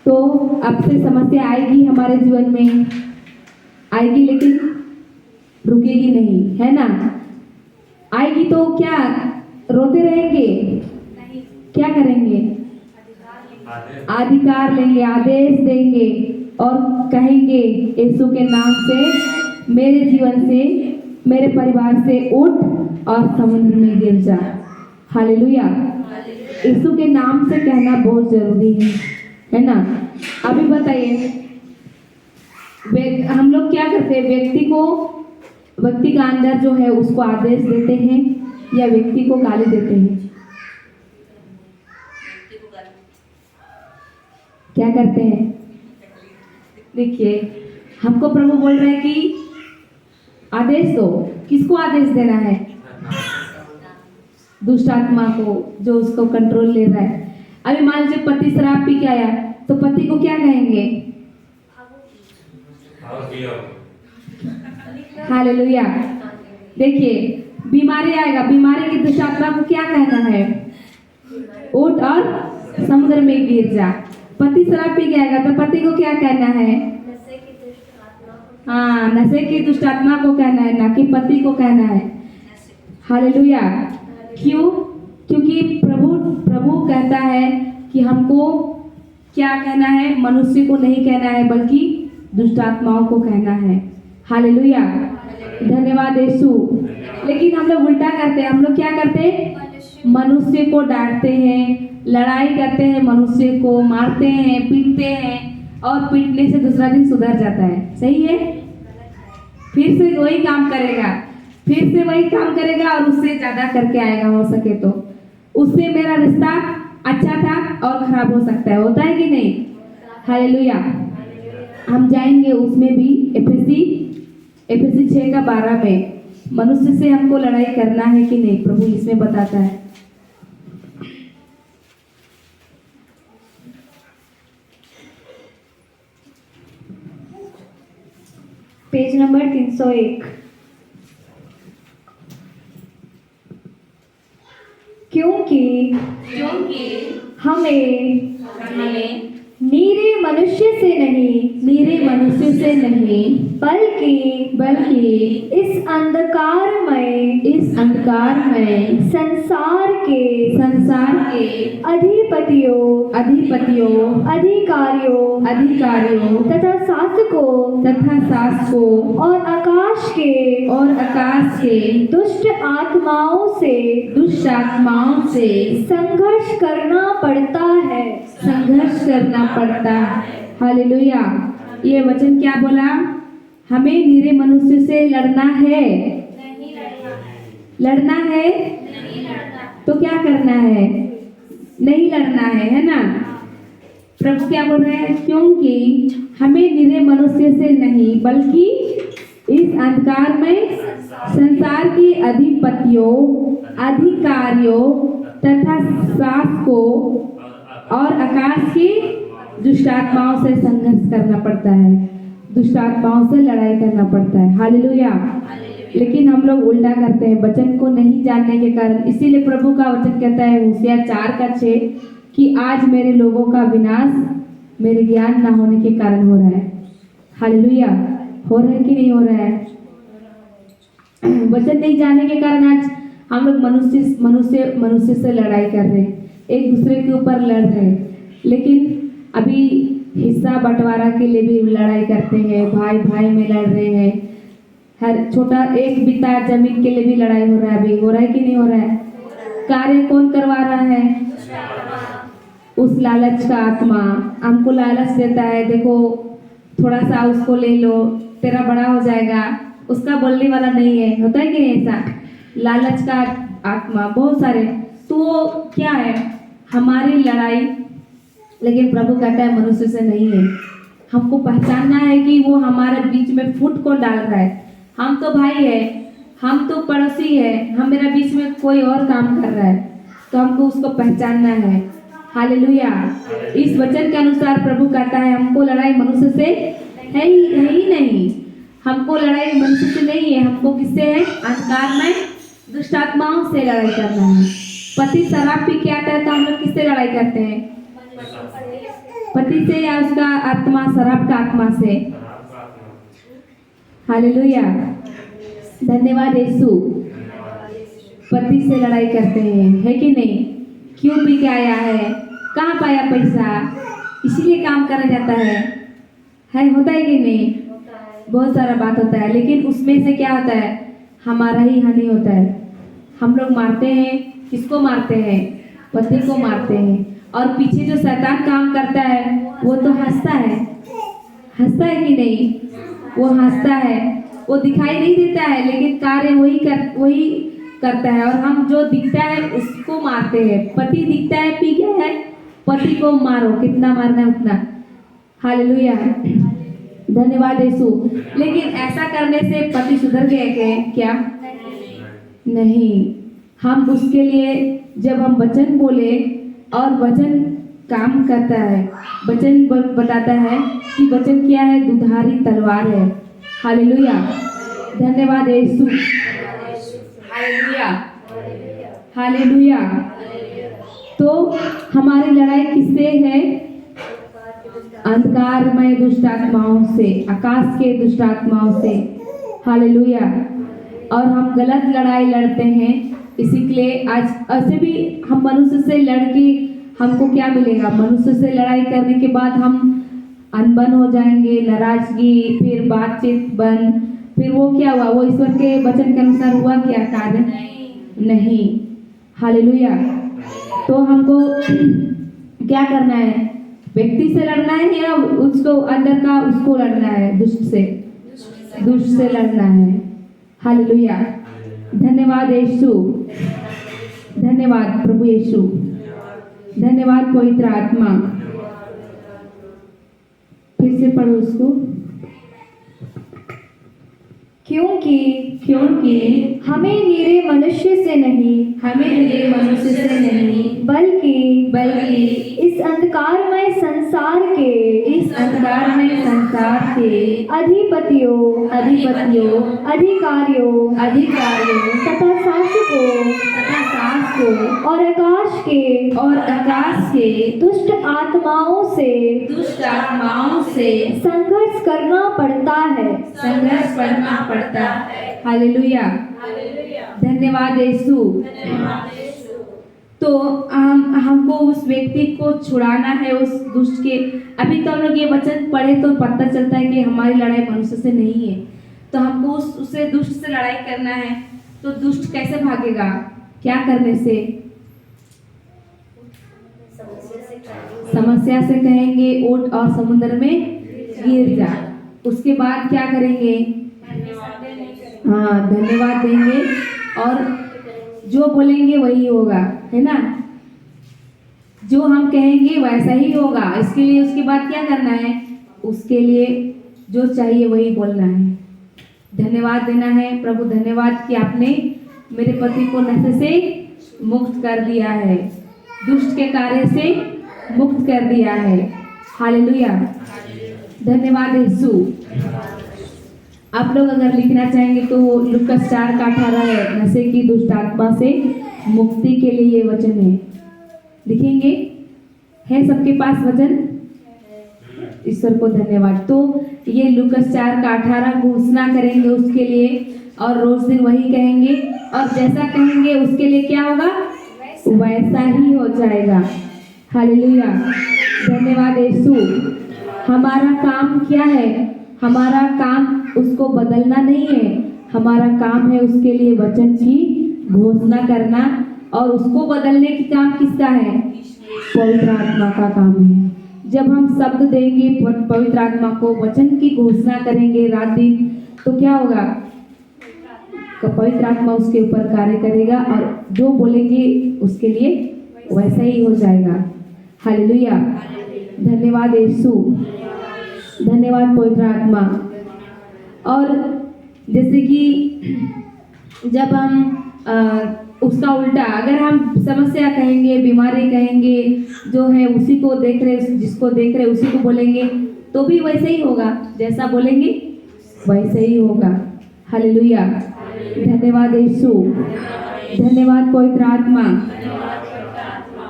तो अब से समस्या आएगी हमारे जीवन में, आएगी लेकिन रुकेगी नहीं, है ना? आएगी तो क्या रोते रहेंगे? क्या करेंगे? अधिकार लेंगे, आदेश देंगे और कहेंगे यीशु के नाम से मेरे जीवन से, मेरे परिवार से उठ और समुद्र में गिर जा। हालेलुया। यीशु के नाम से कहना बहुत जरूरी है ना? अभी बताइए, हम लोग क्या करते हैं? व्यक्ति का अंदर जो है उसको आदेश देते हैं या व्यक्ति को गाली देते हैं? क्या करते हैं? देखिए, हमको प्रभु बोल रहे हैं कि आदेश दो। किसको आदेश देना है? दुष्ट आत्मा को, जो उसको कंट्रोल ले रहा है। अभी मान लीजिए पति शराब पी के आया, तो पति को क्या कहेंगे? हालेलुया। देखिए, बीमारी आएगा, बीमारी की दुष्ट आत्मा को क्या कहना है? उठ और समुद्र में गिर जा। पति शराब पी के आएगा तो पति को क्या कहना है? हाँ, नशे की दुष्ट आत्मा को कहना है, ना कि पति को कहना है। हालेलुया। क्यों? क्योंकि प्रभु कहता है कि हमको क्या कहना है? मनुष्य को नहीं कहना है, बल्कि दुष्ट आत्माओं को कहना है। हालेलुया। धन्यवाद यीशु। लेकिन हम लोग उल्टा करते हैं। हम लोग क्या करते हैं? मनुष्य को डांटते हैं, लड़ाई करते हैं, मनुष्य को मारते हैं, पीटते हैं, और पीटने से दूसरा दिन सुधर जाता है। सही है? फिर से वही काम करेगा, फिर से वही काम करेगा और उससे ज़्यादा करके आएगा, हो सके तो। उससे मेरा रिश्ता अच्छा था और खराब हो सकता है। होता है कि नहीं? हालेलुया। हम जाएंगे उसमें भी, एफएससी 6:12 में मनुष्य से हमको लड़ाई करना है कि नहीं, प्रभु इसमें बताता है। Page number 301। क्योंकि हमें नीरे मनुष्य से नहीं बल्कि इस अंधकारमय संसार के अधिपतियों अधिकारियों तथा शासकों और आकाश के दुष्ट आत्माओं से संघर्ष करना पड़ता है। हालेलुया। ये वचन क्या बोला? हमें निरे मनुष्य से लड़ना है। तो क्या करना है? नहीं लड़ना है ना? प्रभु क्या बोल रहे हैं? क्योंकि हमें निरे मनुष्य से नहीं बल्कि इस अंधकार में संसार के अधिपतियों अधिकारियों तथा शासकों और आकाश की दुष्ट आत्माओं से संघर्ष करना पड़ता है, दुष्ट आत्माओं से लड़ाई करना पड़ता है। हालेलुया। लेकिन हम लोग उल्टा करते हैं वचन को नहीं जानने के कारण। इसीलिए प्रभु का वचन कहता है होशियार 4:6 कि आज मेरे लोगों का विनाश मेरे ज्ञान ना होने के कारण हो रहा है। हालेलुया। हो रहा है कि नहीं हो रहा है? वचन नहीं जानने के कारण आज हम लोग मनुष्य से लड़ाई कर रहे हैं, एक दूसरे के ऊपर लड़ रहे हैं। लेकिन अभी हिस्सा बंटवारा के लिए भी लड़ाई करते हैं, भाई भाई में लड़ रहे हैं। हर छोटा एक बिता जमीन के लिए भी लड़ाई हो रहा है। अभी हो रहा है कि नहीं हो रहा है? कार्य कौन करवा रहा है? उस लालच का आत्मा हमको लालच देता है, देखो थोड़ा सा उसको ले लो, तेरा बड़ा हो जाएगा। उसका बोलने वाला नहीं है, होता है कि नहीं ऐसा? लालच का आत्मा बहुत सारे। तो वो क्या है? हमारी लड़ाई। लेकिन प्रभु कहता है मनुष्य से नहीं है। हमको पहचानना है कि वो हमारे बीच में फूट को डाल रहा है। हम तो भाई है, हम तो पड़ोसी है, हम मेरा बीच में कोई और काम कर रहा है, तो हमको उसको पहचानना है। हालेलुया। इस वचन के अनुसार प्रभु कहता है हमको लड़ाई मनुष्य से है ही नहीं। हमको लड़ाई मनुष्य से नहीं है। हमको किससे है? अंधकार में दुष्ट आत्माओं से लड़ाई करना है। पति शराब पी के आता है तो हम लोग किससे लड़ाई करते हैं? पति से या उसका आत्मा, शराब का आत्मा से। हालेलुया। धन्यवाद यीशु। पति से लड़ाई करते हैं, है कि नहीं? क्यों पी के आया है? कहाँ पाया पैसा? इसीलिए काम करा जाता है, होता है कि नहीं? बहुत सारा बात होता है। लेकिन उसमें से क्या होता है? हमारा ही हानि होता है। हम लोग मारते हैं, किसको मारते हैं? पति को मारते हैं। और पीछे जो शैतान काम करता है वो तो हंसता है कि नहीं? वो हंसता है, वो दिखाई नहीं देता है, लेकिन कार्य वही करता है। और हम जो दिखता है उसको मारते हैं। पति दिखता है पी गया है, पति को मारो, कितना मारना है उतना। हालेलुया। धन्यवाद यीशु। लेकिन ऐसा करने से पति सुधर गए क्या? नहीं। हम उसके लिए जब हम वचन बोले और वचन काम करता है, वचन बताता है कि वचन क्या है? दुधारी तलवार है। हालेलुया। धन्यवाद यीशु। हालेलुया। हालेलुया। तो हमारी लड़ाई किससे है? अंधकारमय दुष्ट आत्माओं से, आकाश के दुष्ट आत्माओं से। हालेलुया। और हम गलत लड़ाई लड़ते हैं। इसी के लिए आज ऐसे भी हम मनुष्य से लड़के हमको क्या मिलेगा? मनुष्य से लड़ाई करने के बाद हम अनबन हो जाएंगे, नाराजगी, फिर बातचीत बंद। फिर वो क्या हुआ? वो ईश्वर के वचन के अनुसार हुआ क्या कार्य? नहीं। हालेलुया। तो हमको क्या करना है? व्यक्ति से लड़ना है या उसको अंदर का उसको लड़ना है? दुष्ट से लड़ना है। हालेलुया। धन्यवाद यीशु। धन्यवाद प्रभु यीशु। धन्यवाद पवित्र आत्मा। फिर से पढ़ो उसको। क्योंकि हमें निरे मनुष्य से नहीं हमें निरे मनुष्य से नहीं बल्कि इस अंधकारमय संसार के अधिपतियों अधिकारियों तथा शासकों और आकाश के दुष्ट आत्माओं से संघर्ष करना पड़ता है। हालेलुया। धन्यवाद यीशु। तो हमको उस व्यक्ति को छुड़ाना है उस दुष्ट के। अभी तो हम लोग ये वचन पढ़े तो पता चलता है कि हमारी लड़ाई मनुष्य से नहीं है, तो हमको उससे दुष्ट से लड़ाई करना है। तो दुष्ट कैसे भागेगा? क्या करने से? समस्या से कहेंगे उठ और समुद्र में गिर जा। उसके बाद क्या करेंगे? हाँ, धन्यवाद देंगे और जो बोलेंगे वही होगा, है ना? जो हम कहेंगे वैसा ही होगा। इसके लिए उसके बाद क्या करना है? उसके लिए जो चाहिए वही बोलना है। धन्यवाद देना है। प्रभु धन्यवाद कि आपने मेरे पति को नशे से मुक्त कर दिया है, दुष्ट के कार्य से मुक्त कर दिया है। हालेलुया। धन्यवाद यीशु। आप लोग अगर लिखना चाहेंगे तो लूकास 4:18 है, नशे की दुष्ट आत्मा से मुक्ति के लिए ये वचन है। लिखेंगे? है सबके पास वचन? ईश्वर को धन्यवाद। तो ये लूकास 4:18 घोषणा करेंगे उसके लिए और रोज दिन वही कहेंगे और जैसा कहेंगे उसके लिए क्या होगा? वैसा ही हो जाएगा। हालेलुया। धन्यवाद यीशु। हमारा काम क्या है? हमारा काम उसको बदलना नहीं है, हमारा काम है उसके लिए वचन की घोषणा करना। और उसको बदलने की काम किसका है? पवित्र आत्मा का काम है। जब हम शब्द देंगे पवित्र आत्मा को, वचन की घोषणा करेंगे रात दिन, तो क्या होगा? पवित्र आत्मा उसके ऊपर कार्य करेगा और जो बोलेंगे उसके लिए वैसा ही हो जाएगा। हालेलुया। धन्यवाद यीशु। धन्यवाद पवित्र आत्मा। और जैसे कि जब हम उसका उल्टा, अगर हम समस्या कहेंगे, बीमारी कहेंगे, जो है उसी को देख रहे, जिसको देख रहे उसी को बोलेंगे, तो भी वैसे ही होगा। जैसा बोलेंगे वैसे ही होगा। हालेलुया। धन्यवाद यीशु। धन्यवाद पवित्र आत्मा।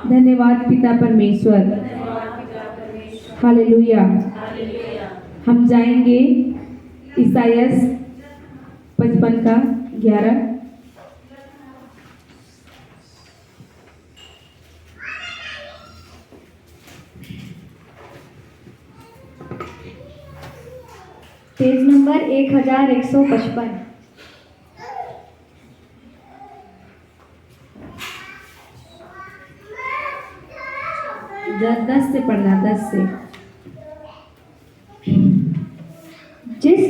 धन्यवाद पिता परमेश्वर। हालेलुया। हम जाएंगे ईसाइया 55:11। Page number 1155। 10 से पढ़ना, 10 से। जिस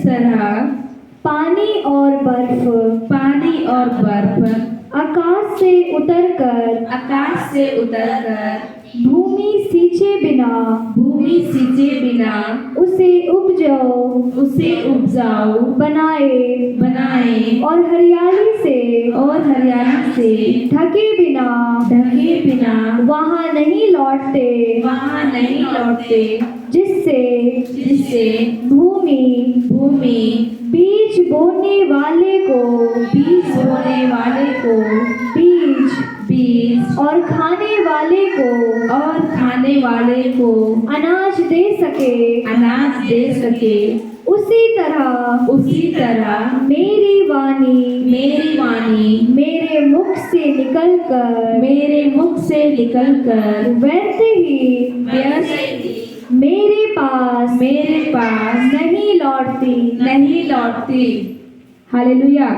तरह पानी और बर्फ आकाश से उतरकर भूमि सींचे बिना उसे उपजाऊ बनाए और हरियाली से ढके बिना वहाँ नहीं लौटते जिससे भूमि बीज बोने वाले को बीज और खाने वाले को अनाज दे सके। उसी तरह मेरी वाणी मेरे मुख से निकलकर व्यर्थ ही मेरे पास नहीं लौटती। हालेलुया।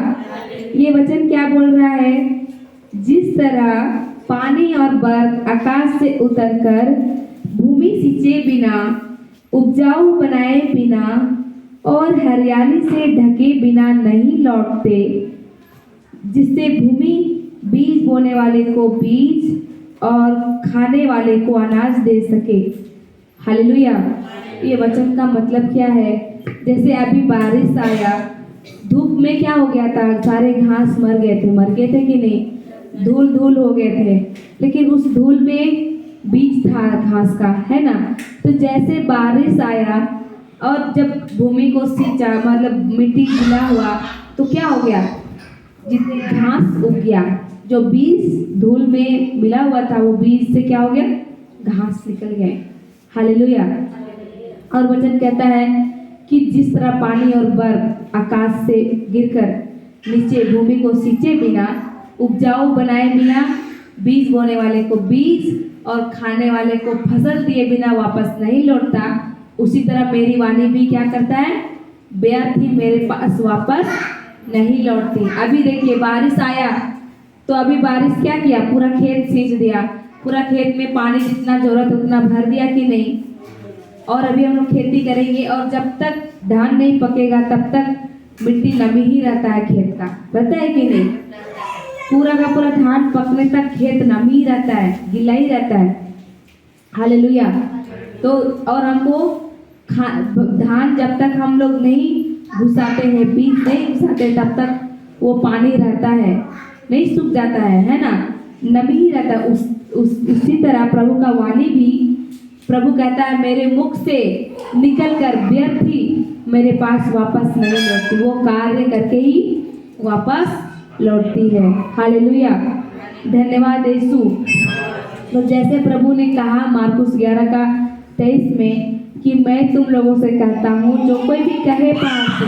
ये वचन क्या बोल रहा है? जिस तरह पानी और बर्फ आकाश से उतरकर भूमि सींचे बिना, उपजाऊ बनाए बिना और हरियाली से ढके बिना नहीं लौटते, जिससे भूमि बीज बोने वाले को बीज और खाने वाले को अनाज दे सके। हालेलुया। ये वचन का मतलब क्या है? जैसे अभी बारिश आया, धूप में क्या हो गया था, सारे घास मर गए थे कि नहीं, धूल धूल हो गए थे, लेकिन उस धूल में बीज था घास का, है ना। तो जैसे बारिश आया और जब भूमि को सींचा, मतलब मिट्टी गीला हुआ, तो क्या हो गया, जितने घास उग गया, जो बीज धूल में मिला हुआ था वो बीज से क्या हो गया, घास निकल गए। हालेलुया। और वचन कहता है कि जिस तरह पानी और बर्फ आकाश से गिरकर नीचे भूमि को सींचे बिना, उपजाऊ बनाए बिना, बीज बोने वाले को बीज और खाने वाले को फसल दिए बिना वापस नहीं लौटता, उसी तरह मेरी वाणी भी क्या करता है, व्यर्थ ही मेरे पास वापस नहीं लौटती। अभी देखिए बारिश आया तो अभी बारिश क्या किया, पूरा खेत सींच दिया, पूरा खेत में पानी जितना जरूरत उतना भर दिया कि नहीं। और अभी हम लोग खेती करेंगे और जब तक धान नहीं पकेगा तब तक मिट्टी नमी ही रहता है खेत का, रहता है कि नहीं। पूरा का पूरा धान पकने तक खेत नमी ही रहता है, गीला ही रहता है। हालेलुया। तो और हमको धान जब तक हम लोग नहीं घुसाते हैं, बीज नहीं घुसाते, तब तक वो पानी रहता है, नहीं सूख जाता है ना, नमी ही रहता है। उसी तरह प्रभु का वाणी भी, प्रभु कहता है मेरे मुख से निकल कर व्यर्थ ही मेरे पास वापस नहीं लौटती, वो कार्य करके ही वापस लौटती है। हालेलुया। धन्यवाद यीशु। तो जैसे प्रभु ने कहा मार्कुस 11:23 में कि मैं तुम लोगों से कहता हूँ, जो कोई भी कहे पहाड़ से,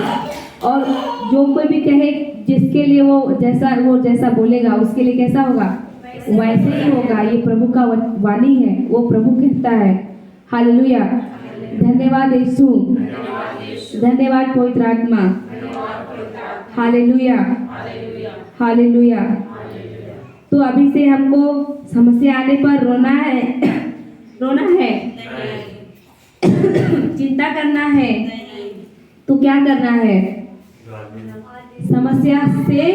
और जो कोई भी कहे, जिसके लिए वो जैसा बोलेगा उसके लिए कैसा होगा, वैसे ही होगा। ये प्रभु का वाणी है, वो प्रभु कहता है। हालेलुया। धन्यवाद यीशु, धन्यवाद पवित्र आत्मा। Hallelujah, hallelujah. तो अभी से हमको समस्या आने पर रोना है, रोना है, चिंता करना है, तो क्या करना है, समस्या से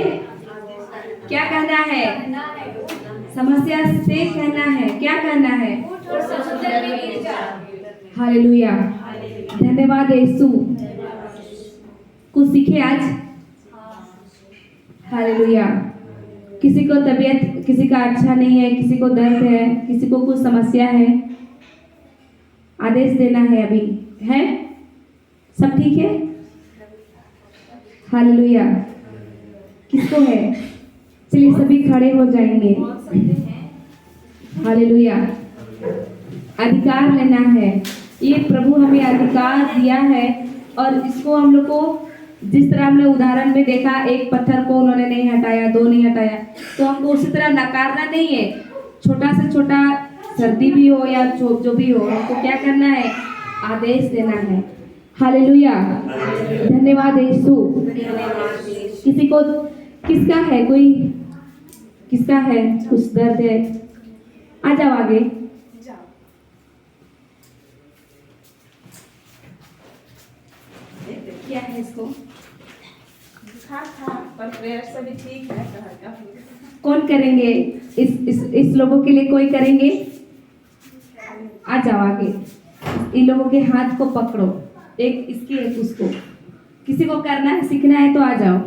क्या कहना है, समस्या से कहना है, क्या करना है। हालेलुया। धन्यवाद यीशु। कुछ सीखे आज। हालेलुया। किसी को तबीयत किसी का अच्छा नहीं है, किसी को दर्द है, किसी को कुछ समस्या है, आदेश देना है अभी, है सब ठीक है। हालेलुया। किसको है, चलिए सभी खड़े हो जाएंगे। हालेलुया। अधिकार लेना है, ये प्रभु हमें अधिकार दिया है, और इसको हम लोग को, जिस तरह हमने उदाहरण में देखा, एक पत्थर को उन्होंने नहीं हटाया, दो नहीं हटाया, तो हमको उसी तरह नकारना नहीं है। छोटा से छोटा सर्दी भी हो या जो भी हो, हमको क्या करना है, आदेश देना है। हालेलुया। धन्यवाद यीशु। किसी को किसका है, कोई किसका है, कुछ दर्द है, आ जाओ आगे। क्या है इसको, बुखार था पर प्रेयर से भी ठीक है। कौन करेंगे, इस लोगों के लिए कोई करेंगे, आ जाओ आगे। इन लोगों के हाथ को पकड़ो, एक इसकी एक उसको, किसी को करना है, सीखना है तो आ जाओ,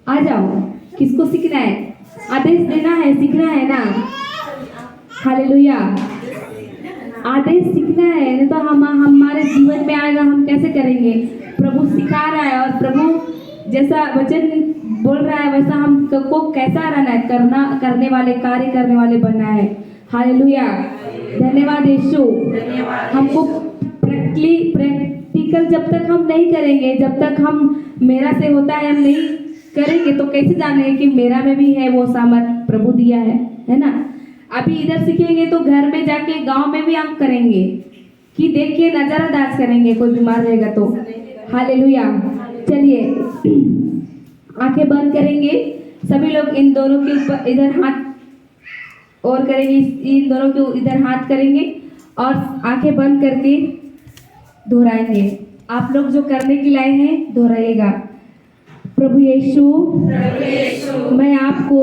आ जाओ। किसको सीखना है, आदेश देना है, सीखना है ना। हालेलुया। आदेश सीखना है, नहीं तो हम हमारे जीवन में आएगा, हम कैसे करेंगे। प्रभु सिखा रहा है, और प्रभु जैसा वचन बोल रहा है वैसा हमको कैसा रहना है, करने वाले, कार्य करने वाले बनना है। हालेलुया। धन्यवाद यीशु। हमको प्रैक्टिकल जब तक हम नहीं करेंगे, जब तक हम मेरा से होता है हम नहीं करेंगे, तो कैसे जानेंगे कि मेरा में भी है वो सामर्थ प्रभु दिया है ना। अभी इधर सीखेंगे तो घर में जाके गांव में भी हम करेंगे, कि देख के नजरअंदाज करेंगे कोई बीमार रहेगा तो। हालेलुया। चलिए आंखें बंद करेंगे सभी लोग, इन दोनों के ऊपर इधर हाथ और करेंगे, इन दोनों के इधर हाथ करेंगे और आंखें बंद करके दोहराएंगे। आप लोग जो करने के लाए हैं दोहराइएगा। प्रभु यीशु, मैं आपको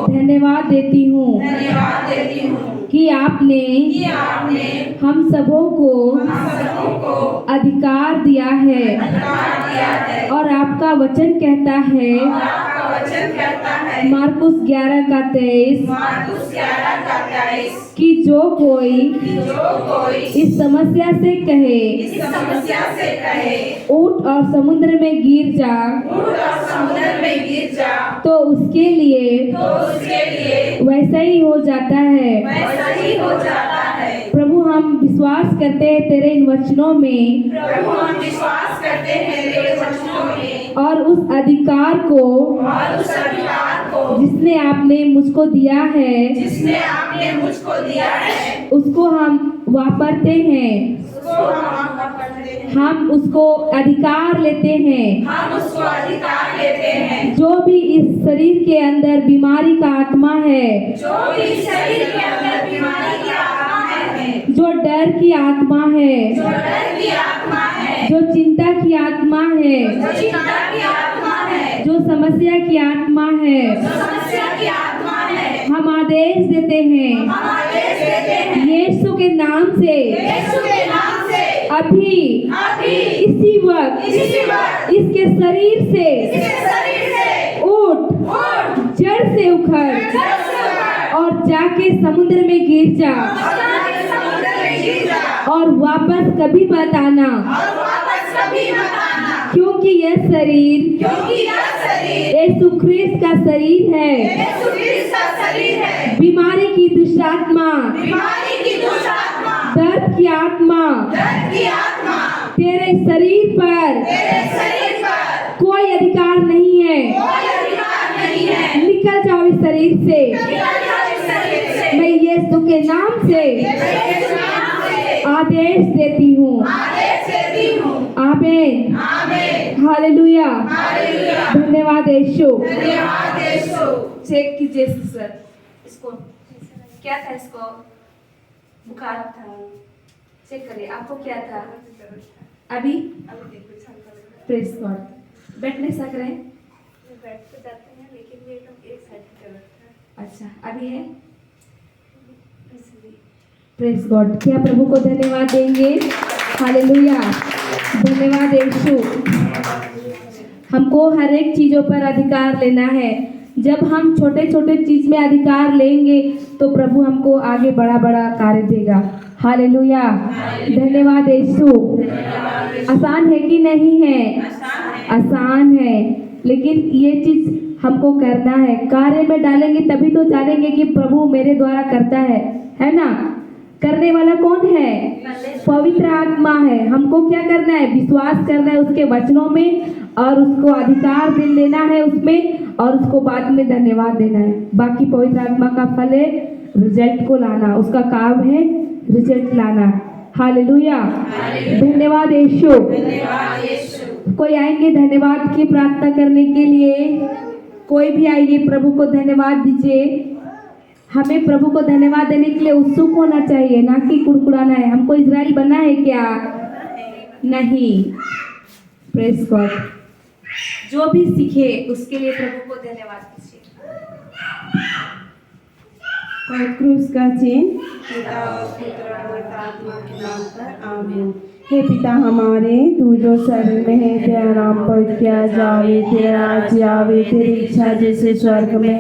धन्यवाद देती हूँ कि आपने हम सबों को अधिकार दिया है और आपका वचन कहता है मार्कुस 11:23 कि जो कोई इस समस्या से कहे ऊँट और समुद्र में गिर जा तो उसके लिए वैसा ही हो जाता है। प्रभु हम विश्वास करते हैं तेरे इन वचनों में और उस अधिकार को जिसने आपने मुझको दिया है उसको हम वापरते हैं, हम उसको अधिकार लेते हैं। जो भी इस शरीर के अंदर बीमारी का आत्मा है, जो डर की आत्मा है, जो चिंता की आत्मा है, जो समस्या की आत्मा है, हम आदेश देते हैं यीशु के नाम से अभी इसी वक्त इसके शरीर से उठ, जड़ से उखड़ और जाके समुद्र में गिर जा और वापस कभी मत आना, क्योंकि यह शरीर यीशु ख्रिस्त का शरीर है। बीमारी की दुष्ट आत्मा, दर्द की आत्मा तेरे शरीर पर कोई अधिकार नहीं है। निकल जाओ इस शरीर से, मैं यीशु के नाम से आदेश देती हूँ। आमीन, हालेलुया, धन्यवाद यीशु। चेक कीजिए सर, इसको क्या था, इसको बुखार था, चेक करिए आपको क्या था अभी। Praise God. बैठ नहीं सक रहे हैं? बैठ तो जाते हैं लेकिन ये एकदम एक साइड की जरूरत है। अच्छा, अभी है? Praise God. क्या प्रभु को धन्यवाद देंगे? हालेलुया, धन्यवाद यीशु। हमको हर एक चीजों पर अधिकार लेना है। जब हम छोटे छोटे चीज में अधिकार लेंगे तो प्रभु हमको आगे बड़ा बड़ा कार्य देगा। हालेलुया, धन्यवाद यीशु। आसान है कि नहीं है? आसान है, लेकिन ये चीज हमको करना है। कार्य में डालेंगे तभी तो जानेंगे कि प्रभु मेरे द्वारा करता है ना। करने वाला कौन है? पवित्र आत्मा है। हमको क्या करना है? विश्वास करना है उसके वचनों में और उसको अधिकार दे लेना है उसमें और उसको बाद में धन्यवाद देना है। बाकी पवित्र आत्मा का फल है रिजल्ट को लाना, उसका काम है रिजल्ट लाना। हालेलुया, धन्यवाद यीशु। कोई आएंगे धन्यवाद की प्रार्थना करने के लिए? कोई भी आइए, प्रभु को धन्यवाद दीजिए। हमें प्रभु को धन्यवाद देने के लिए उत्सुक होना चाहिए, ना कि कुड़कुड़ाना है। हमको इजराइल बना है क्या? नहीं। Praise God. जो भी सीखे उसके लिए प्रभु को धन्यवाद दीजिए। और क्रूस का चिन्ह पिता और पुत्र और पवित्र आत्मा के नाम पर आमीन। हे पिता हमारे, तू जो स्वर्ग में है, तेरा नाम पवित्र किया जावे, तेरा राज्य आवे, तेरी इच्छा जैसे स्वर्ग में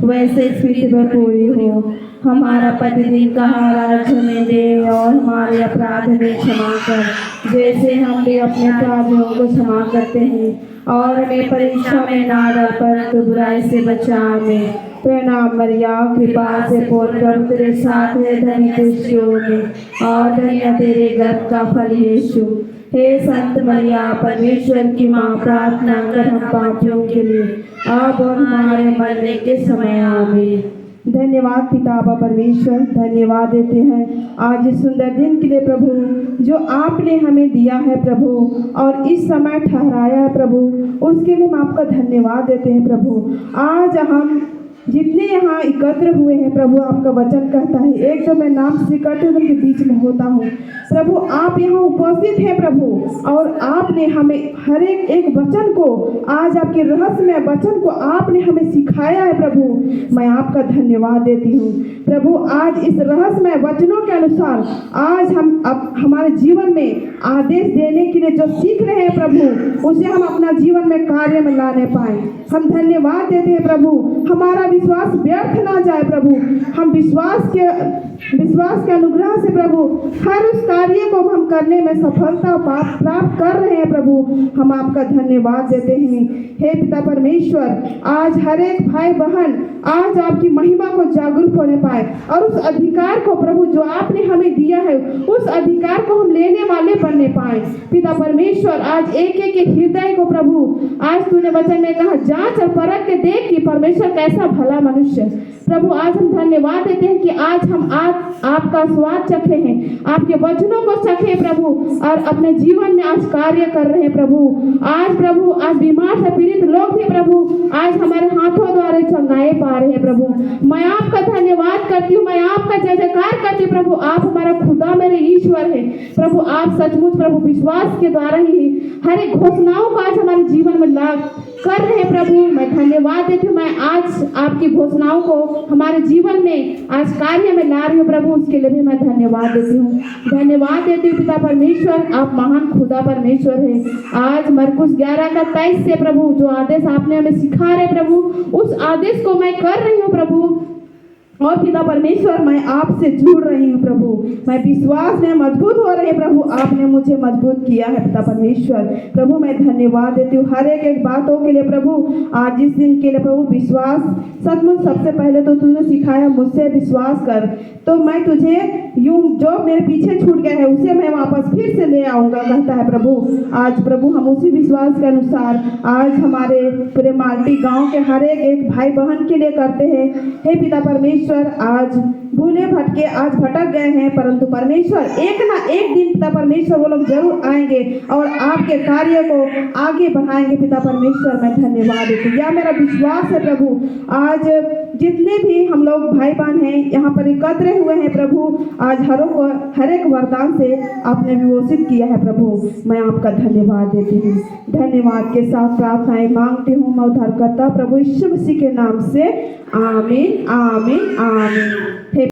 वैसे इस पृथ्वी पर पूरी हो। हमारा प्रतिदिन का आहार हमें दे और हमारे अपराध में क्षमा कर, जैसे हम भी अपने अपराधियों को क्षमा करते हैं, और हमें परीक्षा में ना डाल परंतु बुराई से बचा। हमें प्रणाम मरिया, कृपा से पूर्ण तेरे साथ है, धन्य तू स्त्रियों में और धन्य तेरे गर्भ का फल यीशु। हे संत मरिया, परमेश्वर की माँ, प्रार्थना कर हम पापियों के लिए अब और हमारे मरने के समय। आमीन। धन्यवाद पिता बाबा परमेश्वर, धन्यवाद देते हैं आज इस सुंदर दिन के लिए प्रभु, जो आपने हमें दिया है प्रभु, और इस समय ठहराया है प्रभु, उसके लिए हम आपका धन्यवाद देते हैं प्रभु। आज हम जितने यहाँ एकत्र हुए हैं प्रभु, आपका वचन कहता है एक तो मैं नाम श्रीकर्तन के बीच में होता हूँ। प्रभु आप यहाँ उपस्थित हैं प्रभु, और आपने हमें हर एक वचन को, आज आपके रहस्यमय वचन को आपने हमें सिखाया है प्रभु। मैं आपका धन्यवाद देती हूँ प्रभु। आज इस रहस्यमय वचनों के अनुसार आज हम अब हमारे जीवन में आदेश देने के लिए जो सीख रहे हैं प्रभु, उसे हम अपना जीवन में कार्य में लाने पाए। हम धन्यवाद देते हैं प्रभु। हमारा विश्वास व्यर्थ ना जाए प्रभु। हम विश्वास के अनुग्रह से प्रभु हर उस कार्य को हम करने में सफलता प्राप्त कर रहे हैं प्रभु। हम आपका धन्यवाद देते हैं। हे पिता परमेश्वर, आज हर एक भाई बहन आज आपकी महिमा को जागरूक होने पाए, और उस अधिकार को प्रभु जो आपने हमें दिया है, उस अधिकार को हम लेने वाले बनने पाए। पिता परमेश्वर, आज एक एक हृदय को प्रभु, आज तूने वचन में कहा जांच और परख के देख कि परमेश्वर कैसा भला मनुष्य। प्रभु आज हम धन्यवाद देते हैं कि आज हम आपका स्वाद चखे हैं, आपके वचनों को चखे प्रभु, और अपने जीवन में आज कार्य कर रहे हैं प्रभु। प्रभु आज बीमार से पीड़ित लोग भी प्रभु आज हमारे हाथों द्वारा चंगाए पा रहे हैं प्रभु। मैं आपका धन्यवाद करती हूँ, मैं आपका जय जयकार करती हूँ प्रभु। आप हमारा खुदा मेरे ईश्वर है प्रभु। आप सचमुच प्रभु विश्वास के द्वारा ही हर एक घोषणाओं को आज हमारे जीवन में लागू कर रहे हैं प्रभु। मैं धन्यवाद देती हूँ। मैं आज आपकी घोषणाओं को हमारे जीवन में आज कार्य में ला रही हूँ प्रभु, उसके लिए भी मैं धन्यवाद देती हूँ। धन्यवाद देती हूँ पिता परमेश्वर, आप महान खुदा परमेश्वर है। आज मरकुस 11:23 से प्रभु जो आदेश आपने हमें सिखा रहे प्रभु, उस आदेश को मैं कर रही हूँ प्रभु। और पिता परमेश्वर, मैं आपसे जुड़ रही हूँ प्रभु। मैं विश्वास में मजबूत हो रही प्रभु। आपने मुझे मजबूत किया है पिता परमेश्वर। प्रभु मैं धन्यवाद देती हूँ हर एक बातों के लिए प्रभु। आज इस दिन के लिए प्रभु विश्वास, सचमुच सबसे पहले तो तूने सिखाया मुझसे विश्वास कर, तो मैं तुझे यूं जो मेरे पीछे छूट गया है उसे मैं वापस फिर से ले आऊँगा, कहता है प्रभु। आज प्रभु हम उसी विश्वास के अनुसार आज हमारे पूरे माल्टी गाँव के हर एक भाई बहन के लिए करते हैं। हे पिता परमेश्वर, आज भूले भटके आज भटक गए हैं, परंतु परमेश्वर एक ना एक दिन पिता परमेश्वर वो लोग जरूर आएंगे और आपके कार्य को आगे बढ़ाएंगे। पिता परमेश्वर मैं धन्यवाद देती हूँ, यह मेरा विश्वास है प्रभु। आज जितने भी हम लोग भाई बहन हैं यहाँ पर एकत्र हुए हैं प्रभु, आज हर एक वरदान से आपने विमोचित किया है प्रभु। मैं आपका धन्यवाद देती हूँ। धन्यवाद के साथ प्रार्थनाएं मांगती हूँ मैं उद्धारकर्ता प्रभु यीशु मसीह के नाम से। आमीन आमीन आमीन।